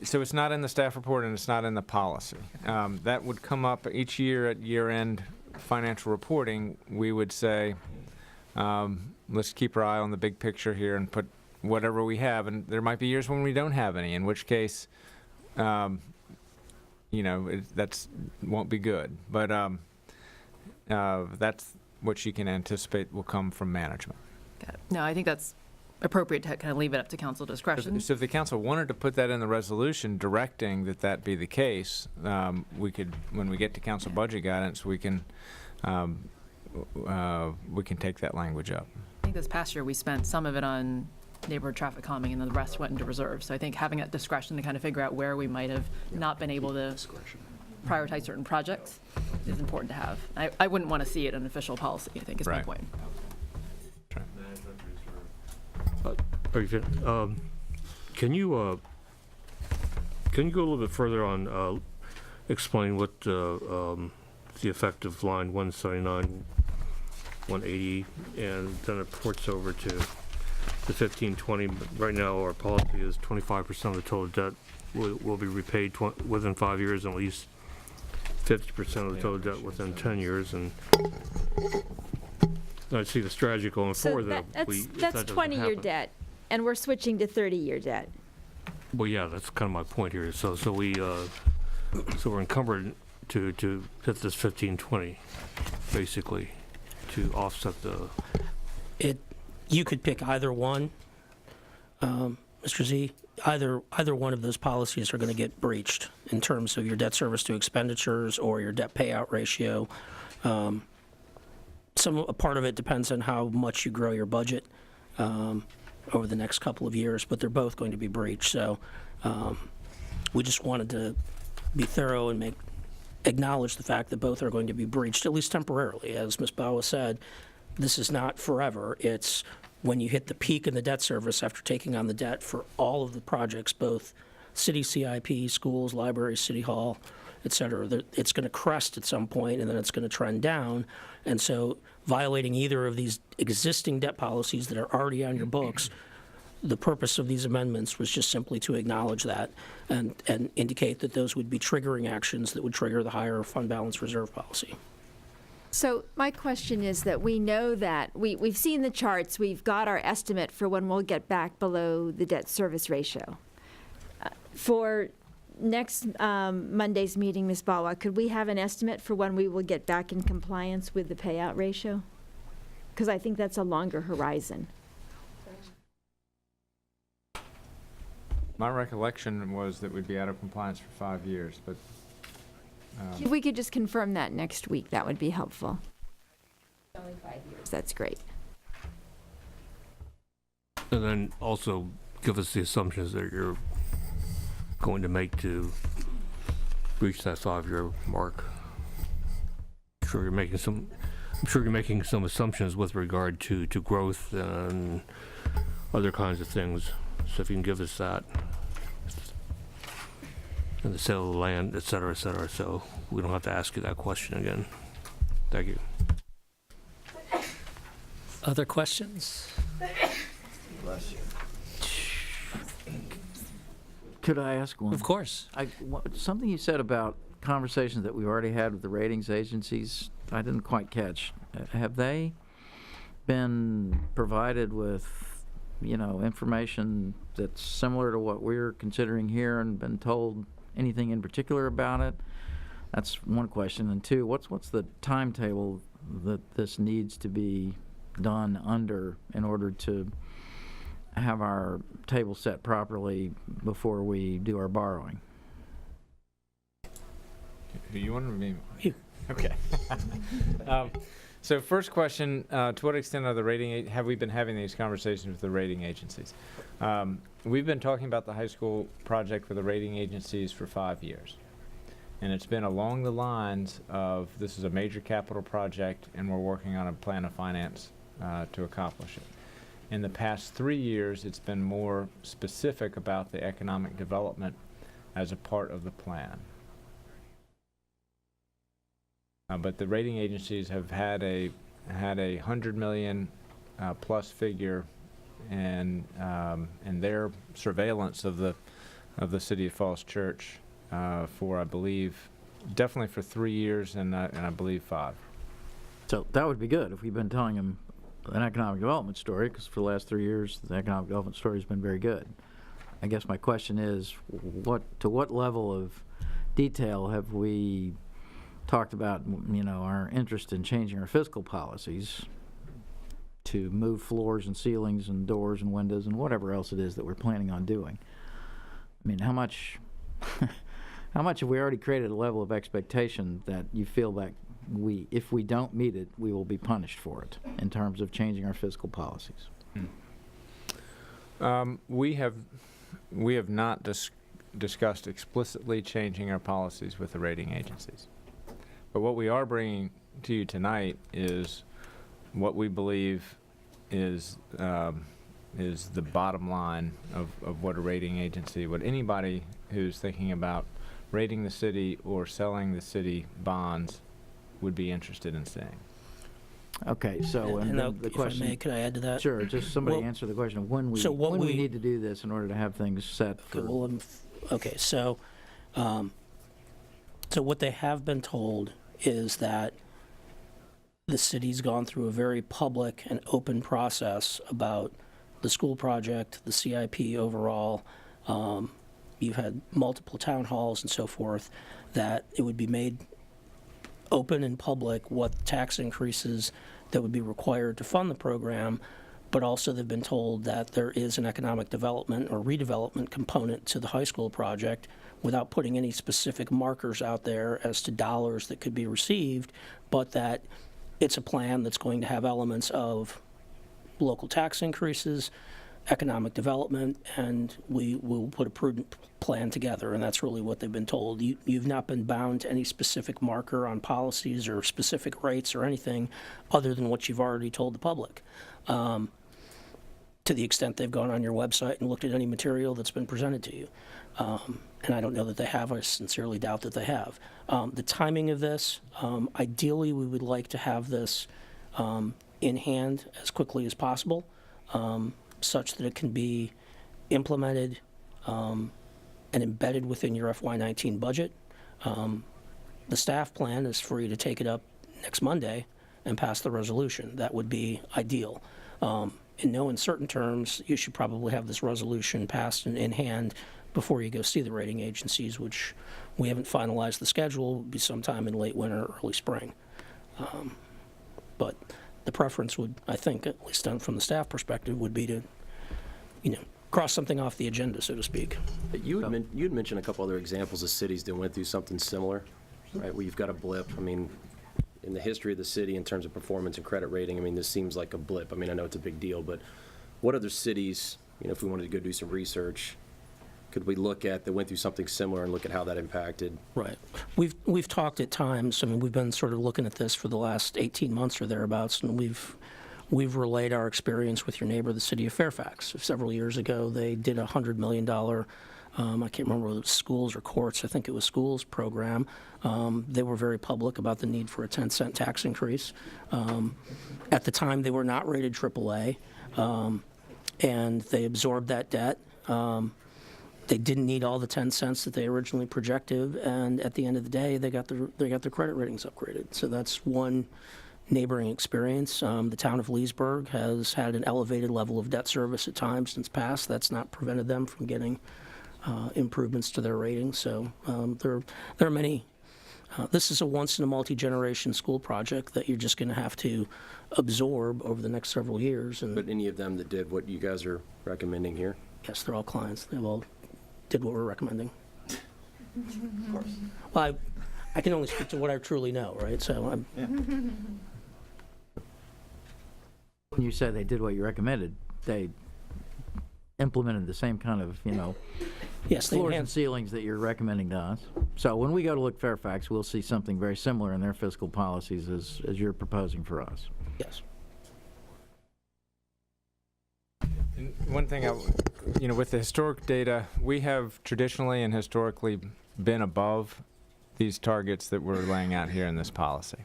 So it's not in the staff report and it's not in the policy. That would come up each year at year-end financial reporting. We would say, let's keep our eye on the big picture here and put whatever we have. And there might be years when we don't have any, in which case, that's won't be good. But that's what you can anticipate will come from management. Got it. No, I think that's appropriate to kind of leave it up to council discretion. So if the council wanted to put that in the resolution directing that be the case, we could, when we get to council budget guidance, we can take that language up. I think this past year we spent some of it on neighborhood traffic calming and then the rest went into reserve. So I think having that discretion to kind of figure out where we might have not been able to prioritize certain projects is important to have. I wouldn't want to see it in official policy, I think is my point. Can you go a little bit further on explain what the effect of line 179, 180, and then it ports over to the 1520. Right now, our policy is 25% of the total debt will be repaid within 5 years, and at least 50% of the total debt within 10 years, and I see the strategy going forward that that's 20-year debt, and we're switching to 30-year debt. Well, yeah, that's kind of my point here. So we're encumbered to hit this 1520, basically, to offset the. You could pick either one, Mr. Z. Either one of those policies are going to get breached in terms of your debt service to expenditures or your debt payout ratio. A part of it depends on how much you grow your budget over the next couple of years, but they're both going to be breached. So we just wanted to be thorough and acknowledge the fact that both are going to be breached, at least temporarily. As Ms. Bawa said, this is not forever. It's when you hit the peak in the debt service after taking on the debt for all of the projects, both city CIP, schools, libraries, city hall, et cetera. It's going to crest at some point, and then it's going to trend down. And so violating either of these existing debt policies that are already on your books, the purpose of these amendments was just simply to acknowledge that and indicate that those would be triggering actions that would trigger the higher fund balance reserve policy. So my question is that we know that we've seen the charts, we've got our estimate for when we'll get back below the debt service ratio. For next Monday's meeting, Ms. Bawa, could we have an estimate for when we will get back in compliance with the payout ratio? Because I think that's a longer horizon. My recollection was that we'd be out of compliance for 5 years, but. If we could just confirm that next week, that would be helpful. Only 5 years. That's great. And then also give us the assumptions that you're going to make to reach that 5-year mark. I'm sure you're making some assumptions with regard to growth and other kinds of things. So if you can give us that. And the sale of the land, et cetera, so we don't have to ask you that question again. Thank you. Other questions? Bless you. Could I ask one? Of course. Something you said about conversations that we already had with the ratings agencies, I didn't quite catch. Have they been provided with information that's similar to what we're considering here and been told anything in particular about it? That's one question. And two, what's the timetable that this needs to be done under in order to have our table set properly before we do our borrowing? Do you want to be? You. Okay. So first question, to what extent are the have we been having these conversations with the rating agencies? We've been talking about the high school project with the rating agencies for 5 years. And it's been along the lines of, this is a major capital project and we're working on a plan of finance to accomplish it. In the past 3 years, it's been more specific about the economic development as a part of the plan. But the rating agencies have had a $100 million plus figure in their surveillance of the city of Falls Church for, I believe, definitely for 3 years and I believe 5. So that would be good if we've been telling them an economic development story, because for the last 3 years the economic development story has been very good. I guess my question is, to what level of detail have we talked about, our interest in changing our fiscal policies to move floors and ceilings and doors and windows and whatever else it is that we're planning on doing? I mean, how much have we already created a level of expectation that you feel that if we don't meet it, we will be punished for it in terms of changing our fiscal policies? We have not discussed explicitly changing our policies with the rating agencies. But what we are bringing to you tonight is what we believe is the bottom line of what a rating agency, what anybody who's thinking about rating the city or selling the city bonds would be interested in seeing. Okay, so and the question. If I may, could I add to that? Sure. Just somebody answer the question of when we need to do this in order to have things set. So what they have been told is that the city's gone through a very public and open process about the school project, the CIP overall. You've had multiple town halls and so forth, that it would be made open and public what tax increases that would be required to fund the program, but also they've been told that there is an economic development or redevelopment component to the high school project without putting any specific markers out there as to dollars that could be received, but that it's a plan that's going to have elements of local tax increases, economic development, and we will put a prudent plan together, and that's really what they've been told. You've not been bound to any specific marker on policies or specific rates or anything other than what you've already told the public. To the extent they've gone on your website and looked at any material that's been presented to you. And I don't know that they have. I sincerely doubt that they have. The timing of this, ideally we would like to have this in hand as quickly as possible, such that it can be implemented and embedded within your FY19 budget. The staff plan is for you to take it up next Monday and pass the resolution. That would be ideal. In no uncertain terms, you should probably have this resolution passed and in hand before you go see the rating agencies, which we haven't finalized the schedule. It will be sometime in late winter, early spring. But the preference would, I think, at least from the staff perspective, would be to, cross something off the agenda, so to speak. You had mentioned a couple other examples of cities that went through something similar, right? Where you've got a blip. I mean, in the history of the city in terms of performance and credit rating, I mean, this seems like a blip. I mean, I know it's a big deal, but what other cities, if we wanted to go do some research, could we look at that went through something similar and look at how that impacted? Right. We've talked at times. I mean, we've been sort of looking at this for the last 18 months or thereabouts, and we've relayed our experience with your neighbor, the city of Fairfax. Several years ago, they did a $100 million, I can't remember whether it was schools or courts, I think it was schools program. They were very public about the need for a 10-cent tax increase. At the time, they were not rated AAA, and they absorbed that debt. They didn't need all the 10 cents that they originally projected, and at the end of the day, they got their credit ratings upgraded. So that's one neighboring experience. The town of Leesburg has had an elevated level of debt service at times in the past. That's not prevented them from getting improvements to their ratings. So there are many. This is a once-in-a-multi-generation school project that you're just going to have to absorb over the next several years. And But any of them that did what you guys are recommending here? yes, they're all clients. They all did what we're recommending. Of course. Well, I can only speak to what I truly know, right? So I'm. When you said they did what you recommended, they implemented the same kind of, Yes, they floors and enhanced. ceilings that you're recommending to us. So when we go to look Fairfax, we'll see something very similar in their fiscal policies as you're proposing for us. Yes. And one thing, with the historic data, we have traditionally and historically been above these targets that we're laying out here in this policy.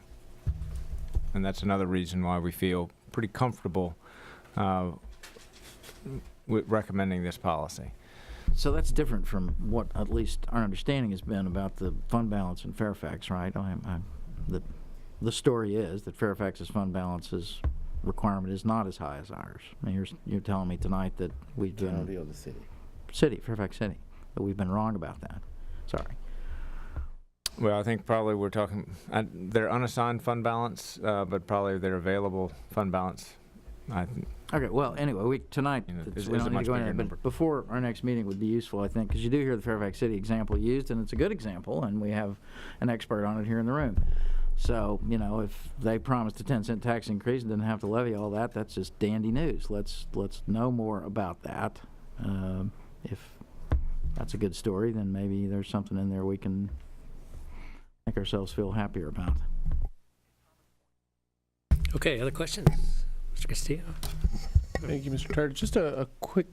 And that's another reason why we feel pretty comfortable with recommending this policy. So that's different from what at least our understanding has been about the fund balance in Fairfax, right? The story is that Fairfax's fund balance's requirement is not as high as ours. I mean, you're telling me tonight that we've been Fairfax City, that we've been wrong about that. Sorry. Well, I think probably we're talking, their unassigned fund balance, but probably their available fund balance. Okay, well, anyway, tonight, is we a don't need much to go into bigger that, number. but before our next meeting would be useful, I think, because you do hear the Fairfax City example used, and it's a good example, and we have an expert on it here in the room. So, if they promised a 10-cent tax increase and didn't have to levy all that, that's just dandy news. Let's know more about that. If that's a good story, then maybe there's something in there we can make ourselves feel happier about. Okay, other questions? Mr. Castillo? Thank you, Mr. Tarter. Just a quick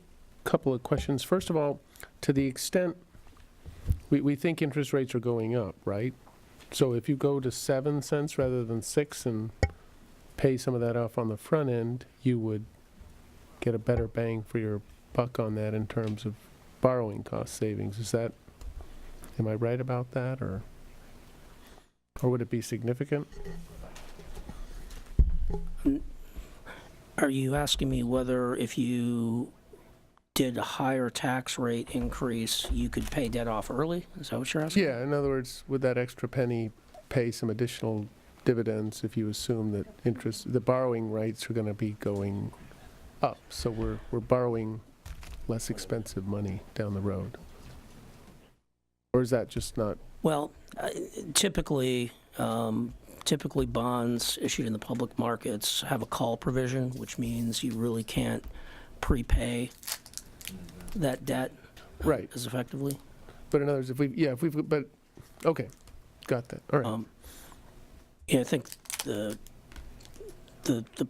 couple of questions. First of all, to the extent we think interest rates are going up, right? So if you go to 7 cents rather than 6 and pay some of that off on the front end, you would get a better bang for your buck on that in terms of borrowing cost savings. Am I right about that, or would it be significant? Are you asking me whether if you did a higher tax rate increase, you could pay debt off early? Is that what you're asking? Yeah, in other words, would that extra penny pay some additional dividends if you assume that the borrowing rates are going to be going up? So we're borrowing less expensive money down the road. Or is that just not? Well, typically bonds issued in the public markets have a call provision, which means you really can't prepay that debt right as effectively. But in other words, okay, got that. All right. I think the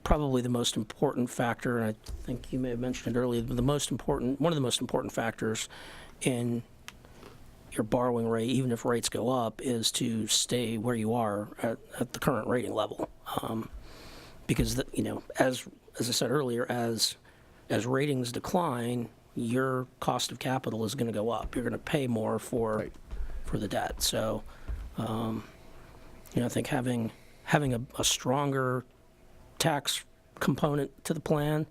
probably the most important factor, and I think you may have mentioned it earlier, but one of the most important factors in your borrowing rate, even if rates go up, is to stay where you are at the current rating level. Because as I said earlier, as ratings decline, your cost of capital is going to go up. You're going to pay more for the debt. So, I think having a stronger tax component to the plan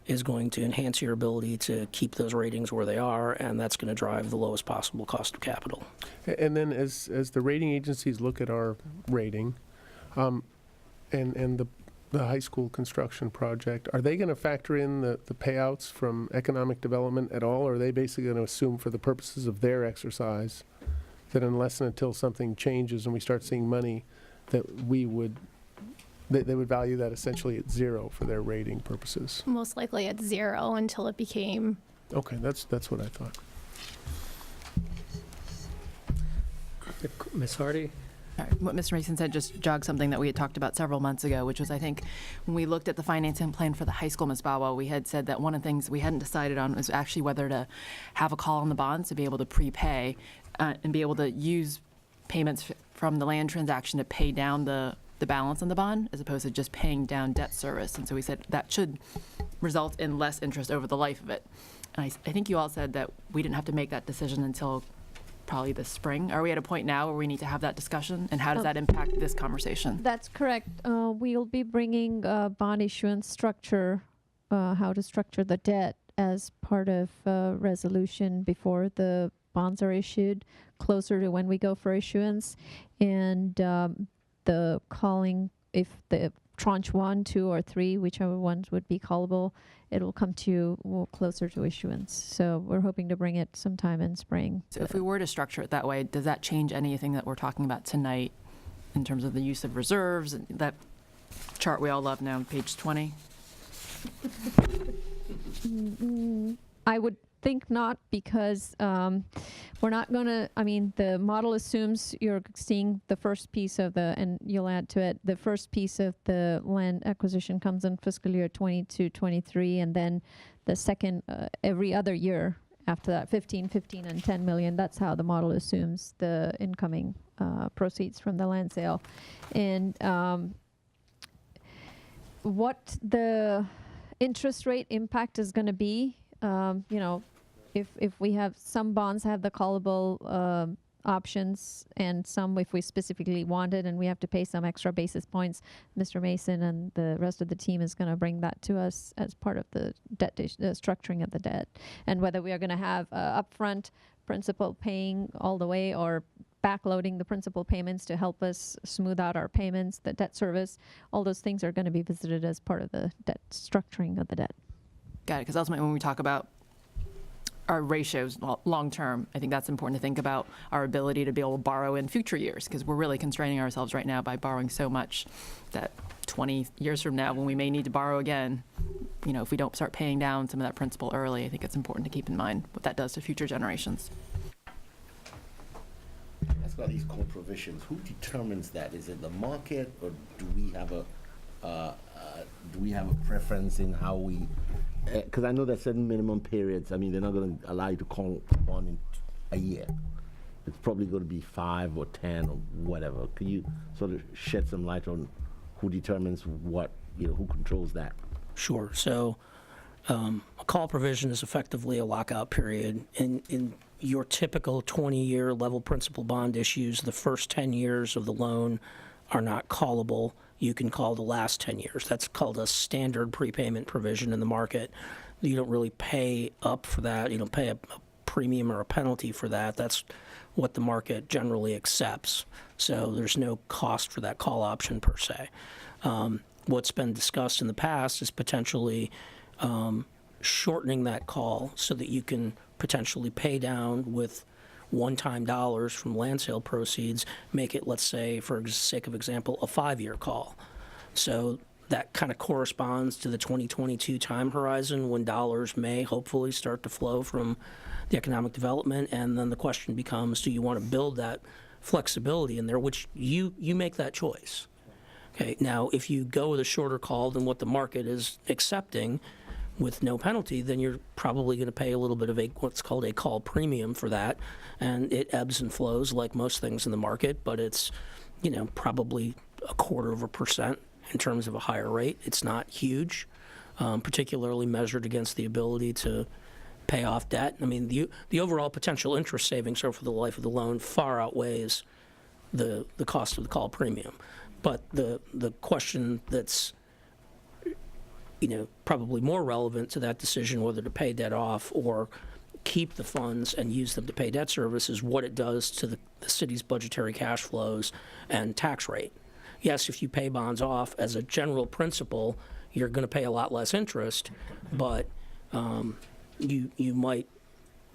is going to enhance your ability to keep those ratings where they are, and that's going to drive the lowest possible cost of capital. And then as the rating agencies look at our rating, and the high school construction project, are they going to factor in the payouts from economic development at all, or are they basically going to assume for the purposes of their exercise that unless and until something changes and we start seeing money, that they would value that essentially at zero for their rating purposes? Most likely at 0 until it became. Okay, that's what I thought. Ms. Hardy? What Mr. Mason said just jogged something that we had talked about several months ago, which was, I think, when we looked at the financing plan for the high school, Ms. Bawa, we had said that one of the things we hadn't decided on was actually whether to have a call on the bonds to be able to prepay and be able to use payments from the land transaction to pay down the balance on the bond, as opposed to just paying down debt service. And so we said that should result in less interest over the life of it. And I think you all said that we didn't have to make that decision until probably this spring. Are we at a point now where we need to have that discussion? And how does that impact this conversation? That's correct. We'll be bringing bond issuance structure, how to structure the debt as part of resolution before the bonds are issued, closer to when we go for issuance. And the calling, if the tranche 1, 2, or 3, whichever ones would be callable, it'll come to you closer to issuance. So we're hoping to bring it sometime in spring. So if we were to structure it that way, does that change anything that we're talking about tonight in terms of the use of reserves? That chart we all love now, page 20? I would think not, because we're not going to, I mean, the model assumes you're seeing the first piece of the, and you'll add to it, the first piece of the land acquisition comes in fiscal year 22-23, and then the second every other year after that, 15, and 10 million. That's how the model assumes the incoming proceeds from the land sale. And what the interest rate impact is going to be, you know, if we have some bonds have the callable options, and some if we specifically want it and we have to pay some extra basis points, Mr. Mason and the rest of the team is going to bring that to us as part of the debt structuring of the debt. And whether we are going to have upfront principal paying all the way, or backloading the principal payments to help us smooth out our payments, the debt service, all those things are going to be visited as part of the debt structuring of the debt. Got it, because ultimately when we talk about our ratios long term, I think that's important to think about our ability to be able to borrow in future years, because we're really constraining ourselves right now by borrowing so much that 20 years from now, when we may need to borrow again, you know, if we don't start paying down some of that principal early, I think it's important to keep in mind what that does to future generations. That's got these core provisions. Who determines that? Is it the market, or do we have a preference in how we? Because I know there's certain minimum periods. I mean, they're not going to allow you to call one in a year. It's probably going to be 5 or 10 or whatever. Could you sort of shed some light on who determines what, you know, who controls that? Sure. So a call provision is effectively a lockout period. In your typical 20-year level principal bond issues, the first 10 years of the loan are not callable. You can call the last 10 years. That's called a standard prepayment provision in the market. You don't really pay up for that. You don't pay a premium or a penalty for that. That's what the market generally accepts. So there's no cost for that call option per se. What's been discussed in the past is potentially shortening that call so that you can potentially pay down with one-time dollars from land sale proceeds, make it, let's say, for sake of example, a 5-year call. So that kind of corresponds to the 2022 time horizon when dollars may hopefully start to flow from the economic development. And then the question becomes, do you want to build that flexibility in there, which you make that choice. Okay, now if you go with a shorter call than what the market is accepting with no penalty, then you're probably going to pay a little bit of what's called a call premium for that, and it ebbs and flows like most things in the market, but it's, you know, probably 0.25% in terms of a higher rate. It's not huge, particularly measured against the ability to pay off debt. I mean, the overall potential interest savings over the life of the loan far outweighs the cost of the call premium. But the question that's, you know, probably more relevant to that decision whether to pay debt off or keep the funds and use them to pay debt service is what it does to the city's budgetary cash flows and tax rate. Yes, if you pay bonds off as a general principle, you're going to pay a lot less interest, but you might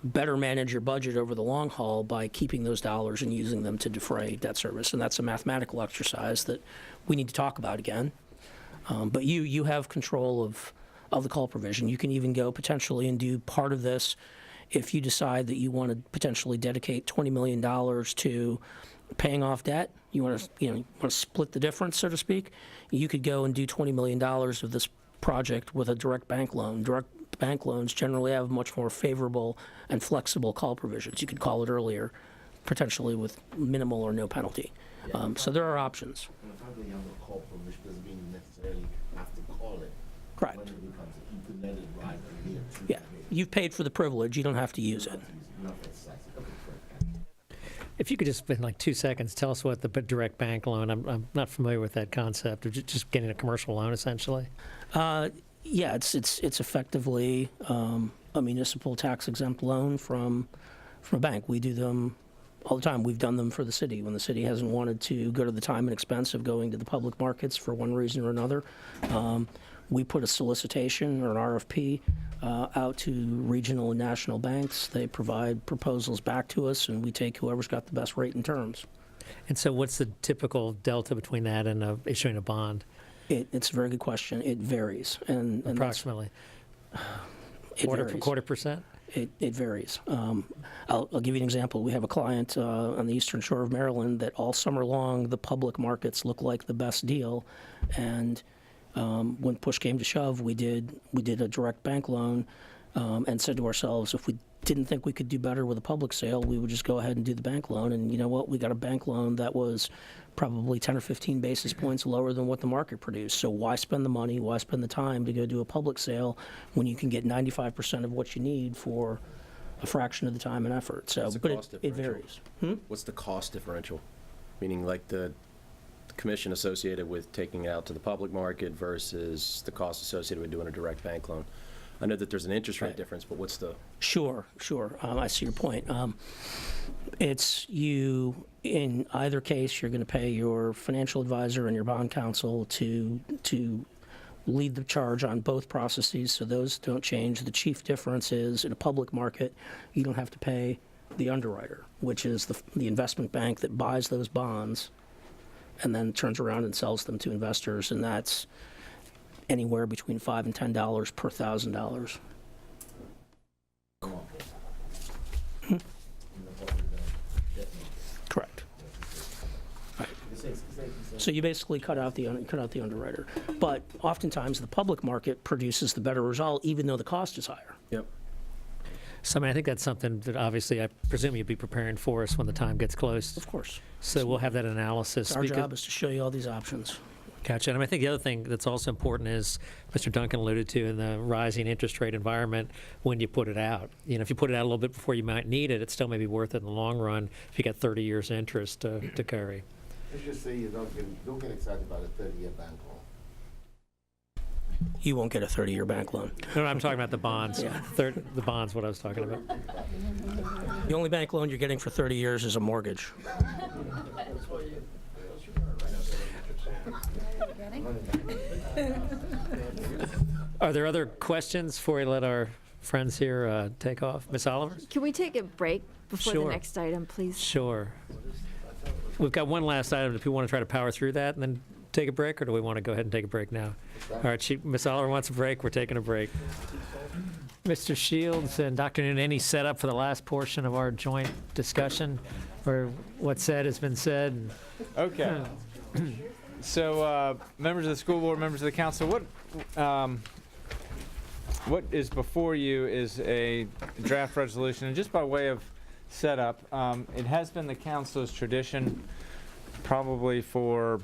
better manage your budget over the long haul by keeping those dollars and using them to defray debt service. And that's a mathematical exercise that we need to talk about again. But you have control of the call provision. You can even go potentially and do part of this if you decide that you want to potentially dedicate $20 million to paying off debt. You want to split the difference, so to speak. You could go and do $20 million of this project with a direct bank loan. Direct bank loans generally have much more favorable and flexible call provisions. You could call it earlier, potentially with minimal or no penalty. So there are options. And the fact that you have a call provision doesn't mean you necessarily have to call it. Correct. When it becomes, you can let it ride from here to Yeah, here. you've paid for the privilege. You don't have to use it. Not necessarily. Okay, correct. if you could just, in like 2 seconds, tell us what the direct bank loan, I'm not familiar with that concept, of just getting a commercial loan, essentially. Yeah, it's effectively a municipal tax-exempt loan from a bank. We do them all the time. We've done them for the city. When the city hasn't wanted to go to the time and expense of going to the public markets for one reason or another, we put a solicitation or an RFP out to regional and national banks. They provide proposals back to us, and we take whoever's got the best rate and terms. And so what's the typical delta between that and issuing a bond? It's a very good question. It varies. And approximately? Quarter percent? It varies. I'll give you an example. We have a client on the eastern shore of Maryland that all summer long the public markets look like the best deal, and when push came to shove, we did a direct bank loan and said to ourselves, if we didn't think we could do better with a public sale, we would just go ahead and do the bank loan. And you know what? We got a bank loan that was probably 10 or 15 basis points lower than what the market produced. So why spend the money, why spend the time to go do a public sale when you can get 95% of what you need for a fraction of the time and effort? So, but it varies. What's the cost differential? Meaning like the commission associated with taking it out to the public market versus the cost associated with doing a direct bank loan. I know that there's an interest rate difference, but what's the... Sure. I see your point. It's you, in either case, you're going to pay your financial advisor and your bond counsel to lead the charge on both processes, so those don't change. The chief difference is in a public market, you don't have to pay the underwriter, which is the investment bank that buys those bonds and then turns around and sells them to investors, and that's anywhere between $5 and $10 per $1,000. Correct. Right. So you basically cut out the underwriter, but oftentimes the public market produces the better result, even though the cost is higher. Yep. So I mean, I think that's something that obviously I presume you'll be preparing for us when the time gets close. Of course. So we'll have that analysis. Our job is to show you all these options. Gotcha. And I think the other thing that's also important is, Mr. Duncan alluded to, in the rising interest rate environment, when you put it out. You know, if you put it out a little bit before you might need it, it still may be worth it in the long run if you got 30 years interest to carry. Let's just say you don't get excited about a 30-year bank loan. You won't get a 30-year bank loan. No, I'm talking about the bonds. Yeah. The bonds, what I was talking about. The only bank loan you're getting for 30 years is a mortgage. Are there other questions before we let our friends here take off? Ms. Oliver? Can we take a break before Sure. the next item, please? Sure. We've got one last item. Do people want to try to power through that and then take a break, or do we want to go ahead and take a break now? All right, Ms. Oliver wants a break. We're taking a break. Mr. Shields and Dr. Noonan, any setup for the last portion of our joint discussion, or what's said has been said? Okay. So, members of the school board, members of the council, what is before you is a draft resolution, and just by way of setup, it has been the council's tradition, probably for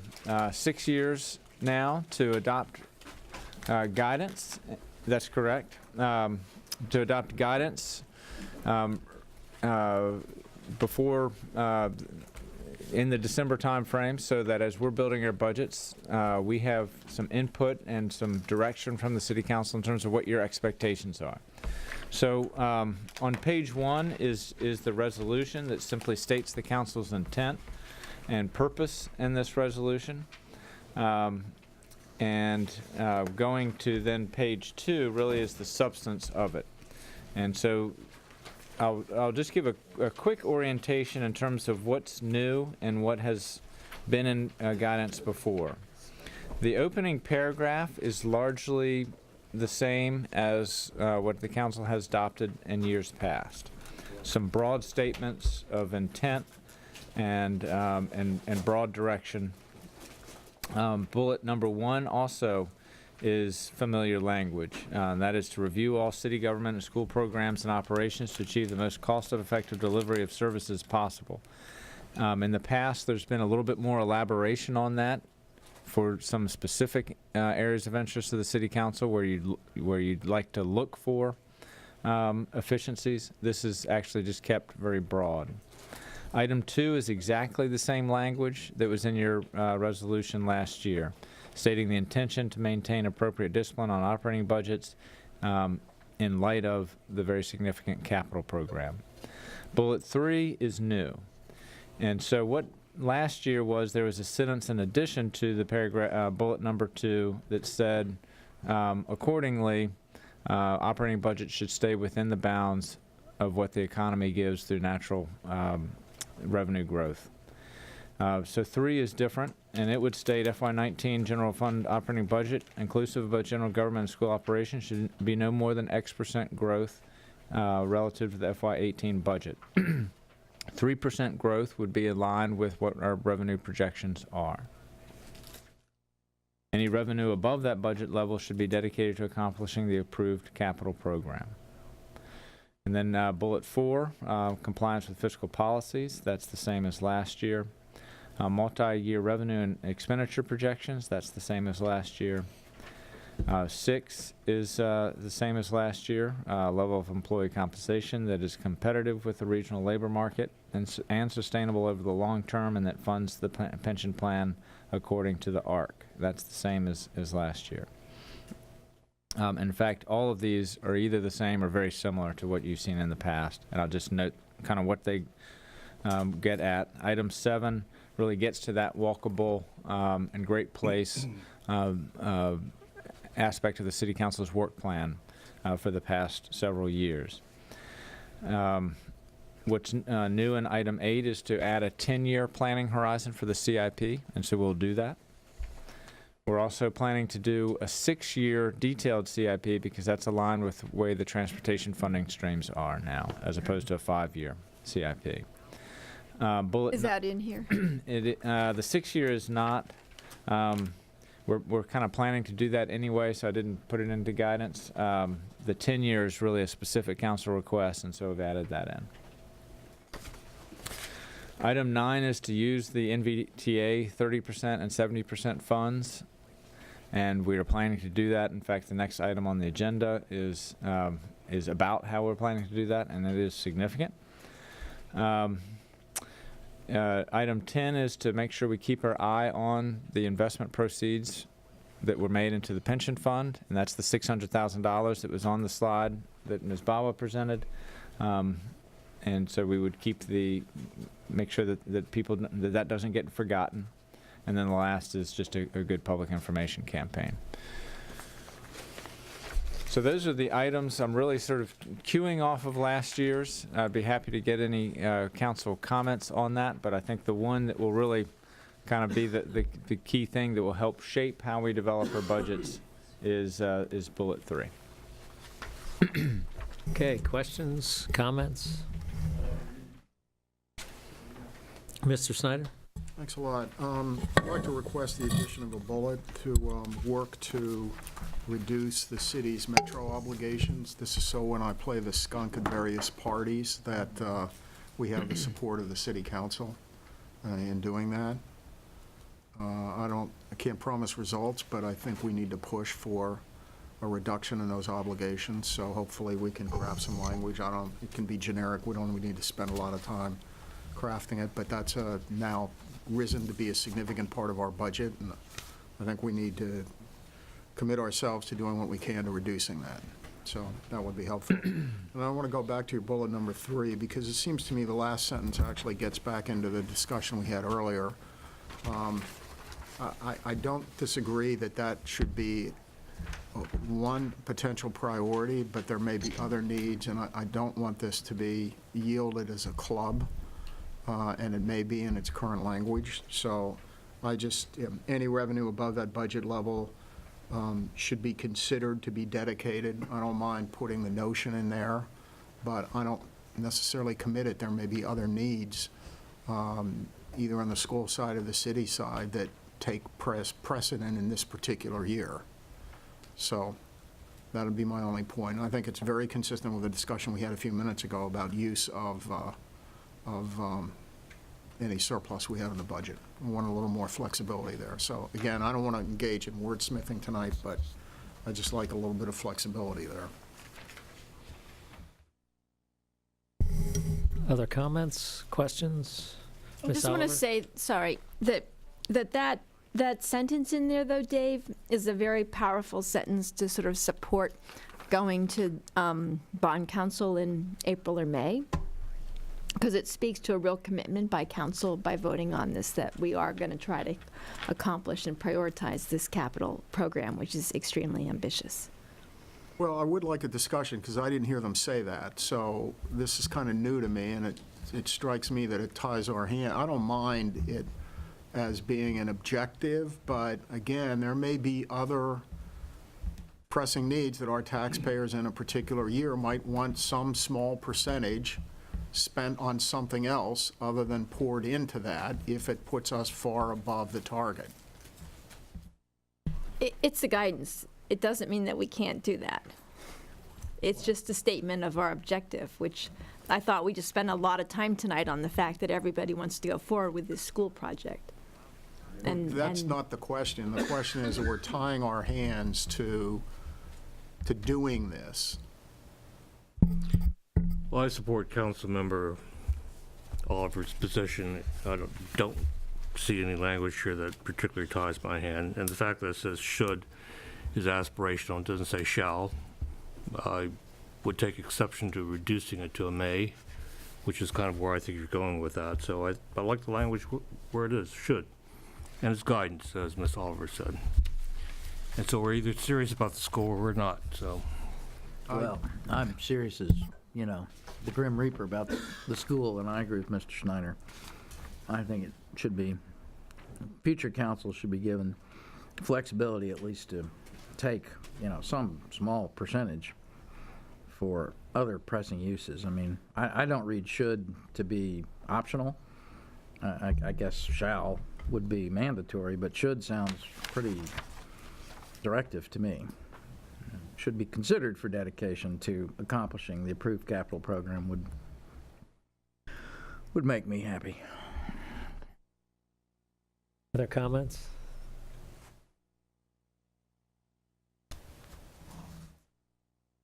6 years now, to adopt guidance. That's correct. To adopt guidance before in the December timeframe, so that as we're building our budgets, we have some input and some direction from the City Council in terms of what your expectations are. So on page 1 is the resolution that simply states the council's intent and purpose in this resolution. And going to then page 2 really is the substance of it. And so I'll just give a quick orientation in terms of what's new and what has been in guidance before. The opening paragraph is largely the same as what the council has adopted in years past. Some broad statements of intent and broad direction. Bullet number 1 also is familiar language. That is to review all city government and school programs and operations to achieve the most cost-effective delivery of services possible. In the past, there's been a little bit more elaboration on that for some specific areas of interest to the City Council where you'd like to look for efficiencies. This is actually just kept very broad. Item 2 is exactly the same language that was in your resolution last year, stating the intention to maintain appropriate discipline on operating budgets in light of the very significant capital program. Bullet 3 is new. And so what last year was, there was a sentence in addition to the paragraph, bullet number 2, that said, accordingly, operating budget should stay within the bounds of what the economy gives through natural revenue growth. So 3 is different, and it would state FY19 general fund operating budget, inclusive of both general government and school operations, should be no more than X% growth relative to the FY18 budget. 3% growth would be aligned with what our revenue projections are. Any revenue above that budget level should be dedicated to accomplishing the approved capital program. And then bullet 4, compliance with fiscal policies. That's the same as last year. Multi-year revenue and expenditure projections. That's the same as last year. 6 is the same as last year. Level of employee compensation that is competitive with the regional labor market and sustainable over the long term, and that funds the pension plan according to the ARC. That's the same as last year. In fact, all of these are either the same or very similar to what you've seen in the past. And I'll just note kind of what they get at. Item 7 really gets to that walkable and great place aspect of the City Council's work plan for the past several years. What's new in item 8 is to add a 10-year planning horizon for the CIP, and so we'll do that. We're also planning to do a 6-year detailed CIP because that's aligned with the way the transportation funding streams are now, as opposed to a 5-year CIP. Is that in here? The 6-year is not. We're kind of planning to do that anyway, so I didn't put it into guidance. The 10-year is really a specific council request, and so we've added that in. Item 9 is to use the NVTA 30% and 70% funds, and we are planning to do that. In fact, the next item on the agenda is about how we're planning to do that, and it is significant. Item 10 is to make sure we keep our eye on the investment proceeds that were made into the pension fund, and that's the $600,000 that was on the slide that Ms. Bawa presented. And so we would make sure that people, that doesn't get forgotten. And then the last is just a good public information campaign. So those are the items. I'm really sort of queuing off of last year's. I'd be happy to get any council comments on that, but I think the one that will really kind of be the key thing that will help shape how we develop our budgets is bullet 3. Okay, questions, comments? Mr. Snyder? Thanks a lot. I'd like to request the addition of a bullet to work to reduce the city's metro obligations. This is so when I play the skunk at various parties that we have the support of the city council in doing that. I can't promise results, but I think we need to push for a reduction in those obligations. So hopefully we can craft some language. It can be generic. We need to spend a lot of time crafting it, but that's now risen to be a significant part of our budget, and I think we need to commit ourselves to doing what we can to reducing that. So that would be helpful. And I want to go back to your bullet number 3, because it seems to me the last sentence actually gets back into the discussion we had earlier. I don't disagree that should be one potential priority, but there may be other needs, and I don't want this to be yielded as a club. And it may be in its current language. So any revenue above that budget level should be considered to be dedicated. I don't mind putting the notion in there, but I don't necessarily commit it. There may be other needs, either on the school side or the city side, that take precedent in this particular year. So that would be my only point. And I think it's very consistent with the discussion we had a few minutes ago about use of any surplus we have in the budget. We want a little more flexibility there. So again, I don't want to engage in wordsmithing tonight, but I just like a little bit of flexibility there. Other comments, questions? I Ms. just want to Oliver? say, sorry, that sentence in there, though, Dave, is a very powerful sentence to sort of support going to bond council in April or May, because it speaks to a real commitment by council by voting on this, that we are going to try to accomplish and prioritize this capital program, which is extremely ambitious. Well, I would like a discussion, because I didn't hear them say that, so this is kind of new to me, and it strikes me that it ties our hand. I don't mind it as being an objective, but again, there may be other pressing needs that our taxpayers in a particular year might want some small percentage spent on something else other than poured into that if it puts us far above the target. It's the guidance. It doesn't mean that we can't do that. It's just a statement of our objective, which I thought we just spent a lot of time tonight on the fact that everybody wants to go forward with this school project. That's not the question. The question is that we're tying our hands to doing this. Well, I support Councilmember Oliver's position. I don't see any language here that particularly ties my hand. And the fact that it says should is aspirational. It doesn't say shall. I would take exception to reducing it to a may, which is kind of where I think you're going with that. So I like the language where it is, should. And it's guidance, as Ms. Oliver said. And so we're either serious about the school or we're not, so. Well, I'm serious as, the Grim Reaper about the school, and I agree with Mr. Schneider. I think it should be, future council should be given flexibility at least to take, some small percentage for other pressing uses. I mean, I don't read should to be optional. I guess shall would be mandatory, but should sounds pretty directive to me. Should be considered for dedication to accomplishing the approved capital program would make me happy. Other comments?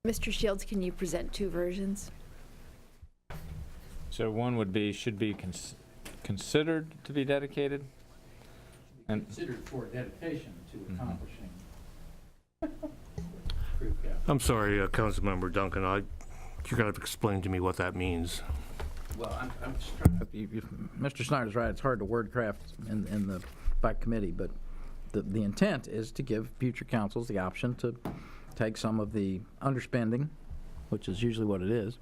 Mr. Shields, can you present two versions? So one would be, should be considered to be dedicated? And Considered for dedication to accomplishing. I'm sorry, Councilmember Duncan, you gotta explain to me what that means. Well, I'm just trying Mr. Snyder's right, it's hard to word craft in the by committee, but the intent is to give future councils the option to take some of the underspending, which is usually what it is,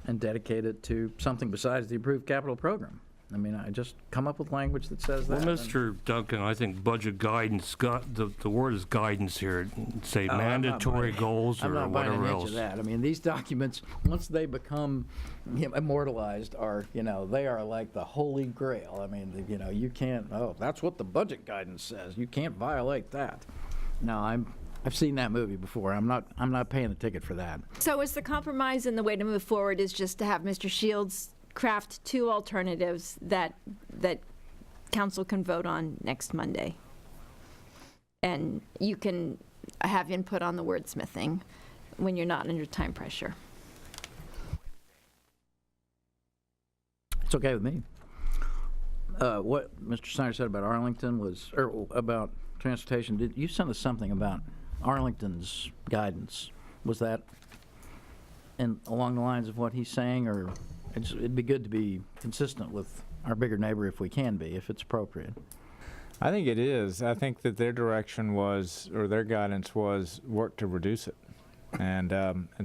and dedicate it to something besides the approved capital program. I mean, I just come up with language that says that. Well, Mr. Duncan, I think budget guidance, the word is guidance here, say mandatory goals or I'm not buying whatever an inch else. of that. I mean, these documents, once they become immortalized, are, they are like the holy grail. I mean, you can't, that's what the budget guidance says. You can't violate that. No, I've seen that movie before. I'm not paying a ticket for that. So is the compromise and the way to move forward is just to have Mr. Shields craft two alternatives that council can vote on next Monday? And you can have input on the wordsmithing when you're not under time pressure. It's okay with me. What Mr. Snyder said about Arlington was, or about transportation, did you send us something about Arlington's guidance? Was that along the lines of what he's saying, or it'd be good to be consistent with our bigger neighbor if we can be, if it's appropriate? I think it is. I think that their direction was, or their guidance was, work to reduce it. And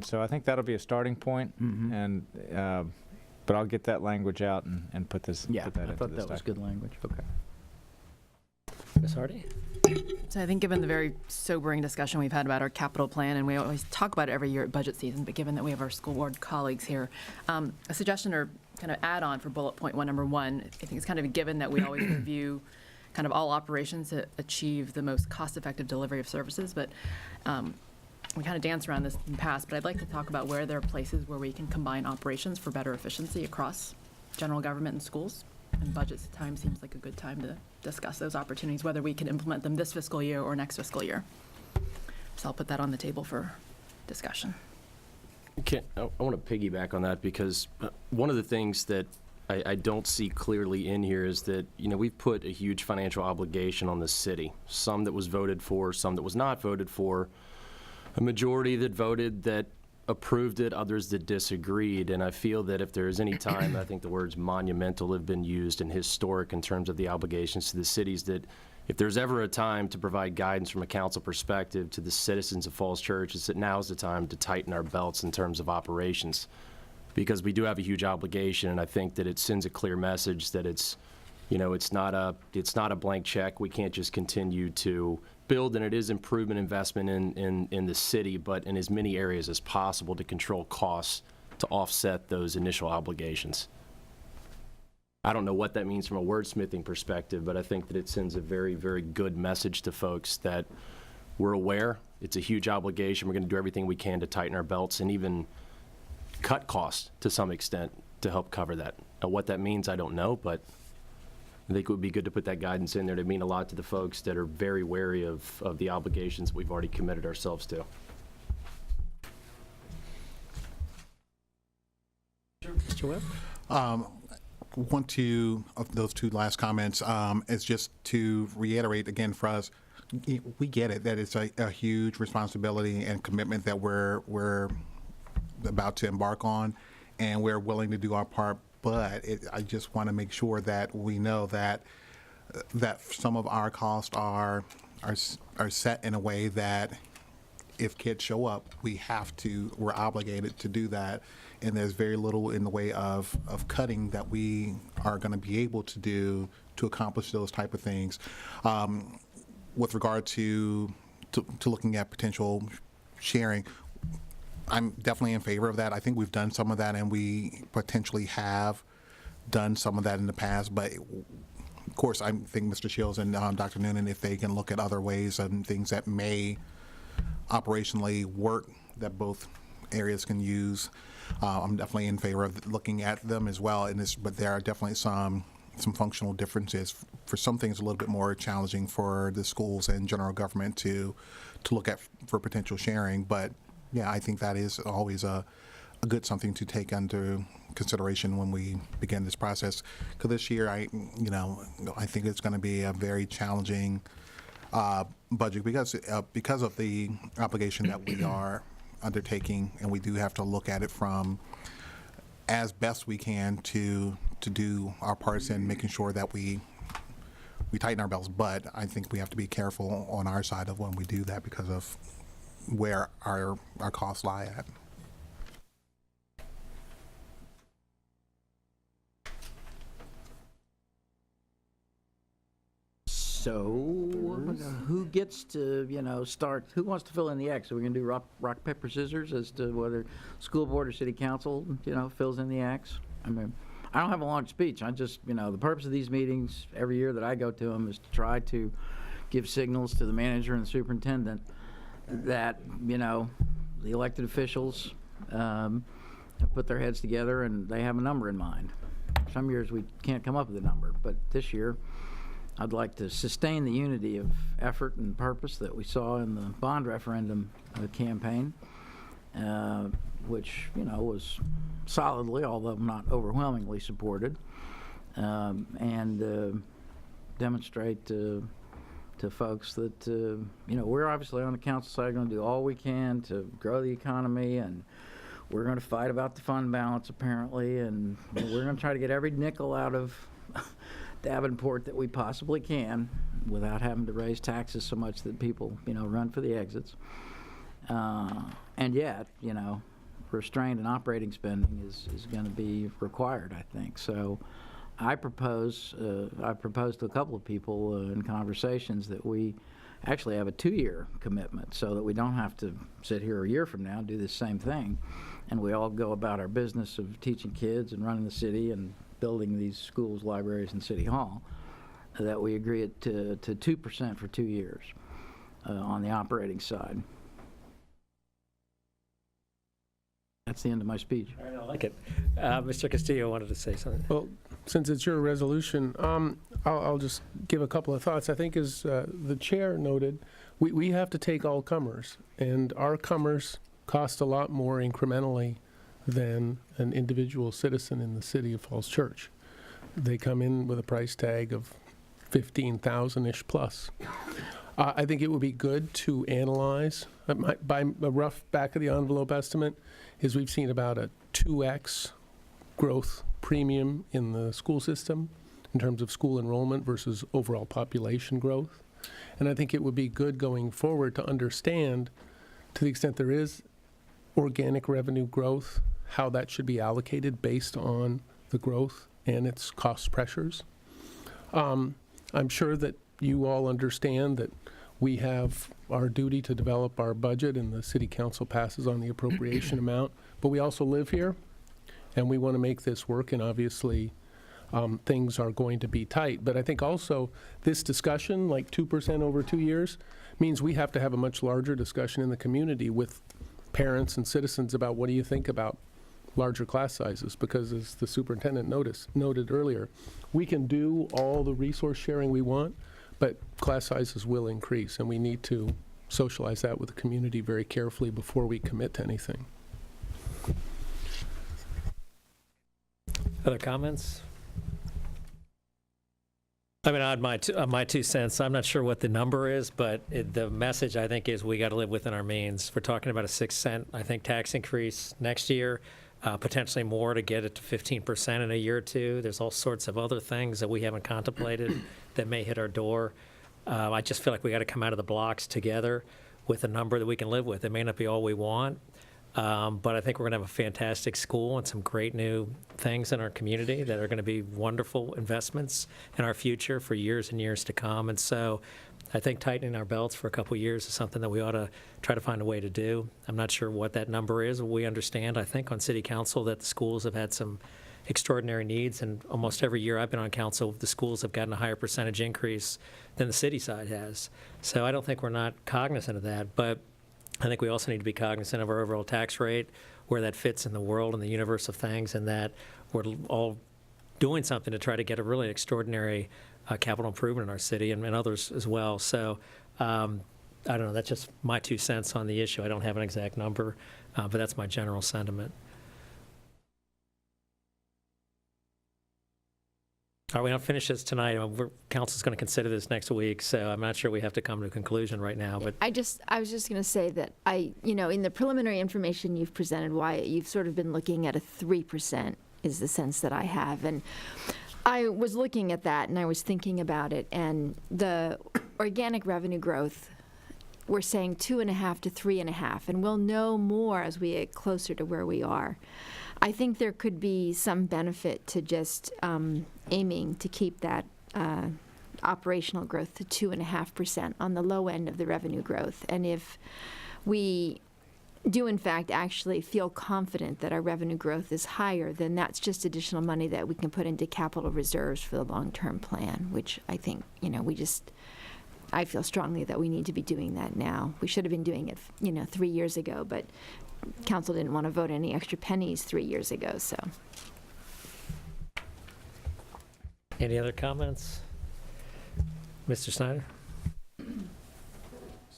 so I think that'll be a starting point. Mm-hmm. And but I'll get that language out and put that Yeah, into I this thought that was document. good language. Okay. Ms. Hardy? So I think given the very sobering discussion we've had about our capital plan, and we always talk about it every year at budget season, but given that we have our school board colleagues here, a suggestion or kind of add-on for bullet point number one, I think it's kind of a given that we always review kind of all operations to achieve the most cost-effective delivery of services, but we kind of danced around this in the past, but I'd like to talk about where there are places where we can combine operations for better efficiency across general government and schools. And budget time seems like a good time to discuss those opportunities, whether we can implement them this fiscal year or next fiscal year. So I'll put that on the table for discussion. I want to piggyback on that because one of the things that I don't see clearly in here is that, we've put a huge financial obligation on the city, some that was voted for, some that was not voted for, a majority that voted that approved it, others that disagreed. And I feel that if there is any time, I think the words monumental have been used and historic in terms of the obligations to the cities, that if there's ever a time to provide guidance from a council perspective to the citizens of Falls Church, it's that now is the time to tighten our belts in terms of operations, because we do have a huge obligation, and I think that it sends a clear message that it's not a blank check. We can't just continue to build, and it is improvement investment in the city, but in as many areas as possible to control costs to offset those initial obligations. I don't know what that means from a wordsmithing perspective, but I think that it sends a very, very good message to folks that we're aware it's a huge obligation. We're going to do everything we can to tighten our belts and even cut costs to some extent to help cover that. Now, what that means, I don't know, but I think it would be good to put that guidance in there to mean a lot to the folks that are very wary of the obligations we've already committed ourselves to. Mr. Webb? Want to, of those two last comments, is just to reiterate again for us, we get it, that it's a huge responsibility and commitment that we're about to embark on, and we're willing to do our part, but I just want to make sure that we know that some of our costs are set in a way that if kids show up, we're obligated to do that, and there's very little in the way of cutting that we are going to be able to do to accomplish those type of things. With regard to looking at potential sharing, I'm definitely in favor of that. I think we've done some of that, and we potentially have done some of that in the past, but of course, I think Mr. Shields and Dr. Noonan, if they can look at other ways and things that may operationally work that both areas can use, I'm definitely in favor of looking at them as well. But there are definitely some functional differences. For some things, a little bit more challenging for the schools and general government to look at for potential sharing. But yeah, I think that is always a good something to take under consideration when we begin this process. Because this year, I think it's going to be a very challenging budget because of the obligation that we are undertaking, and we do have to look at it from as best we can to do our parts in making sure that we tighten our belts. But I think we have to be careful on our side of when we do that because of where our costs lie at. So, who gets to, start, who wants to fill in the X? Are we going to do rock, paper, scissors as to whether school board or city council, fills in the X? I mean, I don't have a long speech. I just, the purpose of these meetings every year that I go to them is to try to give signals to the manager and the superintendent that, the elected officials have put their heads together and they have a number in mind. Some years we can't come up with a number, but this year I'd like to sustain the unity of effort and purpose that we saw in the bond referendum campaign, which, was solidly, although not overwhelmingly supported, and demonstrate to folks that, we're obviously on the council side going to do all we can to grow the economy, and we're going to fight about the fund balance apparently, and we're going to try to get every nickel out of Davenport that we possibly can without having to raise taxes so much that people, run for the exits. And yet, restraint in operating spending is going to be required, I think. So I proposed to a couple of people in conversations that we actually have a 2-year commitment so that we don't have to sit here a year from now and do the same thing. And we all go about our business of teaching kids and running the city and building these schools, libraries, and City Hall, that we agree to 2% for 2 years on the operating side. That's the end of my speech. All right, I like it. Mr. Castillo wanted to say something. Well, since it's your resolution, I'll just give a couple of thoughts. I think as the chair noted, we have to take all comers, and our comers cost a lot more incrementally than an individual citizen in the city of Falls Church. They come in with a price tag of 15,000-ish plus. I think it would be good to analyze, by a rough back-of-the-envelope estimate, is we've seen about a 2x growth premium in the school system in terms of school enrollment versus overall population growth. And I think it would be good going forward to understand, to the extent there is organic revenue growth, how that should be allocated based on the growth and its cost pressures. I'm sure that you all understand that we have our duty to develop our budget and the city council passes on the appropriation amount, but we also live here and we want to make this work, and obviously things are going to be tight. But I think also this discussion, like 2% over 2 years, means we have to have a much larger discussion in the community with parents and citizens about what do you think about larger class sizes, because as the superintendent noted earlier, we can do all the resource sharing we want, but class sizes will increase, and we need to socialize that with the community very carefully before we commit to anything. Other comments? I mean, I had my 2 cents. I'm not sure what the number is, but the message, I think, is we got to live within our means. We're talking about a 6-cent, I think, tax increase next year, potentially more to get it to 15% in a year or two. There's all sorts of other things that we haven't contemplated that may hit our door. I just feel like we got to come out of the blocks together with a number that we can live with. It may not be all we want, but I think we're going to have a fantastic school and some great new things in our community that are going to be wonderful investments in our future for years and years to come. And so I think tightening our belts for a couple of years is something that we ought to try to find a way to do. I'm not sure what that number is. We understand, I think, on city council that the schools have had some extraordinary needs, and almost every year I've been on council, the schools have gotten a higher percentage increase than the city side has. So I don't think we're not cognizant of that, but I think we also need to be cognizant of our overall tax rate, where that fits in the world and the universe of things, and that we're all doing something to try to get a really extraordinary capital improvement in our city and others as well. So I don't know, that's just my 2 cents on the issue. I don't have an exact number, but that's my general sentiment. All right, we don't finish this tonight. Council's going to consider this next week, so I'm not sure we have to come to a conclusion right now. But I was just going to say that in the preliminary information you've presented, Wyatt, you've sort of been looking at a 3% is the sense that I have. And I was looking at that and I was thinking about it, and the organic revenue growth, we're saying 2.5 to 3.5, and we'll know more as we get closer to where we are. I think there could be some benefit to just aiming to keep that operational growth to 2.5% on the low end of the revenue growth. And if we do in fact actually feel confident that our revenue growth is higher, then that's just additional money that we can put into capital reserves for the long-term plan, which I think, I feel strongly that we need to be doing that now. We should have been doing it, 3 years ago, but council didn't want to vote any extra pennies 3 years ago, so. any other comments? Mr. Snyder?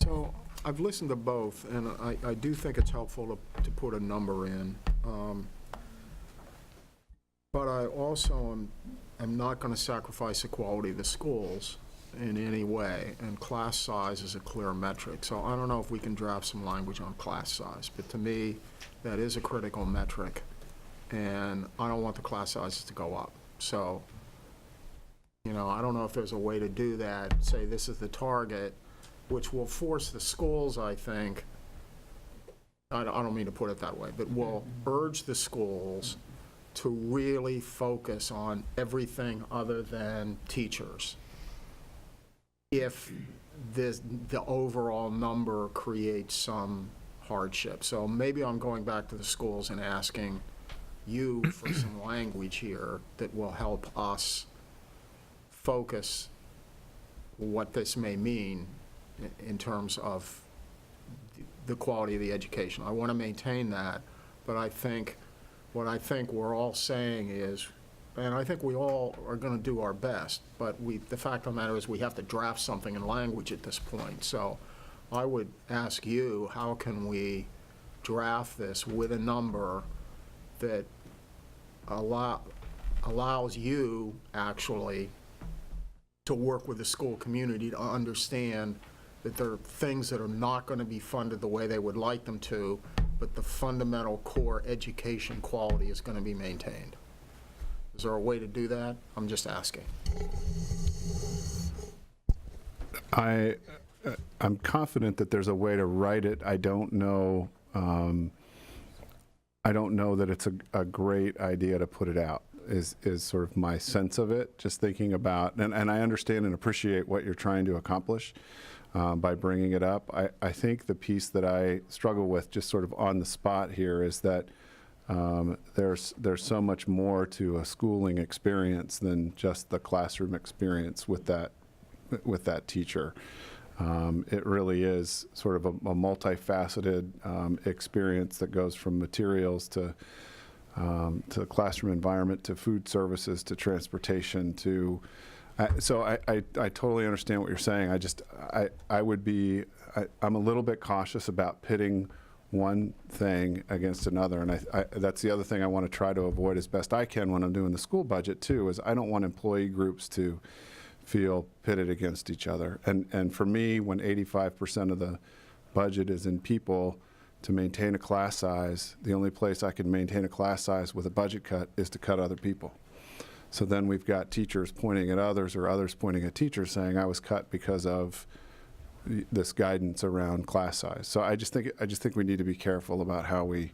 So I've listened to both, and I do think it's helpful to put a number in. But I also am not going to sacrifice the quality of the schools in any way, and class size is a clear metric. So I don't know if we can draft some language on class size, but to me, that is a critical metric, and I don't want the class sizes to go up. So, I don't know if there's a way to do that, say this is the target, which will force the schools, I think, I don't mean to put it that way, but will urge the schools to really focus on everything other than teachers, if the overall number creates some hardship. So maybe I'm going back to the schools and asking you for some language here that will help us focus what this may mean in terms of the quality of the education. I want to maintain that, but I think what we're all saying is, and I think we all are going to do our best, but the fact of the matter is we have to draft something in language at this point. So I would ask you, how can we draft this with a number that allows you actually to work with the school community to understand that there are things that are not going to be funded the way they would like them to, but the fundamental core education quality is going to be maintained. Is there a way to do that? I'm just asking. I'm confident that there's a way to write it. I don't know. I don't know that it's a great idea to put it out. Is sort of my sense of it. Just thinking about, and I understand and appreciate what you're trying to accomplish by bringing it up. I think the piece that I struggle with, just sort of on the spot here, is that there's so much more to a schooling experience than just the classroom experience with that teacher. It really is sort of a multifaceted experience that goes from materials to the classroom environment, to food services, to transportation, to so I totally understand what you're saying. I'm a little bit cautious about pitting one thing against another, and that's the other thing I want to try to avoid as best I can when I'm doing the school budget too, is I don't want employee groups to feel pitted against each other. And for me, when 85% of the budget is in people, to maintain a class size, the only place I can maintain a class size with a budget cut is to cut other people. So then we've got teachers pointing at others, or others pointing at teachers saying I was cut because of this guidance around class size. So I just think we need to be careful about how we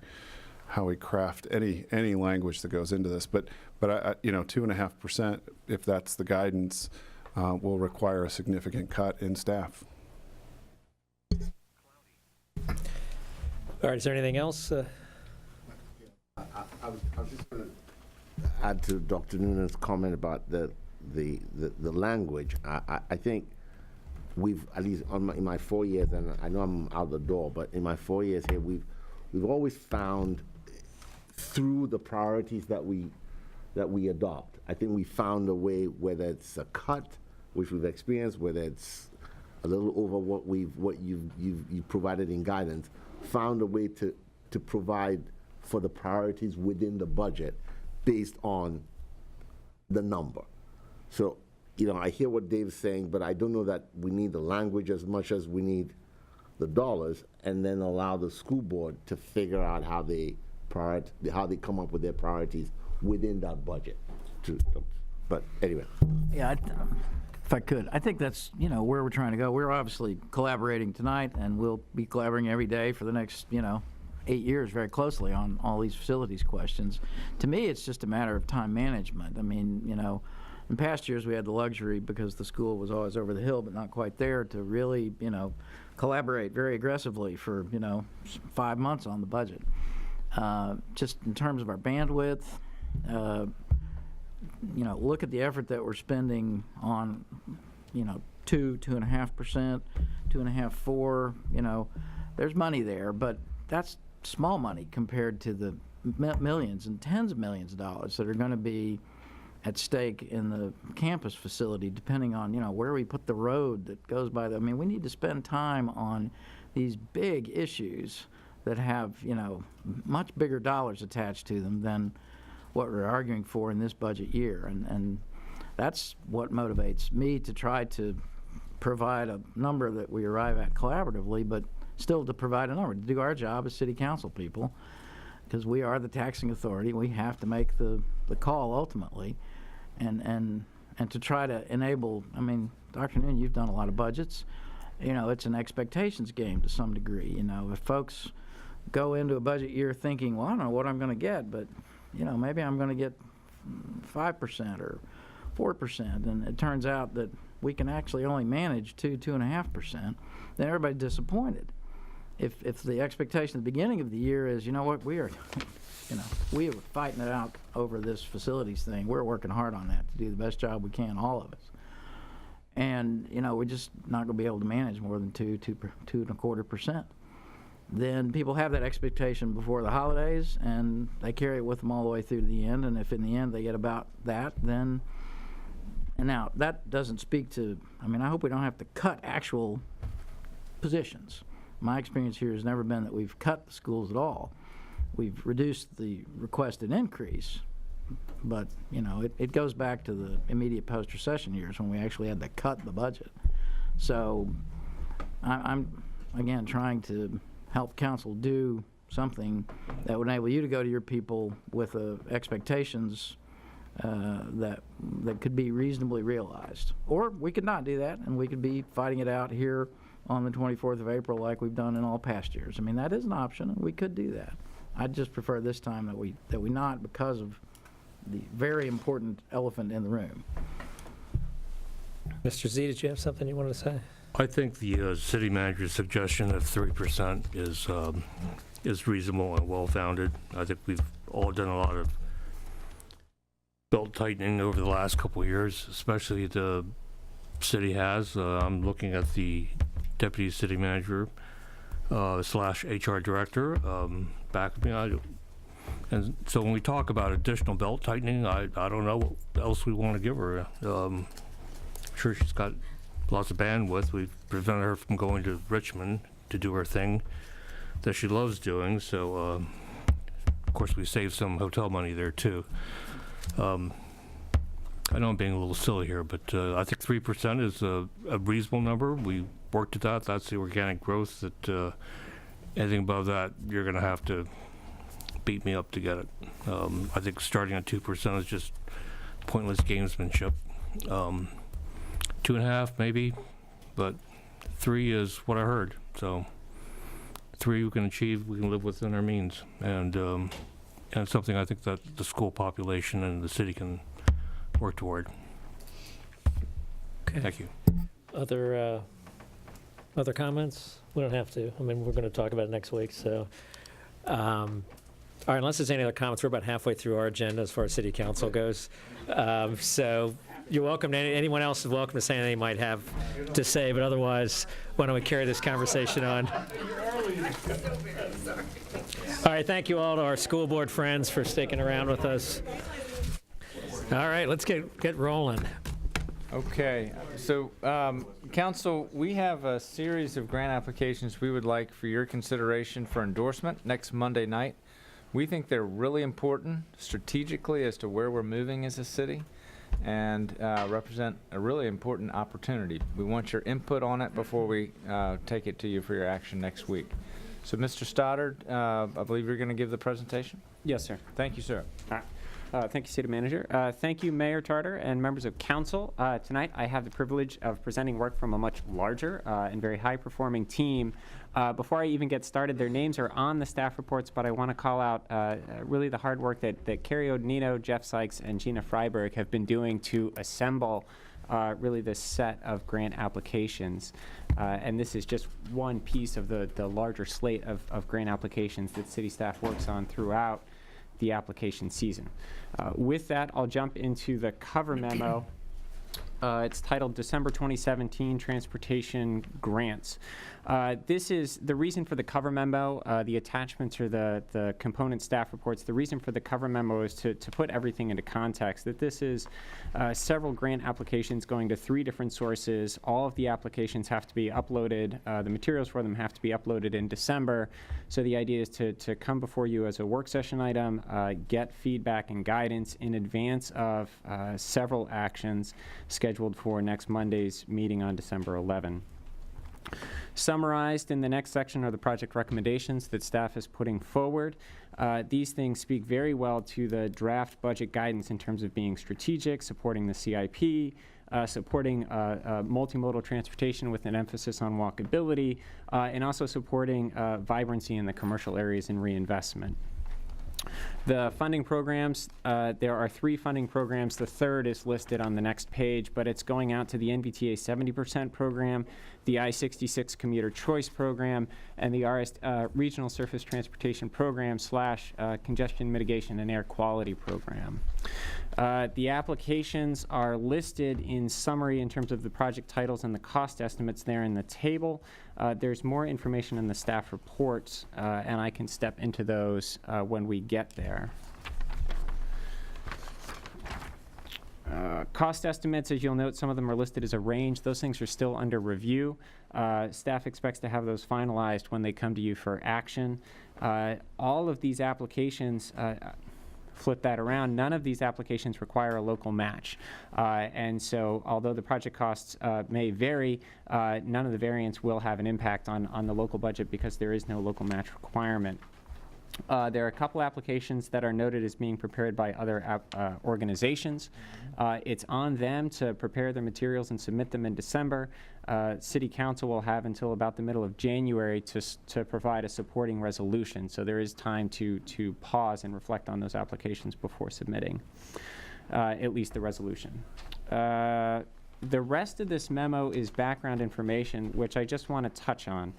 craft any language that goes into this. But 2.5%, if that's the guidance, will require a significant cut in staff. All right, is there anything else? I was just going to add to Dr. Noonan's comment about the language. I think we've, at least in my 4 years, and I know I'm out the door, but in my 4 years here, we've always found through the priorities that we adopt. I think we found a way, whether it's a cut, which we've experienced, whether it's a little over what you've provided in guidance, found a way to provide for the priorities within the budget based on the number. So, I hear what Dave's saying, but I don't know that we need the language as much as we need the dollars, and then allow the school board to figure out how they come up with their priorities within that budget. But anyway. Yeah, if I could, I think that's, where we're trying to go. We're obviously collaborating tonight, and we'll be collaborating every day for the next, 8 years very closely on all these facilities questions. To me, it's just a matter of time management. I mean, in past years we had the luxury, because the school was always over the hill but not quite there, to really, collaborate very aggressively for, 5 months on the budget. Just in terms of our bandwidth, look at the effort that we're spending on, 2.5%, 2.5%, 4%, there's money there, but that's small money compared to the millions and tens of millions of dollars that are going to be at stake in the campus facility, depending on, where we put the road that goes by the, we need to spend time on these big issues that have, much bigger dollars attached to them than what we're arguing for in this budget year. And that's what motivates me to try to provide a number that we arrive at collaboratively, but still to provide a number, to do our job as city council people, because we are the taxing authority. We have to make the call ultimately, and to try to enable, Dr. Noonan, you've done a lot of budgets. It's an expectations game to some degree. If folks go into a budget year thinking, well, I don't know what I'm going to get, but maybe I'm going to get 5% or 4%, and it turns out that we can actually only manage 2.5%, then everybody's disappointed. If the expectation at the beginning of the year is, we are fighting it out over this facilities thing. We're working hard on that to do the best job we can, all of us. And, we're just not going to be able to manage more than 2.25%. Then people have that expectation before the holidays, and they carry it with them all the way through to the end. And if in the end they get about that, then, and now that doesn't speak to, I hope we don't have to cut actual positions. my experience here has never been that we've cut the schools at all. We've reduced the requested increase, but, you know, it goes back to the immediate post-recession years when we actually had to cut the budget. So I'm again, trying to help council do something that would enable you to go to your people with expectations that could be reasonably realized. Or we could not do that, and we could be fighting it out here on the 24th of April like we've done in all past years. I mean, that is an option, and we could do that. I'd just prefer this time that we not, because of the very important elephant in the room. Mr. Z, did you have something you wanted to say? I think the city manager's suggestion of 3% is reasonable and well-founded. I think we've all done a lot of belt tightening over the last couple of years, especially the city has. I'm looking at the deputy city manager / HR director back of me. And so when we talk about additional belt tightening, I don't know what else we want to give her. I'm sure she's got lots of bandwidth. We've prevented her from going to Richmond to do her thing that she loves doing. So, of course, we saved some hotel money there, too. I know I'm being a little silly here, but I think 3% is a reasonable number. We worked at that. That's the organic growth. That anything above that, you're going to have to beat me up to get it. I think starting at 2% is just pointless gamesmanship. 2.5 maybe, but 3 is what I heard. So 3 we can achieve, we can live within our means, and it's something I think that the school population and the city can work toward. Okay. Thank you. Other comments? We don't have to. I mean, we're going to talk about it next week. So, all right. Unless there's any other comments, we're about halfway through our agenda as far as city council goes. So you're welcome. Anyone else is welcome to say anything they might have to say. But otherwise, why don't we carry this conversation on? All right. Thank you all to our school board friends for sticking around with us. All right. Let's get rolling. Okay, so council, we have a series of grant applications we would like for your consideration for endorsement next Monday night. We think they're really important strategically as to where we're moving as a city, and represent a really important opportunity. We want your input on it before we take it to you for your action next week. So Mr. Stoddard, I believe you're going to give the presentation? Yes, sir. Thank you, sir. All right. Thank you, City Manager. Thank you, Mayor Tarter and members of council. Tonight, I have the privilege of presenting work from a much larger and very high-performing team. Before I even get started, their names are on the staff reports, but I want to call out really the hard work that Carrie Odnino, Jeff Sykes, and Gina Freiberg have been doing to assemble really this set of grant applications. And this is just one piece of the larger slate of grant applications that city staff works on throughout the application season. With that, I'll jump into the cover memo. It's titled December 2017 Transportation Grants. This is the reason for the cover memo. The attachments are the component staff reports. The reason for the cover memo is to put everything into context, that this is several grant applications going to 3 different sources. All of the applications have to be uploaded. The materials for them have to be uploaded in December. So the idea is to come before you as a work session item, get feedback and guidance in advance of several actions scheduled for next Monday's meeting on December 11. Summarized in the next section are the project recommendations that staff is putting forward. These things speak very well to the draft budget guidance in terms of being strategic, supporting the CIP, supporting multimodal transportation with an emphasis on walkability, and also supporting vibrancy in the commercial areas and reinvestment. The funding programs, there are 3 funding programs. The third is listed on the next page, but it's going out to the NVTA 70% program, the I-66 Commuter Choice Program, and the RS Regional Surface Transportation Program / Congestion Mitigation and Air Quality Program. The applications are listed in summary in terms of the project titles and the cost estimates there in the table. There's more information in the staff reports, and I can step into those when we get there. Cost estimates, as you'll note, some of them are listed as a range. Those things are still under review. Staff expects to have those finalized when they come to you for action. All of these applications, flip that around, none of these applications require a local match. And so although the project costs may vary, none of the variance will have an impact on the local budget because there is no local match requirement. There are a couple applications that are noted as being prepared by other organizations. It's on them to prepare their materials and submit them in December. City Council will have until about the middle of January to provide a supporting resolution. So there is time to pause and reflect on those applications before submitting at least the resolution. The rest of this memo is background information, which I just want to touch on.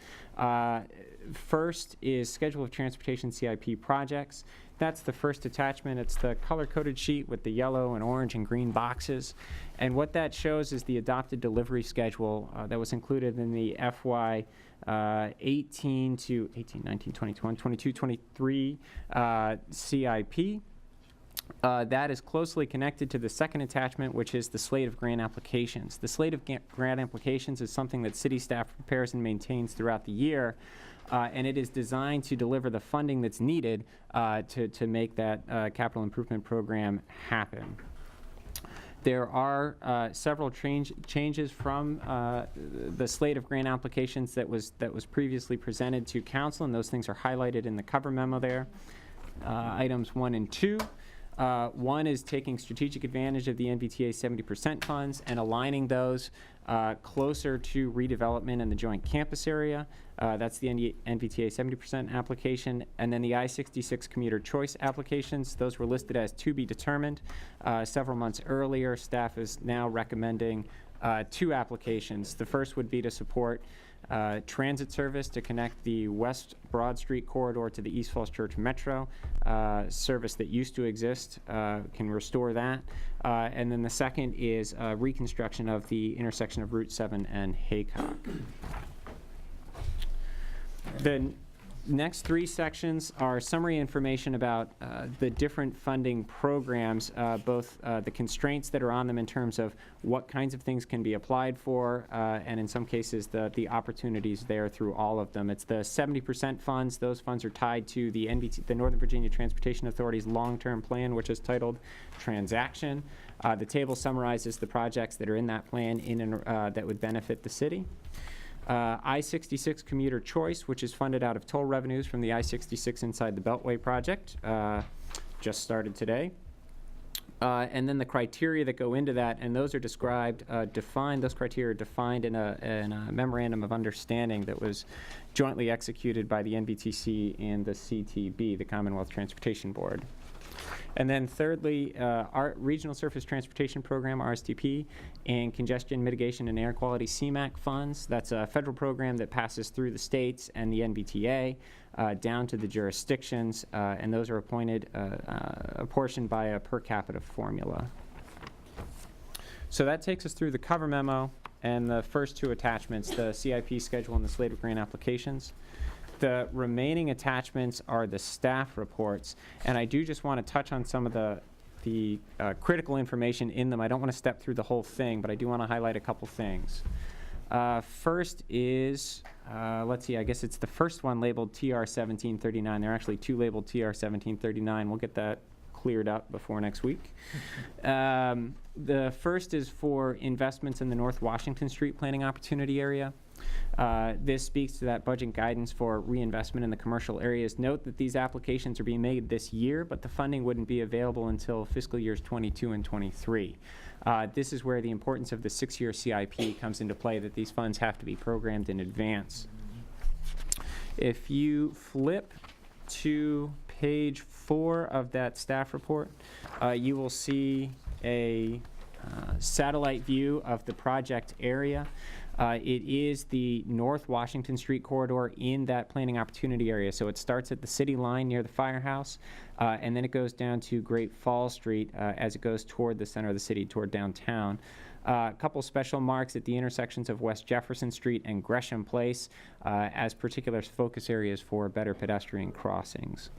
First is schedule of transportation CIP projects. That's the first attachment. It's the color-coded sheet with the yellow and orange and green boxes. And what that shows is the adopted delivery schedule that was included in the FY 18 to 18, 19, 20, 21, 22, 23 CIP. That is closely connected to the second attachment, which is the slate of grant applications. The slate of grant applications is something that city staff prepares and maintains throughout the year, and it is designed to deliver the funding that's needed to make that capital improvement program happen. There are several changes from the slate of grant applications that was previously presented to council, and those things are highlighted in the cover memo there. Items 1 and 2. One is taking strategic advantage of the NVTA 70% funds and aligning those closer to redevelopment in the joint campus area. That's the NVTA 70% application. And then the I-66 commuter choice applications, those were listed as to be determined. Several months earlier, staff is now recommending 2 applications. The first would be to support transit service to connect the West Broad Street corridor to the East Falls Church Metro. Service that used to exist, can restore that. And then the second is reconstruction of the intersection of Route 7 and Haycock. The next 3 sections are summary information about the different funding programs, both the constraints that are on them in terms of what kinds of things can be applied for, and in some cases the opportunities there through all of them. It's the 70% funds. Those funds are tied to the Northern Virginia Transportation Authority's long-term plan, which is titled Transaction. The table summarizes the projects that are in that plan that would benefit the city. I-66 commuter choice, which is funded out of toll revenues from the I-66 Inside the Beltway project, just started today. And then the criteria that go into that, and those are described, those criteria are defined in a memorandum of understanding that was jointly executed by the NVTC and the CTB, the Commonwealth Transportation Board. And then thirdly, our Regional Surface Transportation Program, RSTP, and Congestion Mitigation and Air Quality CMAQ funds. That's a federal program that passes through the states and the NVTA down to the jurisdictions, and those are apportioned by a per capita formula. So that takes us through the cover memo and the first 2 attachments, the CIP schedule and the slate of grant applications. The remaining attachments are the staff reports, and I do just want to touch on some of the critical information in them. I don't want to step through the whole thing, but I do want to highlight a couple things. First is, let's see, I guess it's the first one labeled TR 1739. There are actually 2 labeled TR 1739. We'll get that cleared up before next week. The first is for investments in the North Washington Street planning opportunity area. This speaks to that budget guidance for reinvestment in the commercial areas. Note that these applications are being made this year, but the funding wouldn't be available until fiscal years 22 and 23. This is where the importance of the 6-year CIP comes into play, that these funds have to be programmed in advance. If you flip to page 4 of that staff report, you will see a satellite view of the project area. It is the North Washington Street corridor in that planning opportunity area. So it starts at the city line near the firehouse, and then it goes down to Great Falls Street as it goes toward the center of the city, toward downtown. A couple special marks at the intersections of West Jefferson Street and Gresham Place as particular focus areas for better pedestrian crossings.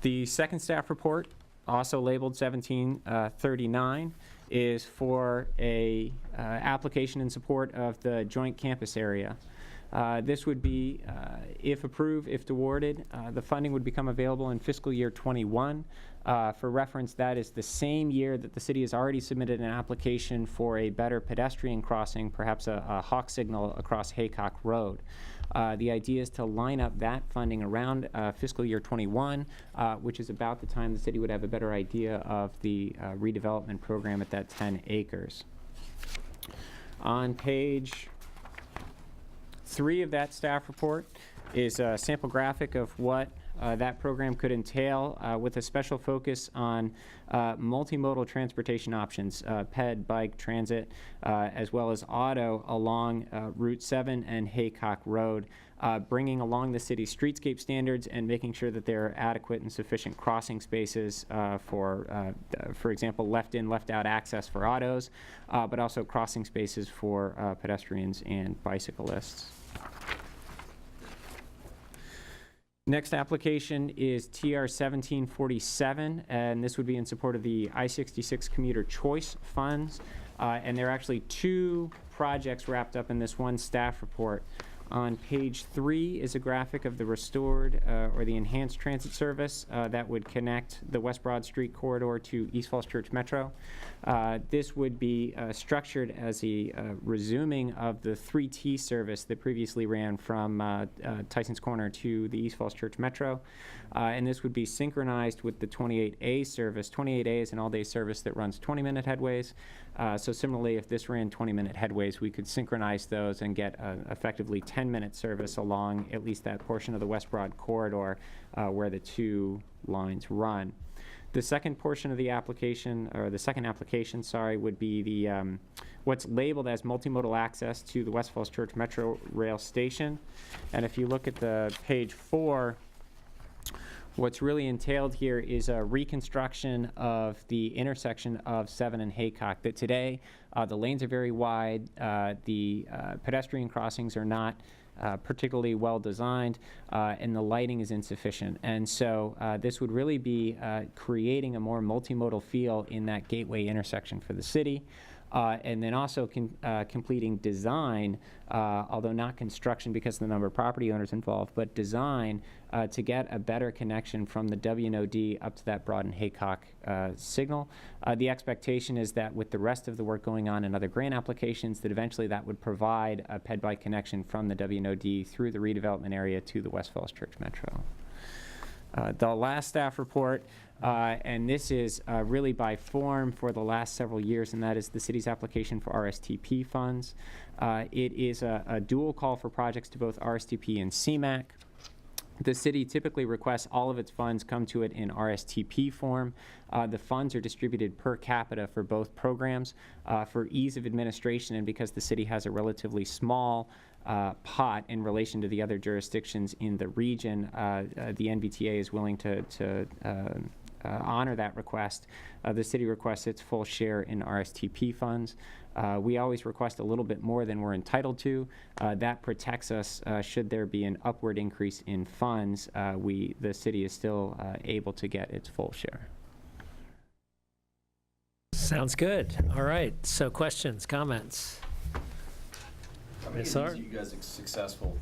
The second staff report also labeled 1739, is for a application in support of the joint campus area. This would be, if approved, if awarded, the funding would become available in fiscal year 21. For reference, that is the same year that the city has already submitted an application for a better pedestrian crossing, perhaps a hawk signal across Haycock Road. The idea is to line up that funding around fiscal year 21, which is about the time the city would have a better idea of the redevelopment program at that 10 acres. On page 3 of that staff report is a sample graphic of what that program could entail, with a special focus on multimodal transportation options, ped, bike, transit, as well as auto along Route 7 and Haycock Road, bringing along the city's streetscape standards and making sure that there are adequate and sufficient crossing spaces for example, left-in, left-out access for autos, but also crossing spaces for pedestrians and bicyclists. Next application is TR 1747, and this would be in support of the I-66 Commuter Choice Funds. And there are actually 2 projects wrapped up in this one staff report. On page 3 is a graphic of the restored or the enhanced transit service that would connect the West Broad Street corridor to East Falls Church Metro. This would be structured as a resuming of the 3T service that previously ran from Tyson's Corner to the East Falls Church Metro. And this would be synchronized with the 28A service. 28A is an all-day service that runs 20-minute headways. So similarly, if this ran 20-minute headways, we could synchronize those and get effectively 10-minute service along at least that portion of the West Broad corridor where the 2 lines run. The second portion of the application, or the second application, sorry, would be the what's labeled as multimodal access to the West Falls Church Metro Rail Station. And if you look at the page 4, what's really entailed here is a reconstruction of the intersection of 7 and Haycock. That today, the lanes are very wide, the pedestrian crossings are not particularly well designed, and the lighting is insufficient. And so this would really be creating a more multimodal feel in that gateway intersection for the city. And then also completing design, although not construction because of the number of property owners involved, but design to get a better connection from the W&OD up to that Broad and Haycock signal. The expectation is that with the rest of the work going on in other grant applications, that eventually that would provide a ped-bike connection from the W&OD through the redevelopment area to the West Falls Church Metro. The last staff report, and this is really by form for the last several years, and that is the city's application for RSTP funds. It is a dual call for projects to both RSTP and CMAQ. The city typically requests all of its funds come to it in RSTP form. The funds are distributed per capita for both programs. For ease of administration and because the city has a relatively small pot in relation to the other jurisdictions in the region, the NVTA is willing to honor that request. The city requests its full share in RSTP funds. We always request a little bit more than we're entitled to. That protects us should there be an upward increase in funds. The city is still able to get its full share. Sounds good. All right. So questions, comments? How many of these are you guys successful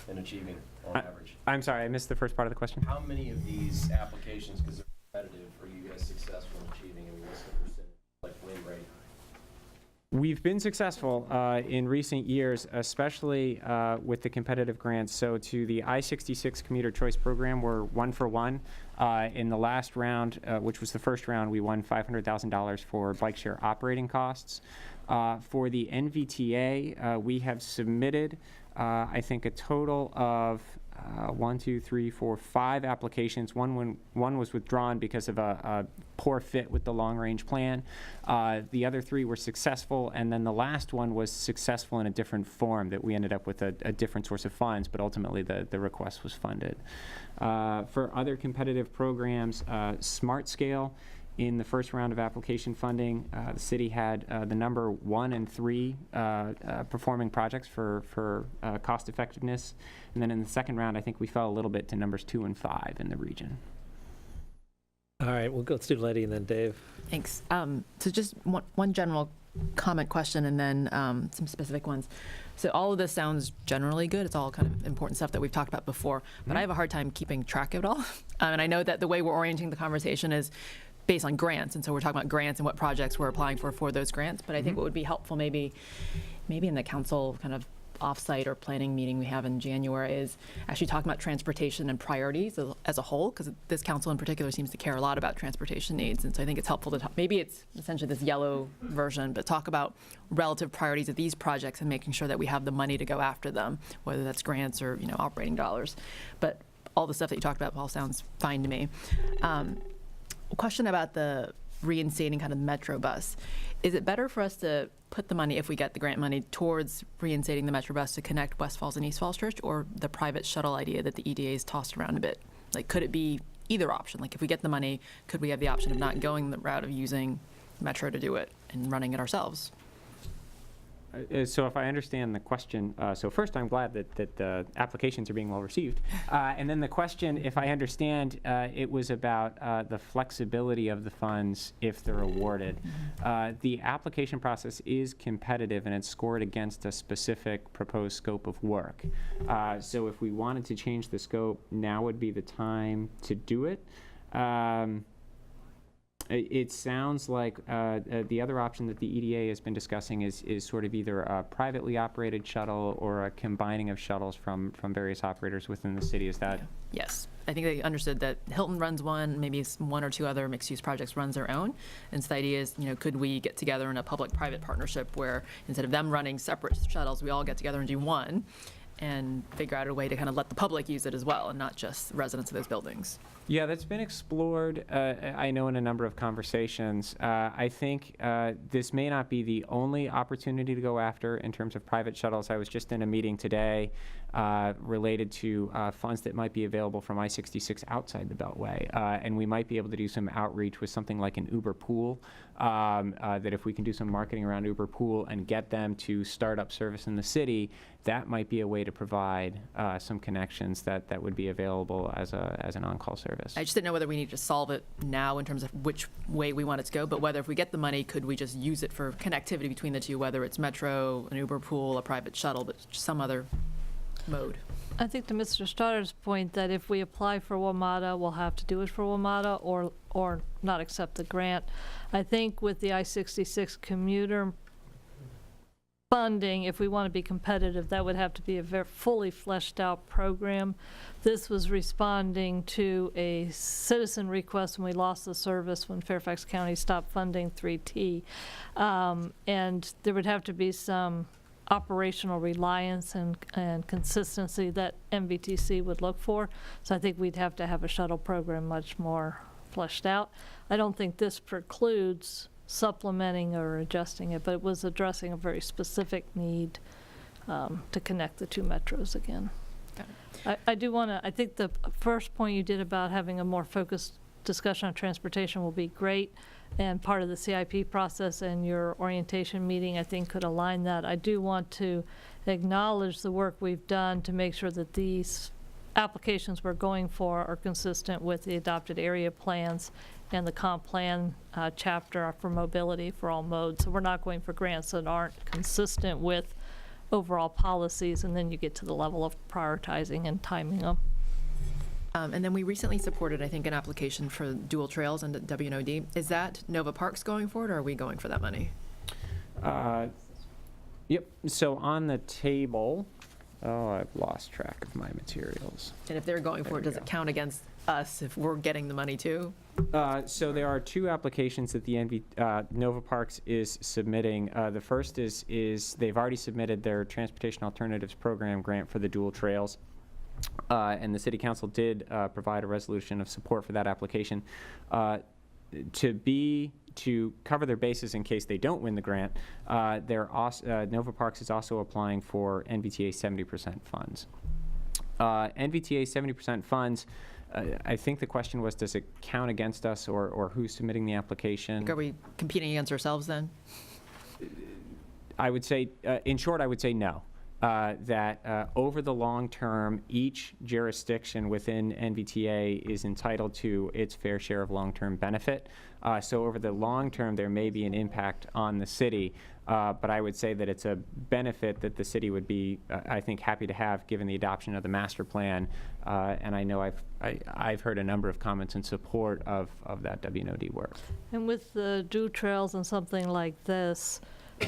in achieving on average? I'm sorry, I missed the first part of the question. How many of these applications, because they're competitive, are you guys successful in achieving, and what's the percentage, like win rate? We've been successful in recent years, especially with the competitive grants. So to the I-66 Commuter Choice Program, we're 1 for 1. In the last round, which was the first round, we won $500,000 for bike share operating costs. For the NVTA, we have submitted, I think, a total of 5 applications. One was withdrawn because of a poor fit with the long-range plan. The other 3 were successful, and then the last one was successful in a different form that we ended up with a different source of funds, but ultimately the request was funded. For other competitive programs, Smart Scale, in the first round of application funding, the city had the number 1 and 3 performing projects for cost effectiveness. And then in the second round, I think we fell a little bit to numbers 2 and 5 in the region. All right, let's do Letty and then Dave. Thanks. So just one general comment question and then some specific ones. So all of this sounds generally good. It's all kind of important stuff that we've talked about before, but I have a hard time keeping track of it all. And I know that the way we're orienting the conversation is based on grants, and so we're talking about grants and what projects we're applying for those grants. But I think what would be helpful maybe in the council kind of offsite or planning meeting we have in January is actually talking about transportation and priorities as a whole, because this council in particular seems to care a lot about transportation needs. And so I think it's helpful to talk, maybe it's essentially this yellow version, but talk about relative priorities of these projects and making sure that we have the money to go after them, whether that's grants or operating dollars. But all the stuff that you talked about, Paul, sounds fine to me. A question about the reinstating kind of Metro bus. Is it better for us to put the money, if we get the grant money, towards reinstating the Metro bus to connect West Falls and East Falls Church, or the private shuttle idea that the EDA has tossed around a bit? Like, could it be either option? Like, if we get the money, could we have the option of not going the route of using Metro to do it and running it ourselves? So if I understand the question, so first I'm glad that the applications are being well received. And then the question, if I understand, it was about the flexibility of the funds if they're awarded. The application process is competitive and it's scored against a specific proposed scope of work. So if we wanted to change the scope, now would be the time to do it. It sounds like the other option that the EDA has been discussing is sort of either a privately operated shuttle or a combining of shuttles from various operators within the city. Is that? Yes. I think they understood that Hilton runs one, maybe one or two other mixed-use projects runs their own. And so the idea is, could we get together in a public-private partnership where instead of them running separate shuttles, we all get together and do one and figure out a way to kind of let the public use it as well and not just residents of those buildings. Yeah, that's been explored, I know, in a number of conversations. I think this may not be the only opportunity to go after in terms of private shuttles. I was just in a meeting today related to funds that might be available from I-66 outside the Beltway. And we might be able to do some outreach with something like an Uber pool, that if we can do some marketing around Uber pool and get them to start up service in the city, that might be a way to provide some connections that would be available as an on-call service. I just didn't know whether we need to solve it now in terms of which way we want it to go, but whether if we get the money, could we just use it for connectivity between the two, whether it's Metro, an Uber pool, a private shuttle, but some other mode. I think to Mr. Stotter's point that if we apply for WMATA, we'll have to do it for WMATA or not accept the grant. I think with the I-66 commuter funding, if we want to be competitive, that would have to be a very fully fleshed out program. This was responding to a citizen request when we lost the service when Fairfax County stopped funding 3T. And there would have to be some operational reliance and consistency that MVTC would look for. So I think we'd have to have a shuttle program much more fleshed out. I don't think this precludes supplementing or adjusting it, but it was addressing a very specific need to connect the two metros again. I do want to, I think the first point you did about having a more focused discussion on transportation will be great, and part of the CIP process and your orientation meeting I think could align that. I do want to acknowledge the work we've done to make sure that these applications we're going for are consistent with the adopted area plans and the comp plan chapter for mobility for all modes. So we're not going for grants that aren't consistent with overall policies, and then you get to the level of prioritizing and timing them. And then we recently supported, I think, an application for dual trails and WNOD. Is that Nova Parks going for it, or are we going for that money? Yep, so on the table, oh, I've lost track of my materials. And if they're going for it, does it count against us if we're getting the money too? So there are two applications that the Nova Parks is submitting. The first is they've already submitted their Transportation Alternatives Program grant for the dual trails. And the City Council did provide a resolution of support for that application. To cover their bases in case they don't win the grant, Nova Parks is also applying for NVTA 70% funds. NVTA 70% funds, I think the question was, does it count against us, or who's submitting the application? Like, are we competing against ourselves then? I would say, in short, I would say no. that over the long term, each jurisdiction within NVTA is entitled to its fair share of long-term benefit. So over the long term, there may be an impact on the city, but I would say that it's a benefit that the city would be, I think, happy to have given the adoption of the master plan. And I know I've heard a number of comments in support of that WNOD work. And with the dew trails and something like this,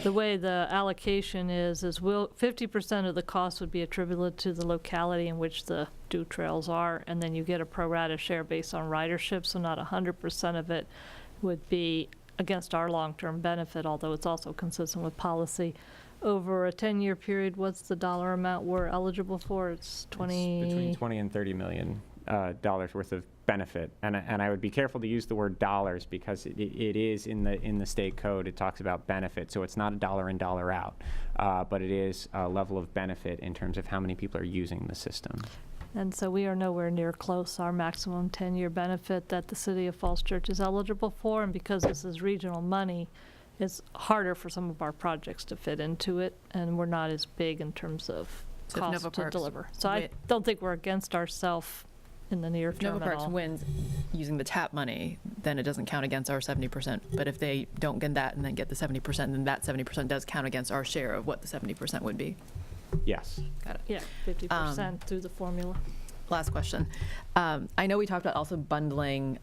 the way the allocation is 50% of the cost would be attributed to the locality in which the dew trails are, and then you get a pro rata share based on ridership, so not 100% of it would be against our long-term benefit, although it's also consistent with policy. Over a 10-year period, what's the dollar amount we're eligible for? It's 20... It's between 20 and $30 million worth of benefit, and I would be careful to use the word dollars because it is in the state code. It talks about benefit, so it's not a dollar in, dollar out, but it is a level of benefit in terms of how many people are using the system. And so we are nowhere near close. Our maximum 10-year benefit that the city of Falls Church is eligible for, and because this is regional money, it's harder for some of our projects to fit into it, and we're not as big in terms of So if cost Nova to Parks deliver. So I don't think we're against ourselves in the near term Nova at Parks all. wins using the TAP money, then it doesn't count against our 70%. But if they don't get that and then get the 70%, then that 70% does count against our share of what the 70% would be. Yes. Got it. Yeah, 50% through the formula. Last question. I know we talked about also bundling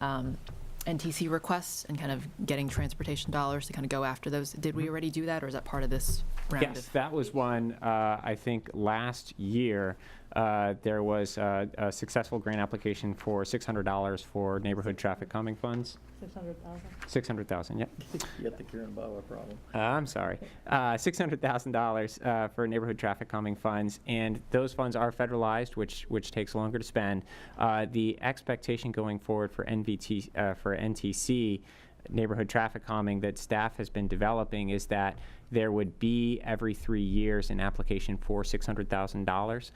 NTC requests and kind of getting transportation dollars to kind of go after those. Did we already do that, or is that part of this round? Yes, that was one, I think last year, there was a successful grant application for $600 for neighborhood traffic calming funds. 600,000. $600,000, yep. You got the Kieran Bauer problem. I'm sorry. $600,000 for neighborhood traffic calming funds, and those funds are federalized, which takes longer to spend. The expectation going forward for NTC, neighborhood traffic calming, that staff has been developing is that there would be every 3 years an application for $600,000.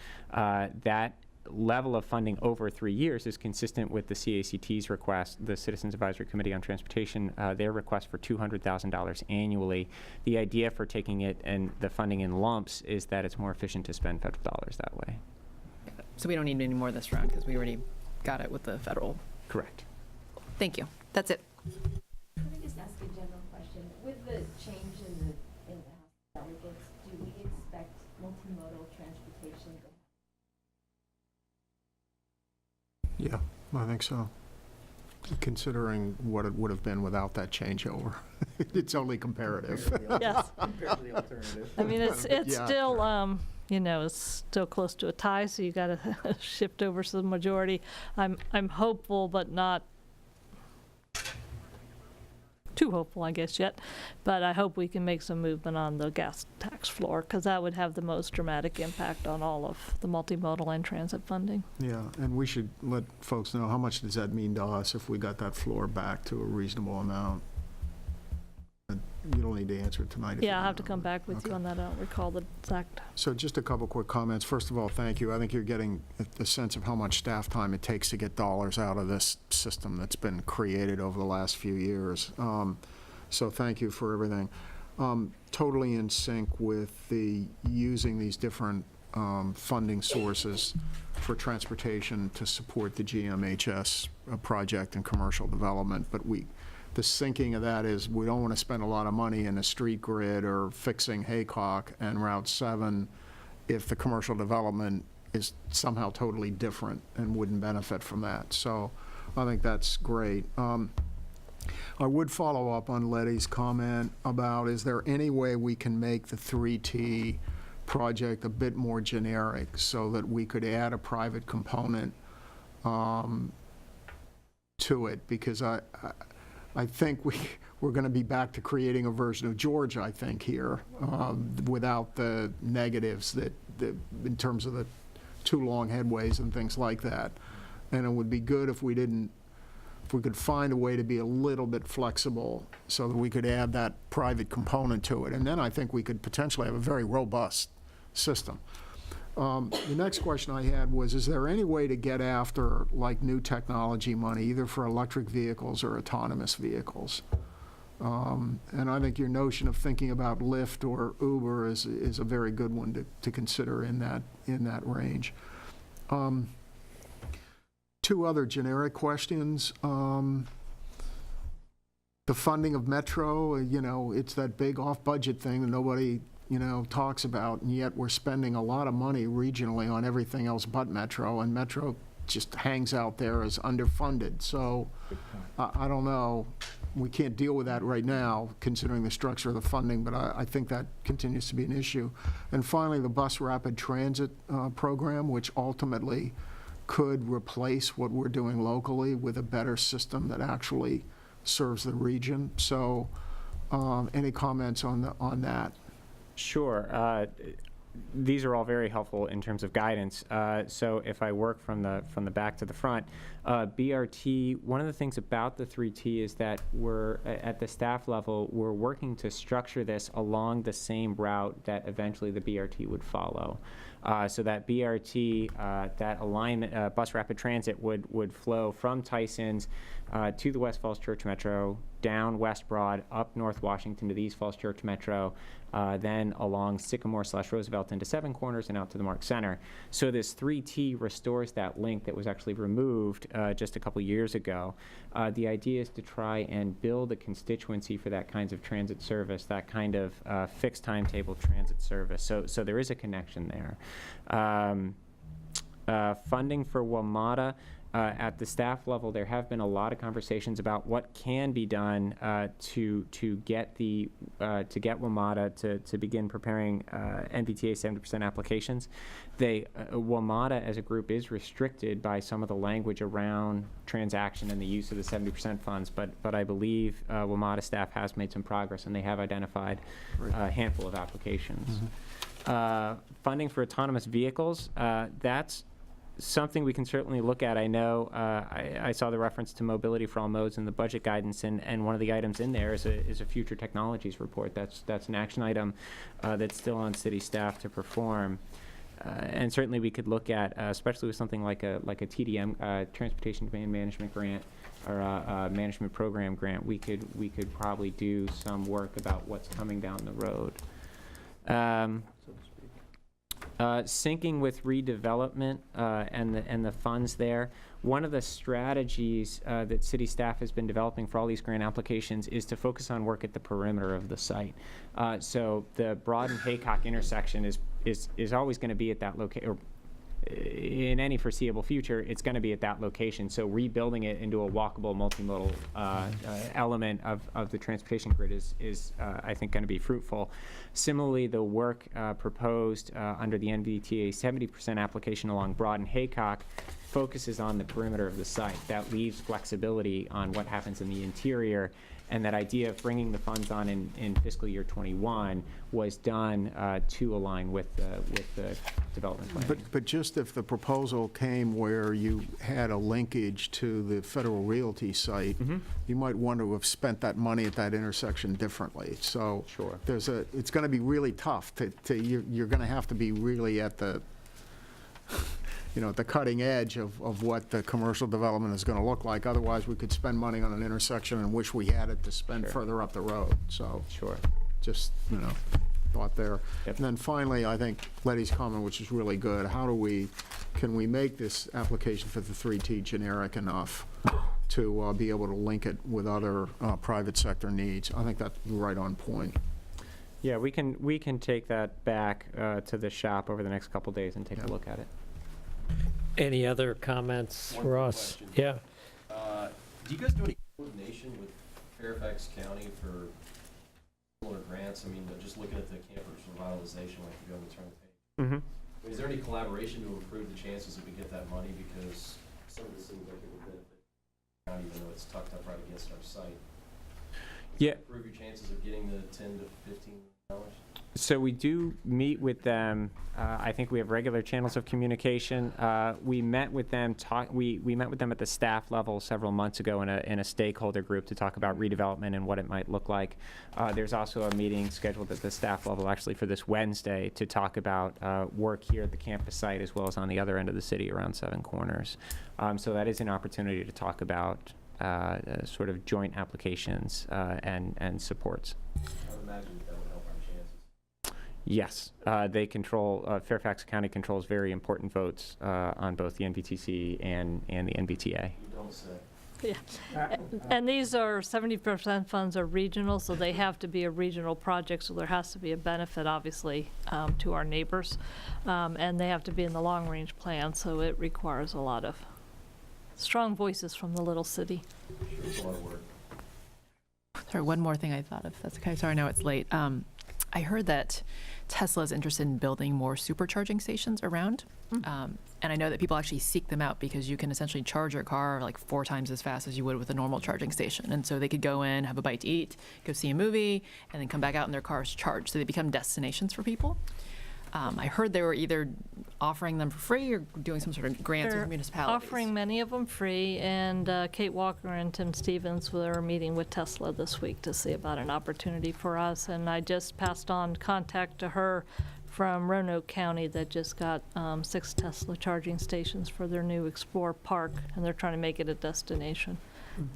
That level of funding over 3 years is consistent with the CACT's request, the Citizens Advisory Committee on Transportation, their request for $200,000 annually. The idea for taking it and the funding in lumps is that it's more efficient to spend federal dollars that way. So we don't need any more this round because we already got it with the federal. Correct. Thank you. That's it. Can I just ask a general question? With the change in the House of Delegates, do we expect multimodal transportation to Yeah, I think so. Considering what it would have been without that changeover. It's only comparative. Yes. Compared to the alternative. I mean, it's Yeah. still, it's still close to a tie, so you got to shift over to the majority. I'm hopeful, but not too hopeful, I guess, yet. But I hope we can make some movement on the gas tax floor, because that would have the most dramatic impact on all of the multimodal and transit funding. Yeah, and we should let folks know, how much does that mean to us if we got that floor back to a reasonable amount? You don't need to answer it tonight. if you Yeah, I'll don't have to know. come back with you on that. I don't recall the exact. So just a couple quick comments. First of all, thank you. I think you're getting a sense of how much staff time it takes to get dollars out of this system that's been created over the last few years. So thank you for everything. Totally in sync with using these different funding sources for transportation to support the GMHS project and commercial development. But the sinking of that is we don't want to spend a lot of money in a street grid or fixing Haycock and Route 7 if the commercial development is somehow totally different and wouldn't benefit from that. So I think that's great. I would follow up on Letty's comment about, is there any way we can make the 3T project a bit more generic so that we could add a private component to it? Because I think we're going to be back to creating a version of Georgia, I think, here, without the negatives that in terms of the too long headways and things like that. And it would be good if we could find a way to be a little bit flexible so that we could add that private component to it. And then I think we could potentially have a very robust system. The next question I had was, is there any way to get after like new technology money, either for electric vehicles or autonomous vehicles? And I think your notion of thinking about Lyft or Uber is a very good one to consider in that range. Two other generic questions. The funding of Metro, it's that big off-budget thing that nobody, talks about, and yet we're spending a lot of money regionally on everything else but Metro, and Metro just hangs out there as underfunded. So I don't know. We can't deal with that right now, considering the structure of the funding, but I think that continues to be an issue. And finally, the bus rapid transit program, which ultimately could replace what we're doing locally with a better system that actually serves the region. So any comments on that? Sure. These are all very helpful in terms of guidance. So if I work from the back to the front, BRT, one of the things about the 3T is that we're, at the staff level, we're working to structure this along the same route that eventually the BRT would follow. So that BRT, that alignment, bus rapid transit would flow from Tysons to the West Falls Church Metro, down West Broad, up North Washington to the East Falls Church Metro, then along Sycamore/Roosevelt into Seven Corners and out to the Mark Center. So this 3T restores that link that was actually removed just a couple years ago. The idea is to try and build a constituency for that kinds of transit service, that kind of fixed timetable transit service. So there is a connection there. Funding for WMATA. At the staff level, there have been a lot of conversations about what can be done to get WMATA to begin preparing NVTA 70% applications. WMATA as a group is restricted by some of the language around transaction and the use of the 70% funds, but I believe WMATA staff has made some progress and they have identified a handful of applications. Funding for autonomous vehicles, that's something we can certainly look at. I know I saw the reference to mobility for all modes in the budget guidance, and one of the items in there is a future technologies report. That's an action item that's still on city staff to perform. And certainly we could look at, especially with something like a TDM, Transportation Demand Management Grant, or a management program grant, we could probably do some work about what's coming down the road. Syncing with redevelopment and the funds there. One of the strategies that city staff has been developing for all these grant applications is to focus on work at the perimeter of the site. So the Broad and Haycock intersection is always going to be at that location, or in any foreseeable future, it's going to be at that location. So rebuilding it into a walkable, multimodal element of the transportation grid is I think, going to be fruitful. Similarly, the work proposed under the NVTA 70% application along Broad and Haycock focuses on the perimeter of the site. That leaves flexibility on what happens in the interior. And that idea of bringing the funds on in fiscal year 21 was done to align with the development plan. But just if the proposal came where you had a linkage to the Federal Realty site, you might want to have spent that money at that intersection differently. So sure. It's going to be really tough. You're going to have to be really at the at the cutting edge of what the commercial development is going to look like. Otherwise, we could spend money on an intersection and wish we had it to spend further up the road. So just, thought there. And then finally, I think Letty's comment, which is really good, can we make this application for the 3T generic enough to be able to link it with other private sector needs? I think that's right on point. Yeah, we can take that back to the shop over the next couple days and take a look at it. Any other comments for us? Yeah. Do you guys do any coordination with Fairfax County for similar grants? I mean, just looking at the campus revitalization, like you go on the turn of the page. Is there any collaboration to improve the chances that we get that money? Because some of this seems like it would benefit the county, even though it's tucked up right against our site. Yeah. Improve your chances of getting the $10 to $15 million? So we do meet with them. I think we have regular channels of communication. We met with them. We met with them at the staff level several months ago in a stakeholder group to talk about redevelopment and what it might look like. There's also a meeting scheduled at the staff level actually for this Wednesday to talk about work here at the campus site as well as on the other end of the city around Seven Corners. So that is an opportunity to talk about sort of joint applications and supports. I would imagine that would help our chances. Yes, they control, Fairfax County controls very important votes on both the NVTC and the NVTA. You don't say. Yeah, and these are 70% funds are regional, so they have to be a regional project, so there has to be a benefit, obviously, to our neighbors. And they have to be in the long-range plan, so it requires a lot of strong voices from the little city. It's a lot of work. Sorry, one more thing I thought of. That's okay. Sorry, I know it's late. I heard that Tesla is interested in building more supercharging stations around. And I know that people actually seek them out because you can essentially charge your car like 4 times as fast as you would with a normal charging station. And so they could go in, have a bite to eat, go see a movie, and then come back out and their car's charged. So they become destinations for people. I heard they were either offering them for free or doing some sort of grants with municipalities. Offering many of them free, and Kate Walker and Tim Stevens were meeting with Tesla this week to see about an opportunity for us. And I just passed on contact to her from Roanoke County that just got 6 Tesla charging stations for their new Explore Park, and they're trying to make it a destination.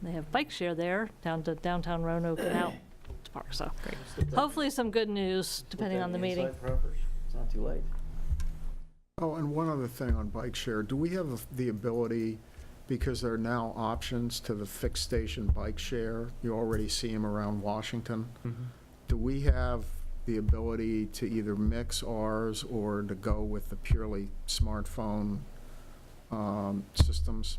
They have bike share there down to downtown Roanoke and out to Park. So hopefully some good news depending on the meeting. It's not too late. Oh, and one other thing on bike share, do we have the ability, because there are now options to the fixed station bike share, you already see them around Washington, do we have the ability to either mix ours or to go with the purely smartphone systems?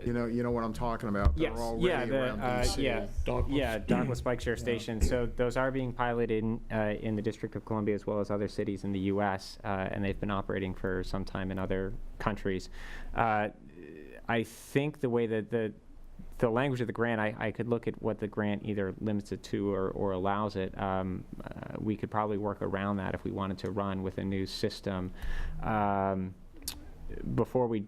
You know what I'm talking about? Yes, They're already around DC. Dockless bike share stations. So those are being piloted in the District of Columbia as well as other cities in the U.S., and they've been operating for some time in other countries. I think the way that the language of the grant, I could look at what the grant either limits it to or allows it. We could probably work around that if we wanted to run with a new system. Before we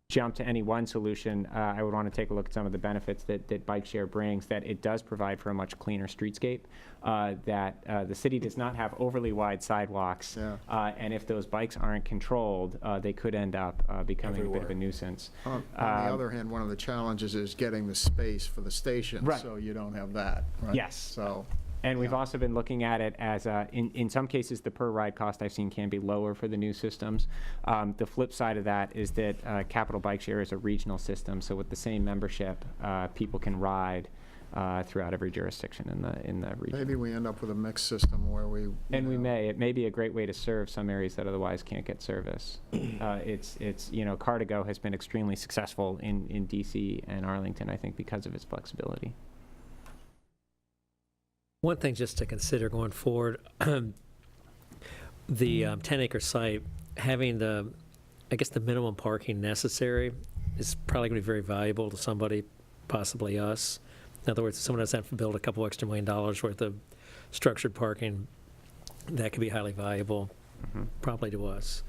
jump to any one solution, I would want to take a look at some of the benefits that bike share brings, that it does provide for a much cleaner streetscape, that the city does not have overly wide sidewalks, and if those bikes aren't controlled, they could end up becoming a bit of a nuisance. On the other hand, one of the challenges is getting the space for the station, so you don't have that, right? Yes. So. And we've also been looking at it as, in some cases, the per ride cost I've seen can be lower for the new systems. The flip side of that is that Capital Bike Share is a regional system, so with the same membership, people can ride throughout every jurisdiction in the region. Maybe we end up with a mixed system where we. And we may. It may be a great way to serve some areas that otherwise can't get service. It's Car2Go has been extremely successful in DC and Arlington, I think, because of its flexibility. One thing just to consider going forward, the 10-acre site, having the minimum parking necessary is probably going to be very valuable to somebody, possibly us. In other words, if someone doesn't have to build a couple extra $1 million worth of structured parking, that could be highly valuable, probably to us.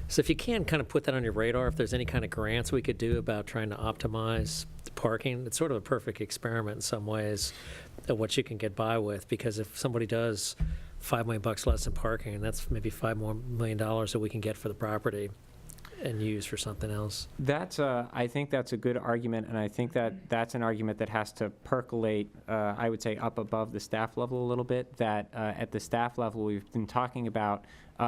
So if you can kind of put that on your radar, if there's any kind of grants we could do about trying to optimize the parking, it's sort of a perfect experiment in some ways of what you can get by with, because if somebody does $5 million less in parking, that's maybe $5 million more that we can get for the property and use for something else. I think that's a good argument, and I think that's an argument that has to percolate, I would say, up above the staff level a little bit, that at the staff level we've been talking about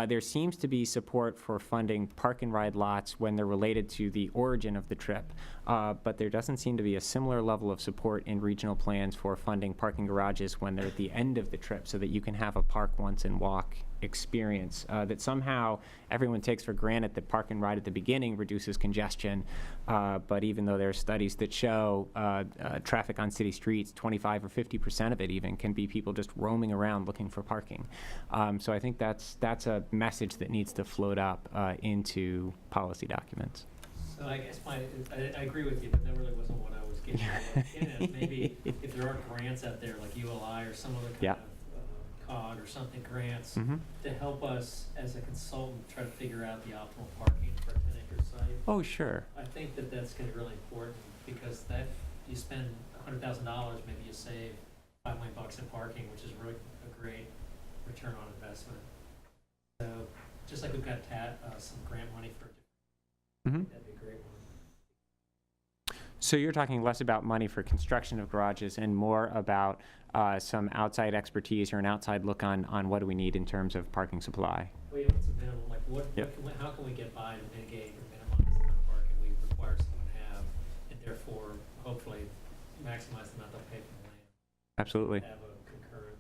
there seems to be support for funding park and ride lots when they're related to the origin of the trip, but there doesn't seem to be a similar level of support in regional plans for funding parking garages when they're at the end of the trip, so that you can have a park once and walk experience, that somehow everyone takes for granted that park and ride at the beginning reduces congestion, but even though there are studies that show traffic on city streets, 25 or 50% of it even can be people just roaming around looking for parking. So I think that's a message that needs to float up into policy documents. So I guess I agree with you, but that really wasn't what I was getting at. Maybe if there are grants out there like ULI or some other kind of COG or something, grants to help us as a consultant try to figure out the optimal parking for a 10-acre site. Oh, sure. I think that's going to be really important, because that you spend $100,000, maybe you save $5 million in parking, which is really a great return on investment. So just like we've got some grant money for that'd be a great one. So you're talking less about money for construction of garages and more about some outside expertise or an outside look on what do we need in terms of parking supply? Well, yeah, what's the minimum, like how can we get by to mitigate or minimize the amount of parking we require someone to have, and therefore hopefully maximize the amount they'll pay for the land? Absolutely. Have a concurrent.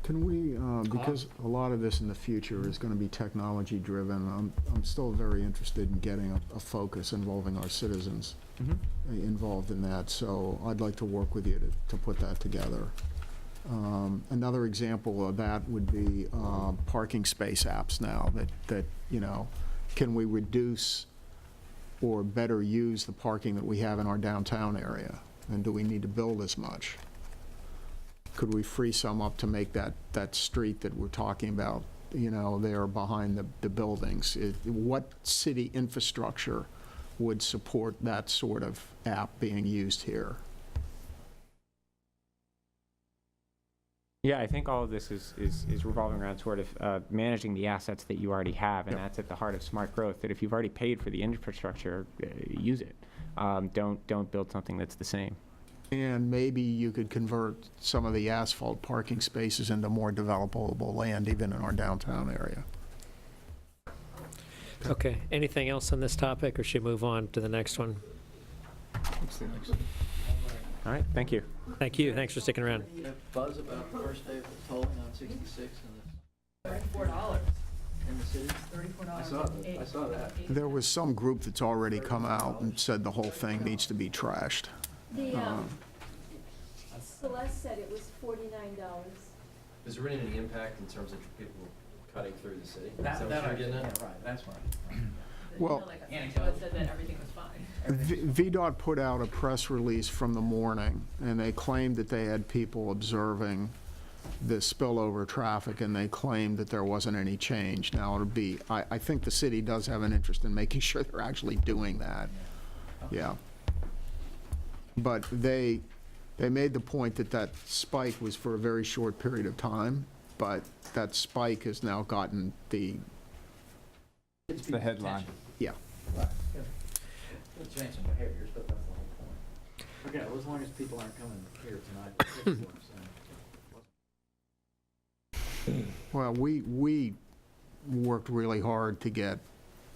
Can we, because a lot of this in the future is going to be technology driven, I'm still very interested in getting a focus involving our citizens involved in that, so I'd like to work with you to put that together. Another example of that would be parking space apps now that you know, can we reduce or better use the parking that we have in our downtown area, and do we need to build as much? Could we free some up to make that street that we're talking about, you know, there behind the buildings? What city infrastructure would support that sort of app being used here? Yeah, I think all of this is revolving around sort of managing the assets that you already have, and that's at the heart of smart growth, that if you've already paid for the infrastructure, use it. Don't build something that's the same. And maybe you could convert some of the asphalt parking spaces into more developable land, even in our downtown area. Okay, anything else on this topic, or should we move on to the next one? All right, thank you. Thank you, thanks for sticking around. Buzz about the first day of the tolling on 66 and it's $34 in the city. $34. I saw that. There was some group that's already come out and said the whole thing needs to be trashed. Celeste said it was $49. Is there any impact in terms of people cutting through the city? That what you're getting at? Yeah, right, that's right. Well, Anecdote said that everything was fine. VDOT put out a press release from the morning, and they claimed that they had people observing the spillover traffic, and they claimed that there wasn't any change. Now, it'll be, I think the city does have an interest in making sure they're actually doing that. Yeah. But they made the point that that spike was for a very short period of time, but that spike has now gotten the headline. Yeah. Right. It'll change some behaviors, but that's the whole point. Okay, well, as long as people aren't coming here tonight. Well, we worked really hard to get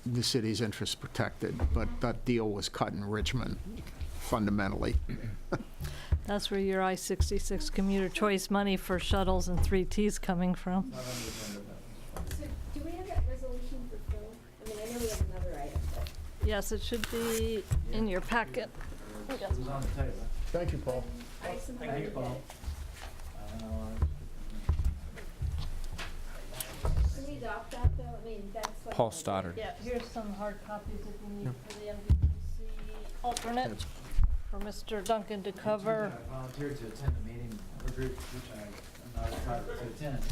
the city's interests protected, but that deal was cut in Richmond, fundamentally. That's where your I-66 commuter choice money for shuttles and 3T's coming from. So do we have that resolution for Phil? I mean, I know we have another item, but. Yes, it should be in your packet. It was on the table. Thank you, Paul. I somehow Thank you, didn't Paul. get it. Can we adopt that, though? I mean, that's like. Paul Stoddard. Yeah, here's some hard copies if you need for the MVPC alternate for Mr. Duncan to cover. I volunteered to attend the meeting of a group which I'm not entitled to attend.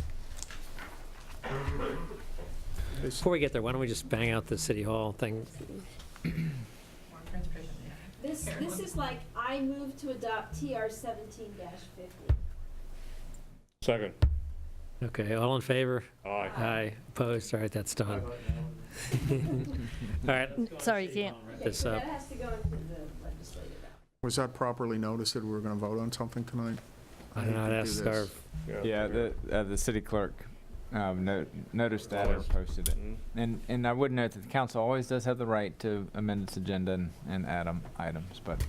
Before we get there, why don't we just bang out the City Hall thing? This is like, I move to adopt TR 17-50. Second. Okay, all in favor? Aye. Aye, opposed, all right, that's done. All right. Sorry, you can't. This That up. has to go into the legislative act. Was that properly noticed that we were going to vote on something tonight? I don't know, I'd ask our, Yeah, the city clerk noticed that or posted it. And I would note that the council always does have the right to amend its agenda and add items, but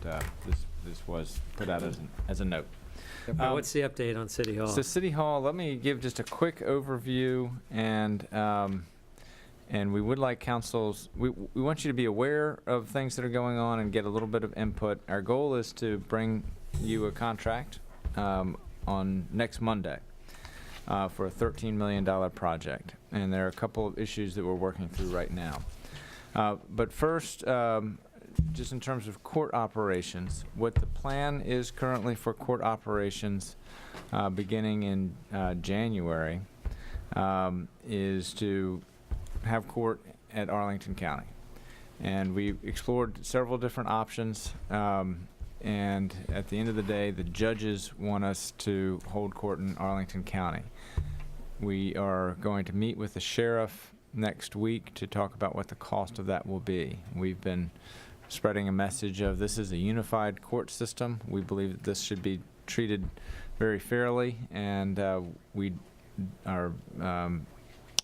this was put out as a note. what's the update on City Hall? So City Hall, let me give just a quick overview, and we would like councils, we want you to be aware of things that are going on and get a little bit of input. Our goal is to bring you a contract on next Monday for a $13 million project, and there are a couple of issues that we're working through right now. But first, just in terms of court operations, what the plan is currently for court operations beginning in January is to have court at Arlington County. And we explored several different options, and at the end of the day, the judges want us to hold court in Arlington County. We are going to meet with the sheriff next week to talk about what the cost of that will be. We've been spreading a message of this is a unified court system. We believe that this should be treated very fairly, and we are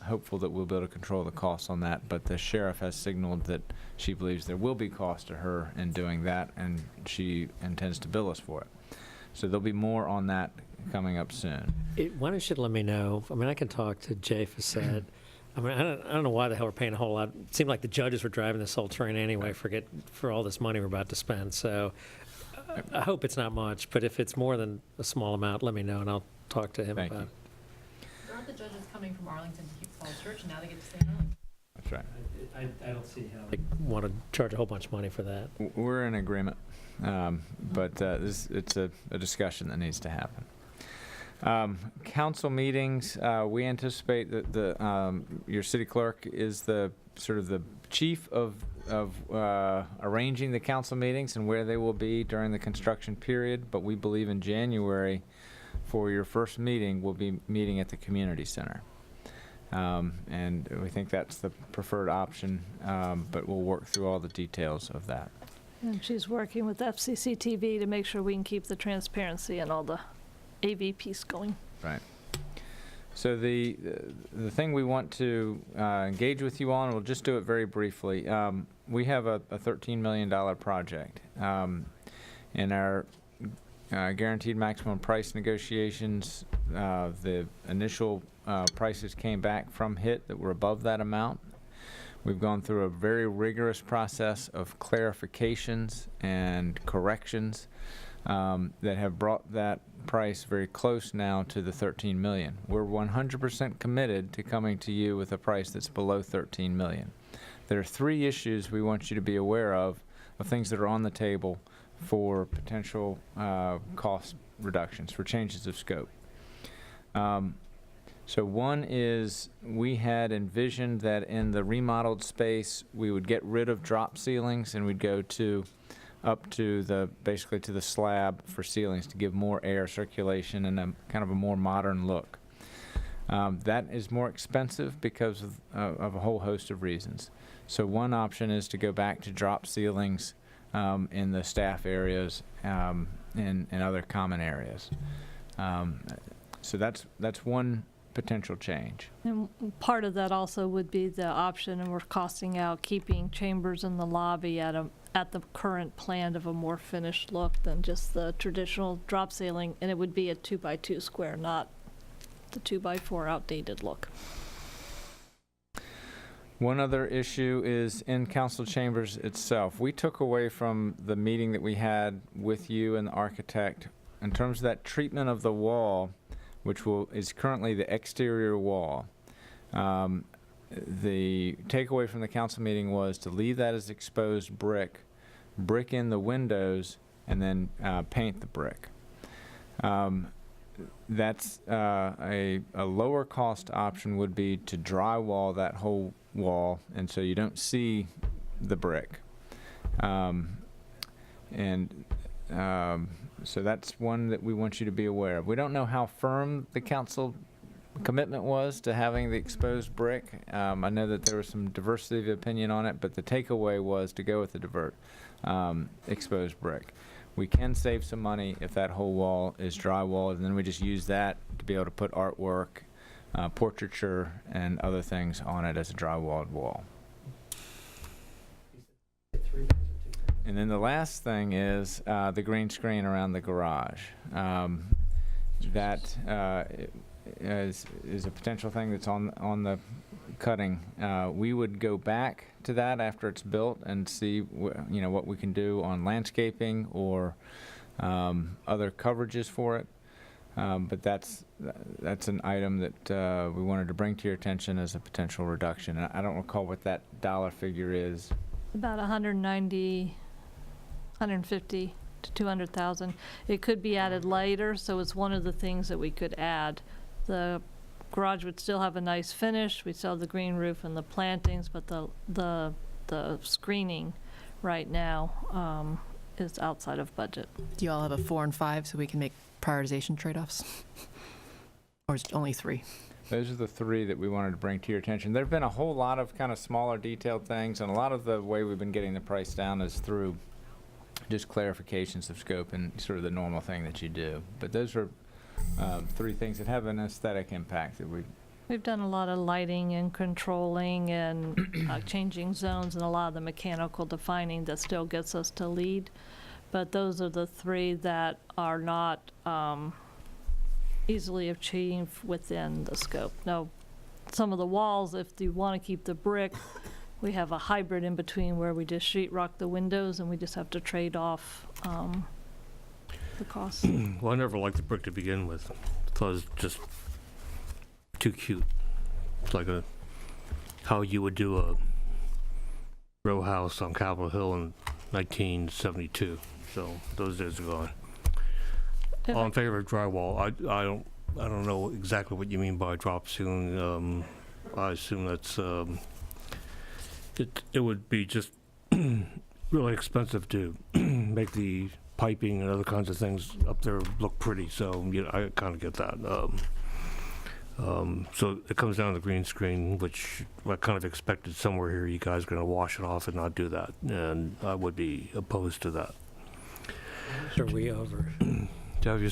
hopeful that we'll be able to control the costs on that. But the sheriff has signaled that she believes there will be cost to her in doing that, and she intends to bill us for it. So there'll be more on that coming up soon. Why don't you let me know? I mean, I can talk to Jay Facette. I mean, I don't know why the hell we're paying a whole lot. It seemed like the judges were driving this whole train anyway for all this money we're about to spend. So I hope it's not much, but if it's more than a small amount, let me know and I'll talk to him about it. Aren't the judges coming from Arlington to keep Falls Church, and now they get to stay in Arlington? That's right. I don't see how they want to charge a whole bunch of money for that. We're in agreement, but it's a discussion that needs to happen. Council meetings, we anticipate that your city clerk is the sort of the chief of arranging the council meetings and where they will be during the construction period, but we believe in January for your first meeting we'll be meeting at the community center. And we think that's the preferred option, but we'll work through all the details of that. And she's working with FCC TV to make sure we can keep the transparency and all the AV piece going. Right. So the thing we want to engage with you on, we'll just do it very briefly. We have a $13 million project. In our guaranteed maximum price negotiations, the initial prices came back from HIT that were above that amount. We've gone through a very rigorous process of clarifications and corrections that have brought that price very close now to the $13 million. We're 100% committed to coming to you with a price that's below $13 million. There are 3 issues we want you to be aware of things that are on the table for potential cost reductions, for changes of scope. So one is we had envisioned that in the remodeled space we would get rid of drop ceilings and we'd go up to basically to the slab for ceilings to give more air circulation and a kind of a more modern look. That is more expensive because of a whole host of reasons. So one option is to go back to drop ceilings in the staff areas and other common areas. So that's one potential change. And part of that also would be the option, and we're costing out keeping chambers in the lobby at the current plan of a more finished look than just the traditional drop ceiling, and it would be a 2x2 square, not the 2x4 outdated look. One other issue is in council chambers itself. We took away from the meeting that we had with you and the architect in terms of that treatment of the wall, which is currently the exterior wall. The takeaway from the council meeting was to leave that as exposed brick in the windows, and then paint the brick. That's a lower cost option would be to drywall that whole wall, and so you don't see the brick. So that's one that we want you to be aware of. We don't know how firm the council commitment was to having the exposed brick. I know that there was some diversity of opinion on it, but the takeaway was to go with the exposed brick. We can save some money if that whole wall is drywalled, and then we just use that to be able to put artwork, portraiture, and other things on it as a drywalled wall. And then the last thing is the green screen around the garage. That is a potential thing that's on the cutting. We would go back to that after it's built and see what we can do on landscaping or other coverages for it. But that's an item that we wanted to bring to your attention as a potential reduction. I don't recall what that dollar figure is. About 190, 150 to 200,000. It could be added later, so it's one of the things that we could add. The garage would still have a nice finish. We'd still have the green roof and the plantings, but the screening right now is outside of budget. Do you all have a 4 and 5 so we can make prioritization trade-offs? Or is it only 3? Those are the three that we wanted to bring to your attention. There have been a whole lot of kind of smaller detailed things, and a lot of the way we've been getting the price down is through just clarifications of scope and sort of the normal thing that you do. But those are three things that have an aesthetic impact that We've done a lot of lighting and controlling and changing zones and a lot of the mechanical defining that still gets us to lead. But those are the three that are not easily achieved within the scope. Now, some of the walls, if you want to keep the brick, we have a hybrid in between where we just sheetrock the windows and we just have to trade off the cost. Well, I never liked the brick to begin with. I thought it was just too cute. It's like how you would do a row house on Capitol Hill in 1972. So those days are gone. All in favor of drywall. I don't know exactly what you mean by drop ceiling. I assume that's it would be just really expensive to make the piping and other kinds of things up there look pretty. So I kind of get that. So it comes down to the green screen, which I kind of expected somewhere here you guys are going to wash it off and not do that, and I would be opposed to that. Are we over? To have you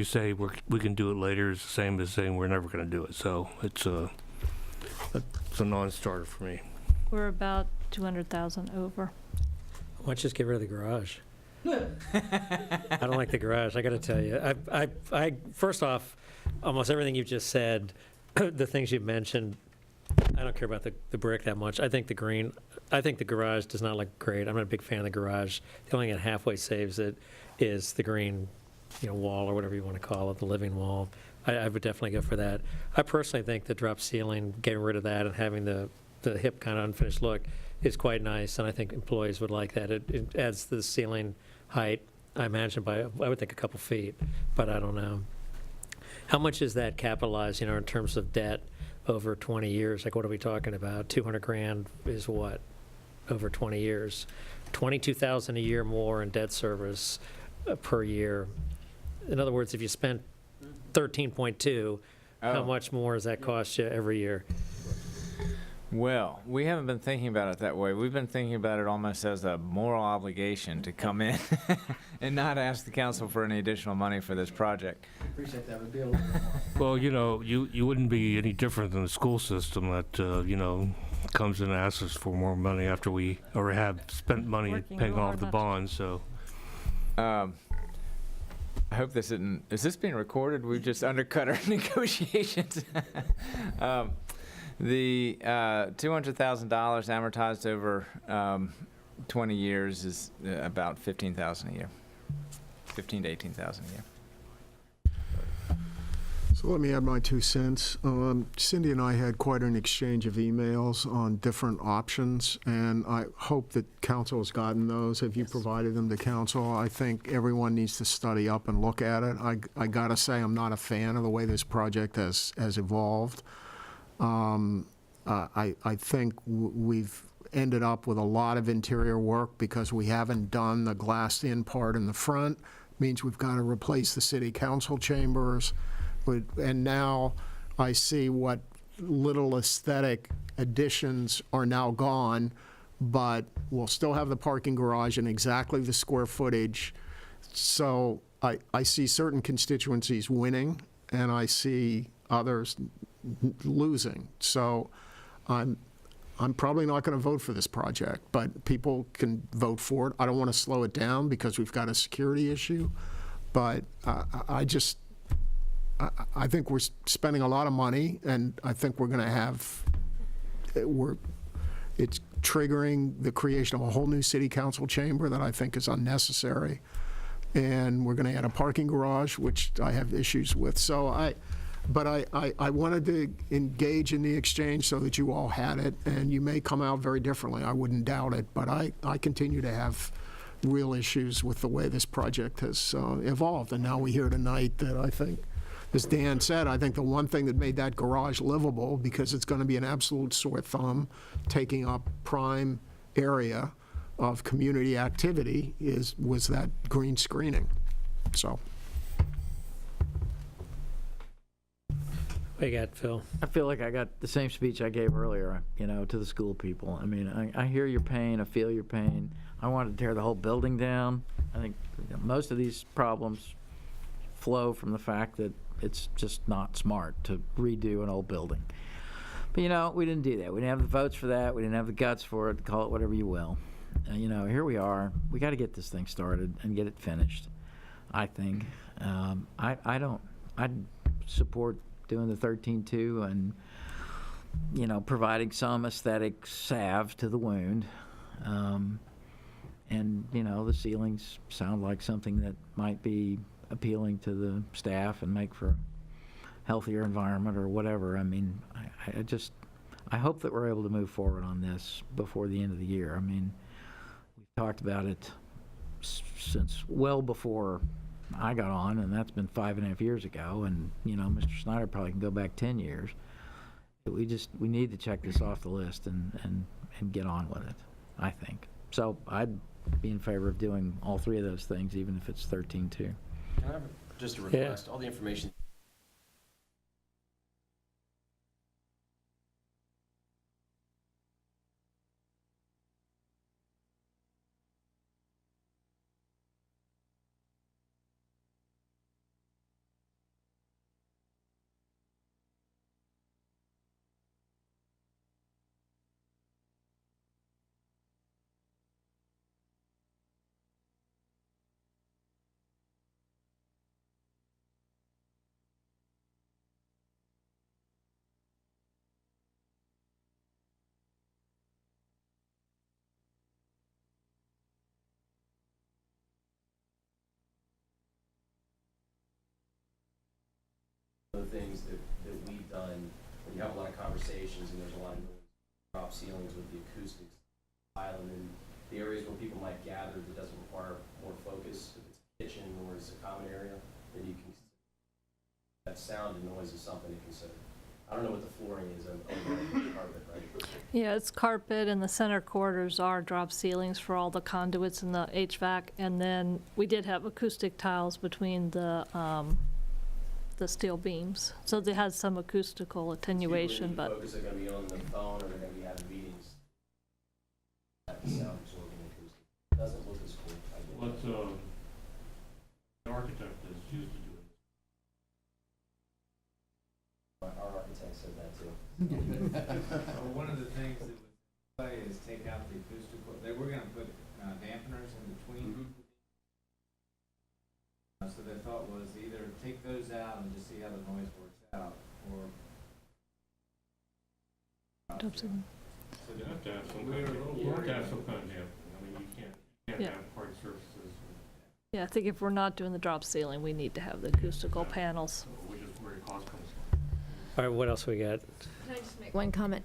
say we can do it later is the same as saying we're never going to do it. So it's a non-starter for me. We're about 200,000 over. Why don't you just get rid of the garage? I don't like the garage, I got to tell you. I first off, almost everything you've just said, the things you've mentioned, I don't care about the brick that much. I think the garage does not look great. I'm not a big fan of the garage. The only thing that halfway saves it is the green, wall or whatever you want to call it, the living wall. I would definitely go for that. I personally think the drop ceiling, getting rid of that and having the hip kind of unfinished look is quite nice, and I think employees would like that. It adds the ceiling height, I imagine, by, I would think, a couple feet, but I don't know. How much is that capitalized, in terms of debt over 20 years? Like, what are we talking about? 200 grand is what over 20 years? 22,000 a year more in debt service per year. In other words, if you spent 13.2, how much more does that cost you every year? Well, we haven't been thinking about it that way. We've been thinking about it almost as a moral obligation to come in and not ask the council for any additional money for this project. Appreciate that. Would be a little bit more. Well, you wouldn't be any different than the school system that, comes in and asks us for more money after we already have spent money paying off the bonds, so. I hope this isn't, is this being recorded? We've just undercut our negotiations. The $200,000 amortized over 20 years is about $15,000 a year, $15,000 to $18,000 a year. So let me add my 2 cents. Cindy and I had quite an exchange of emails on different options, and I hope that council has gotten those. Have you provided them to council? I think everyone needs to study up and look at it. I gotta say, I'm not a fan of the way this project has evolved. I think we've ended up with a lot of interior work because we haven't done the glassed-in part in the front. Means we've got to replace the city council chambers. And now I see what little aesthetic additions are now gone, but we'll still have the parking garage and exactly the square footage. So I see certain constituencies winning, and I see others losing. So I'm probably not going to vote for this project, but people can vote for it. I don't want to slow it down because we've got a security issue, but I think we're spending a lot of money, and I think we're going to have, it's triggering the creation of a whole new city council chamber that I think is unnecessary. And we're going to add a parking garage, which I have issues with. So I wanted to engage in the exchange so that you all had it, and you may come out very differently. I wouldn't doubt it, but I continue to have real issues with the way this project has evolved. And now we hear tonight that I think, as Dan said, I think the one thing that made that garage livable, because it's going to be an absolute sore thumb, taking up prime area of community activity, was that green screening. So. What you got, Phil? I feel like I got the same speech I gave earlier, to the school people. I mean, I hear your pain, I feel your pain. I want to tear the whole building down. I think most of these problems flow from the fact that it's just not smart to redo an old building. But we didn't do that. We didn't have the votes for that. We didn't have the guts for it. Call it whatever you will. Here we are. We got to get this thing started and get it finished, I think. I'd support doing the 13-2 and, providing some aesthetic salve to the wound. The ceilings sound like something that might be appealing to the staff and make for a healthier environment or whatever. I mean, I hope that we're able to move forward on this before the end of the year. I mean, we've talked about it since well before I got on, and that's been 5.5 years ago, and Mr. Snyder probably can go back 10 years. We need to check this off the list and get on with it, I think. So I'd be in favor of doing all three of those things, even if it's 13-2. Can I have just a request? All the information. The things that we've done, when you have a lot of conversations and there's a lot of drop ceilings with the acoustics, and then the areas where people might gather that doesn't require more focus, if it's a kitchen or it's a common area, then you can that sound and noise is something to consider. I don't know what the flooring is of carpet, right? Yeah, it's carpet, and the center quarters are drop ceilings for all the conduits and the HVAC, and then we did have acoustic tiles between the steel beams, so they had some acoustical attenuation, but. Focus are going to be on the phone, or they're going to be having meetings. That sound absorbing acoustic. It doesn't look as cool. What the architect is used to doing. Our architect said that too. Well, one of the things that we play is take out the acoustical. They were going to put dampeners in between. So their thought was either take those out and just see how the noise works out, or So you have to have some kind of, dampening. I mean, you can't have hard surfaces. Yeah, I think if we're not doing the drop ceiling, we need to have the acoustical panels. Which is where your cost comes from. All right, what else we got? Can I just make one comment?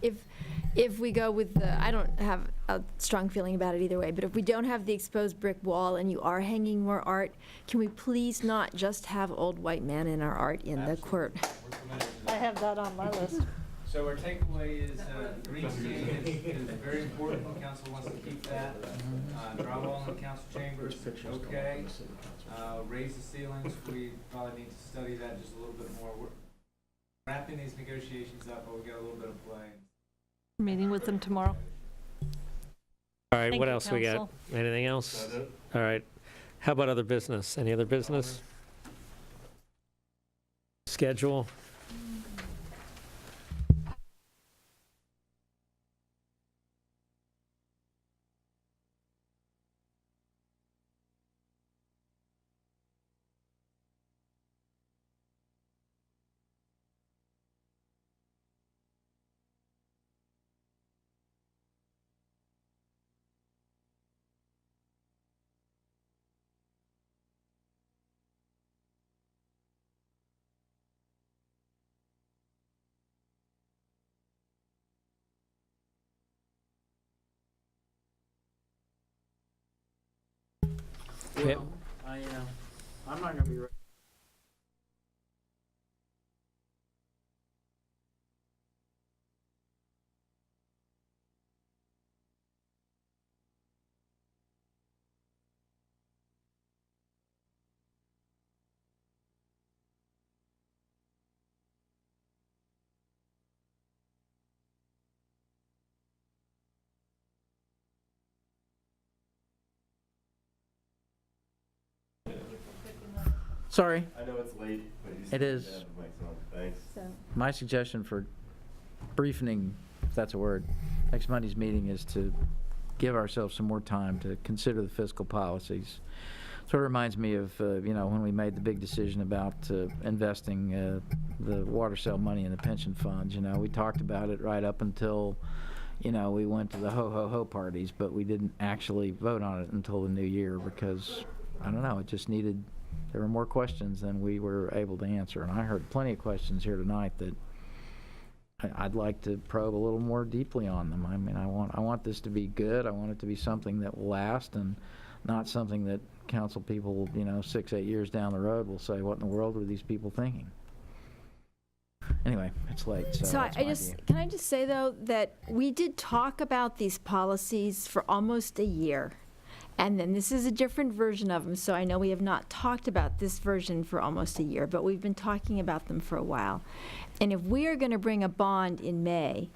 If we go with I don't have a strong feeling about it either way, but if we don't have the exposed brick wall and you are hanging more art, can we please not just have old white man in our art in the court? I have that on my list. So our takeaway is green ceiling is very important. Council wants to keep that. Drywall in the council chambers, okay. Raise the ceilings, we probably need to study that just a little bit more. We're wrapping these negotiations up, but we got a little bit of play. Meeting with them tomorrow. All right, Thank what you, else we got? Council. Anything else? All right. How about other business? Any other business? Schedule? Well, I'm not going to be ready. Sorry. I know it's late, but you It is. have the mics on. Thanks. My suggestion for briefing, if that's a word, next Monday's meeting is to give ourselves some more time to consider the fiscal policies. Sort of reminds me of, when we made the big decision about investing the water sale money in the pension funds. We talked about it right up until, we went to the ho-ho-ho parties, but we didn't actually vote on it until the new year because, I don't know, it just needed, there were more questions than we were able to answer. And I heard plenty of questions here tonight that I'd like to probe a little more deeply on them. I mean, I want this to be good. I want it to be something that will last and not something that council people, 6-8 years down the road will say, what in the world were these people thinking? Anyway, it's late, so So that's my view. can I just say though, that we did talk about these policies for almost a year. And then this is a different version of them, so I know we have not talked about this version for almost a year, but we've been talking about them for a while. And if we are going to bring a bond in May,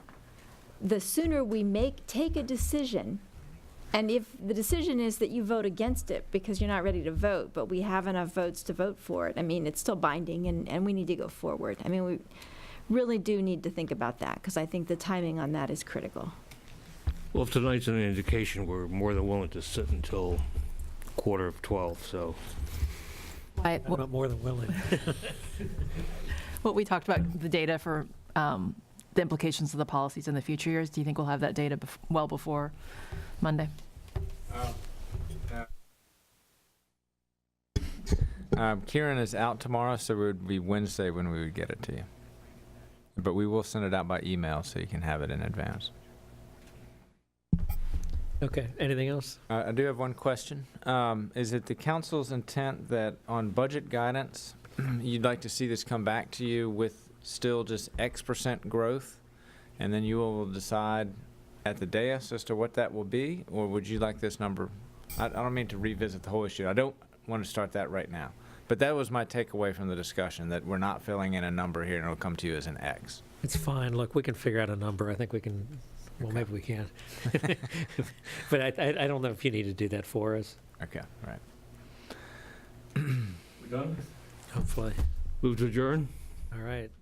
the sooner we take a decision, and if the decision is that you vote against it because you're not ready to vote, but we have enough votes to vote for it, I mean, it's still binding and we need to go forward. I mean, we really do need to think about that because I think the timing on that is critical. Well, if tonight's an indication, we're more than willing to sit until 11:45, so. Wyatt, I'm not more than willing. what we talked about, the data for the implications of the policies in the future years, do you think we'll have that data well before Monday? Kieran is out tomorrow, so it would be Wednesday when we would get it to you. But we will send it out by email so you can have it in advance. Okay, anything else? I do have one question. Is it the council's intent that on budget guidance, you'd like to see this come back to you with still just X% growth, and then you will decide at the dais as to what that will be? Or would you like this number? I don't mean to revisit the whole issue. I don't want to start that right now. But that was my takeaway from the discussion, that we're not filling in a number here and it'll come to you as an X. It's fine. Look, we can figure out a number. I think we can. Well, maybe we can't. But I don't know if you need to do that for us. Okay, right. We done? Hopefully. Move to adjourn? All right.